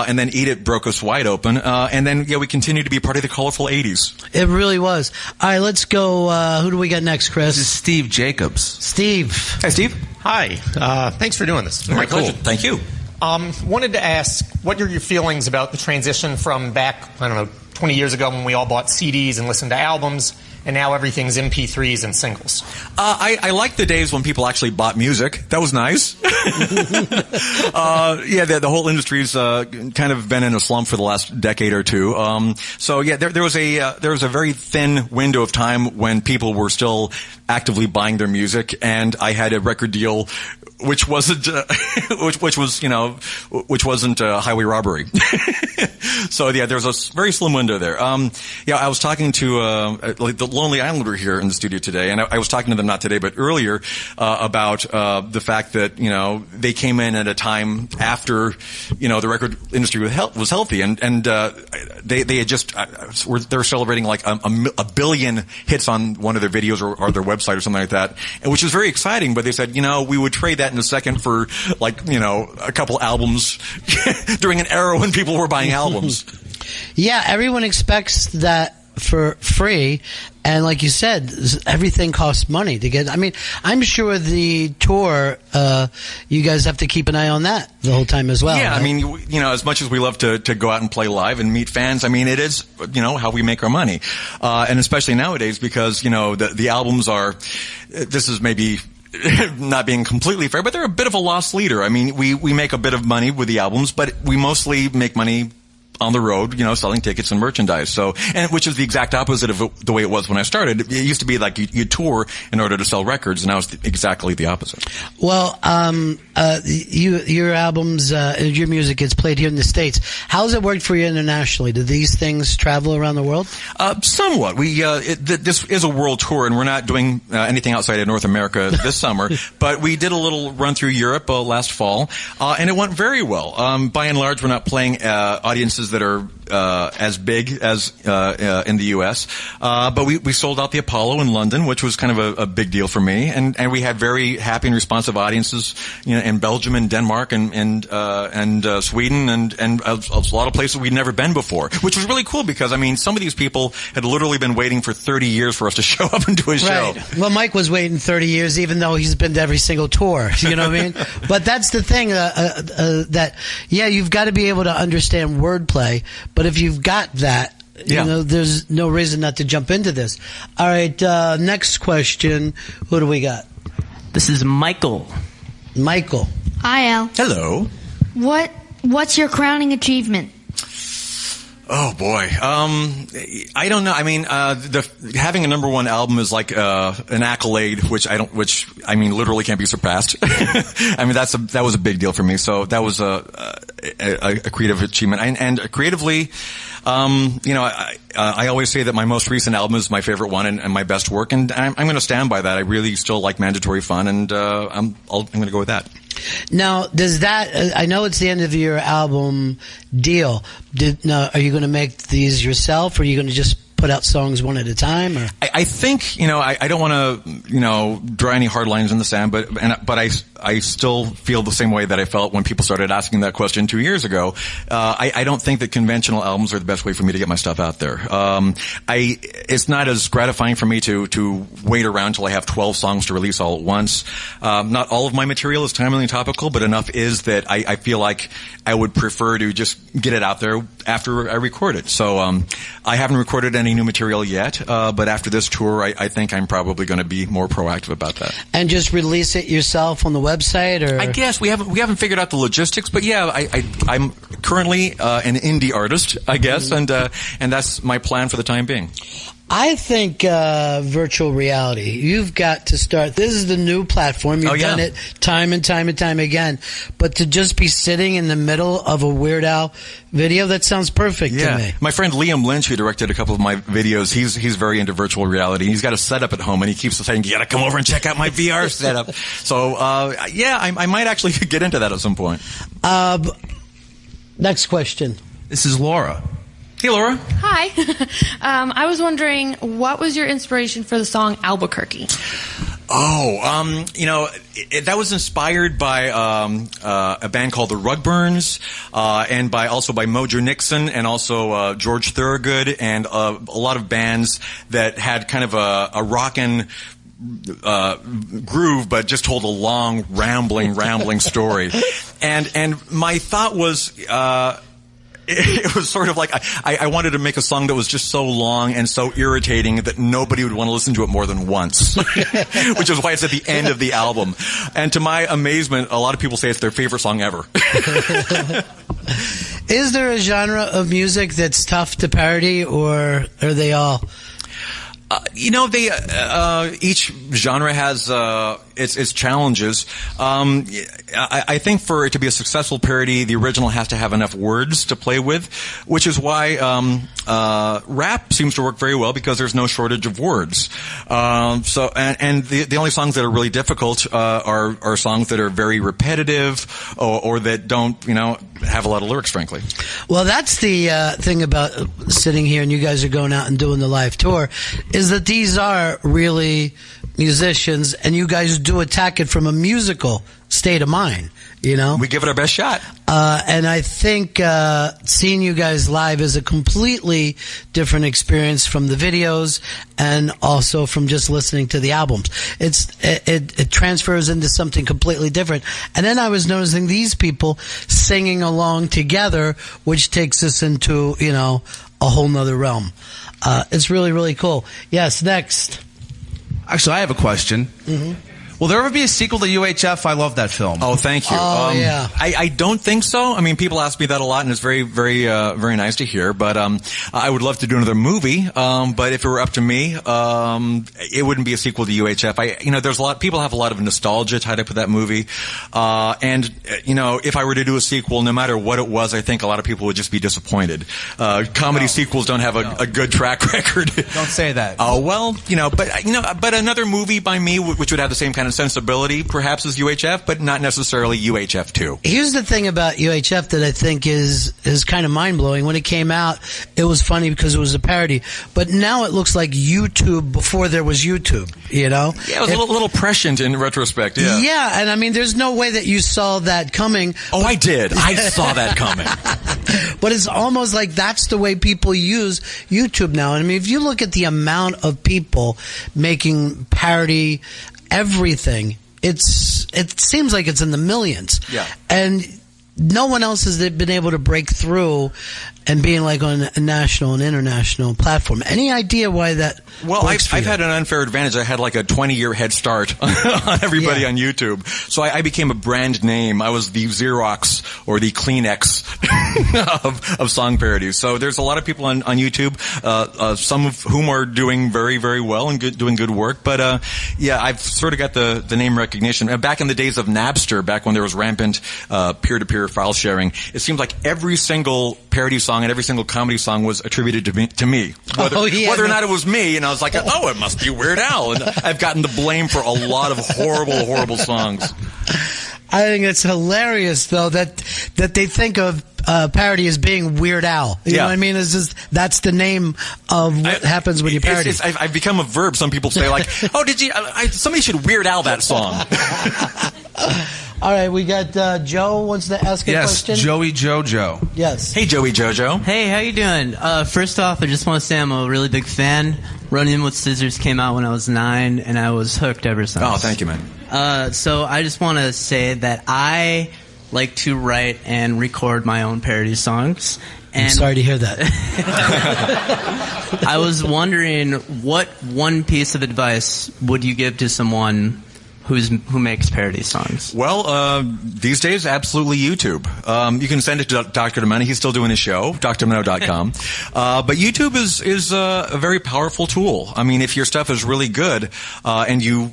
and then Eat It broke us wide open, and then we continued to be part of the colorful 80s. It really was. All right, let's go. Who do we got next, Chris? This is Steve Jacobs. Steve. Hi, Steve. Hi. Thanks for doing this. My pleasure. Thank you. Wanted to ask, what are your feelings about the transition from back, 20 years ago when we all bought CDs and listened to albums, and now everything's MP3s and singles? I like the days when people actually bought music. That was nice. The whole industry's kind of been in a slump for the last decade or two. There was a very thin window of time when people were still actively buying their music, and I had a record deal which wasn't highway robbery. So there was a very slim window there. I was talking to the Lonely Islander here in the studio today, and I was talking to them not today but earlier about the fact that they came in at a time after the record industry was healthy, and they had just they're celebrating like a billion hits on one of their videos or their website or something like that, and which is very exciting. But they said we would trade that in a second for a couple albums during an era when people were buying albums. Yeah, everyone expects that for free, and like you said, everything costs money to get. I mean, I'm sure the tour, you guys have to keep an eye on that the whole time as well. Yeah, right? I mean, as much as we love to go out and play live and meet fans, I mean, it is how we make our money, and especially nowadays because the albums are. This is maybe not being completely fair, but they're a bit of a lost leader. I mean, we make a bit of money with the albums, but we mostly make money on the road, selling tickets and merchandise. So, and which is the exact opposite of the way it was when I started. It used to be like you tour in order to sell records, and now it's exactly the opposite. Well, your albums, your music gets played here in the States. How's it worked for you internationally? Do these things travel around the world? Somewhat. This is a world tour, and we're not doing anything outside of North America this summer. But we did a little run through Europe last fall, and it went very well. By and large, we're not playing audiences that are as big as in the U.S. But we sold out the Apollo in London, which was kind of a big deal for me, and we had very happy and responsive audiences, in Belgium and Denmark and Sweden and a lot of places we'd never been before, which was really cool because some of these people had literally been waiting for 30 years for us to show up and do a show. Right. Well, Mike was waiting 30 years, even though he's been to every single tour. You know what I mean? But that's the thing you've got to be able to understand wordplay. But if you've got that, there's no reason not to jump into this. All right, next question. Who do we got? This is Michael. Michael. Hi, Al. Hello. What's your crowning achievement? Oh boy, I don't know. Having a number one album is like an accolade, which literally can't be surpassed. That was a big deal for me. So that was a creative achievement, and creatively, I always say that my most recent album is my favorite one and my best work, and I'm going to stand by that. I really still like Mandatory Fun, and I'm going to go with that. Now, does that? I know it's the end of your album deal. Are you going to make these yourself, or are you going to just put out songs one at a time? Or? I think I don't want to draw any hard lines in the sand, but I still feel the same way that I felt when people started asking that question 2 years ago. I don't think that conventional albums are the best way for me to get my stuff out there. It's not as gratifying for me to wait around till I have 12 songs to release all at once. Not all of my material is timely and topical, but enough is that I feel like I would prefer to just get it out there after I record it. So I haven't recorded any new material yet, but after this tour, I think I'm probably going to be more proactive about that. And just release it yourself on the website, or? I guess we haven't figured out the logistics, but yeah, I'm currently an indie artist, I guess, and that's my plan for the time being. I think virtual reality. You've got to start. This is the new platform. You've done it time and time and time again. But to just be sitting in the middle of a Weird Al video, that sounds perfect to me. My friend Liam Lynch, who directed a couple of my videos, he's very into virtual reality. He's got a setup at home, and he keeps saying, "You got to come over and check out my VR setup." So I might actually get into that at some point. Next question. This is Laura. Hey, Laura. Hi. I was wondering, what was your inspiration for the song Albuquerque? That was inspired by a band called the Rugburns, and also by Mojo Nixon, and also George Thorogood, and a lot of bands that had kind of a rockin' groove, but just told a long, rambling story. And my thought was, it was sort of like I wanted to make a song that was just so long and so irritating that nobody would want to listen to it more than once, which is why it's at the end of the album. And to my amazement, a lot of people say it's their favorite song ever. Is there a genre of music that's tough to parody, or are they all? Each genre has its challenges. I think for it to be a successful parody, the original has to have enough words to play with, which is why rap seems to work very well, because there's no shortage of words. The only songs that are really difficult are songs that are very repetitive or that don't have a lot of lyrics, frankly. Well, that's the thing about sitting here and you guys are going out and doing the live tour, is that these are really musicians, and you guys do attack it from a musical state of mind. We give it our best shot. And I think seeing you guys live is a completely different experience from the videos, and also from just listening to the albums. It transfers into something completely different. And then I was noticing these people singing along together, which takes us into a whole nother realm. It's really, really cool. Yes, next. Actually, I have a question. Mm-hmm. Will there ever be a sequel to UHF? I love that film. Oh, thank you. Oh, yeah. I don't think so. I mean, people ask me that a lot, and it's very, very, very nice to hear. But I would love to do another movie. But if it were up to me, it wouldn't be a sequel to UHF. There's people have a lot of nostalgia tied up with that movie. And if I were to do a sequel, no matter what it was, I think a lot of people would just be disappointed. Comedy sequels don't have a good track record. Don't say that. Oh, well, but another movie by me, which would have the same kind of sensibility, perhaps, as UHF, but not necessarily UHF 2. Here's the thing about UHF that I think is kind of mind-blowing. When it came out, it was funny because it was a parody. But now it looks like YouTube before there was YouTube, Yeah, it was a little prescient in retrospect, yeah. Yeah, and I mean, there's no way that you saw that coming. Oh, I did. I saw that coming. But it's almost like that's the way people use YouTube now. And I mean, if you look at the amount of people making parody everything, it seems like it's in the millions. Yeah. And no one else has been able to break through and being like on a national and international platform. Any idea why that Well, works for I've you? had an unfair advantage. I had like a 20-year head start on everybody on YouTube. So I became a brand name. I was the Xerox or the Kleenex of song parodies. So there's a lot of people on YouTube, some of whom are doing very, very well and doing good work. But yeah, I've sort of got the name recognition. Back in the days of Napster, back when there was rampant peer-to-peer file sharing, it seemed like every single parody song and every single comedy song was attributed to me. Whether or not it was me, and I was like, oh, it must be Weird Al. And I've gotten the blame for a lot of horrible, horrible songs. I think it's hilarious, though, that they think of parody as being Weird Al. You know what I mean? It's just, that's the name of what happens when you parody. I've become a verb. Some people say, like, oh, did you? Somebody should Weird Al that song. All right, we got Joe wants to ask a question. Yes, Joey Jojo. Yes. Hey, Joey Jojo. Hey, how you doing? First off, I just want to say I'm a really big fan. Running with Scissors came out when I was 9, and I was hooked ever since. Oh, thank you, man. So I just want to say that I like to write and record my own parody songs. And I'm sorry to hear that. I was wondering, what one piece of advice would you give to someone who makes parody songs? Well, these days, absolutely YouTube. You can send it to Dr. Demento. He's still doing his show, DrDemento.com. But YouTube is a very powerful tool. I mean, if your stuff is really good, and you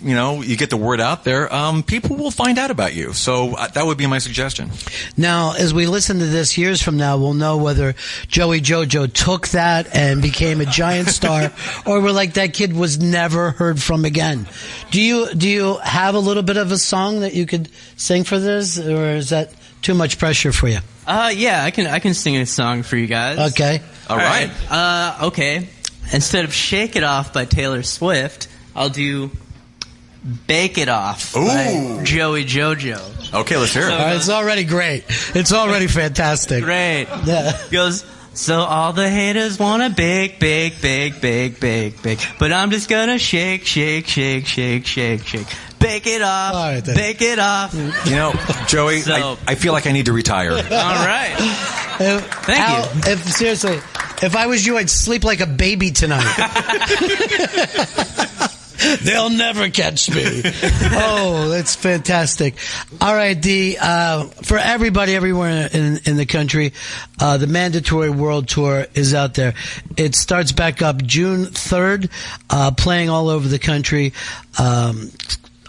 get the word out there, people will find out about you. So that would be my suggestion. Now, as we listen to this years from now, we'll know whether Joey Jojo took that and became a giant star, or we're like, that kid was never heard from again. Do you have a little bit of a song that you could sing for this, or is that too much pressure for you? Yeah, I can sing a song for you guys. Okay. All right. Okay. Instead of Shake It Off by Taylor Swift, I'll do Bake It Off by Joey Jojo. Okay, let's hear it. All right, it's already great. It's already fantastic. Great. Yeah. Goes, so all the haters wanna bake, bake, bake, bake, bake, bake. But I'm just gonna shake, shake, shake, shake, shake, shake. Bake it off, right, bake it off. Joey, I feel like I need to retire. All right. Thank you. Seriously, if I was you, I'd sleep like a baby tonight. They'll never catch me. Oh, that's fantastic. All right, for everybody everywhere in the country, the Mandatory World Tour is out there. It starts back up June 3rd, playing all over the country.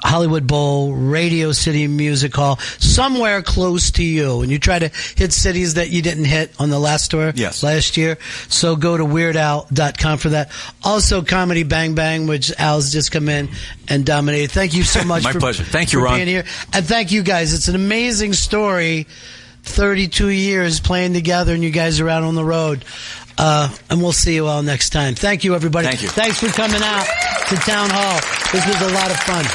Hollywood Bowl, Radio City Music Hall, somewhere close to you. And you try to hit cities that you didn't hit on the last tour last year. So go to WeirdAl.com for that. Also, Comedy Bang Bang, which Al's just come in and dominated. Thank you so much. My pleasure. Thank you, for Ron. being here. And thank you guys. It's an amazing story. 32 years playing together, and you guys are out on the road. And we'll see you all next time. Thank you, everybody. Thank you. Thanks for coming out to Town Hall. This was a lot of fun.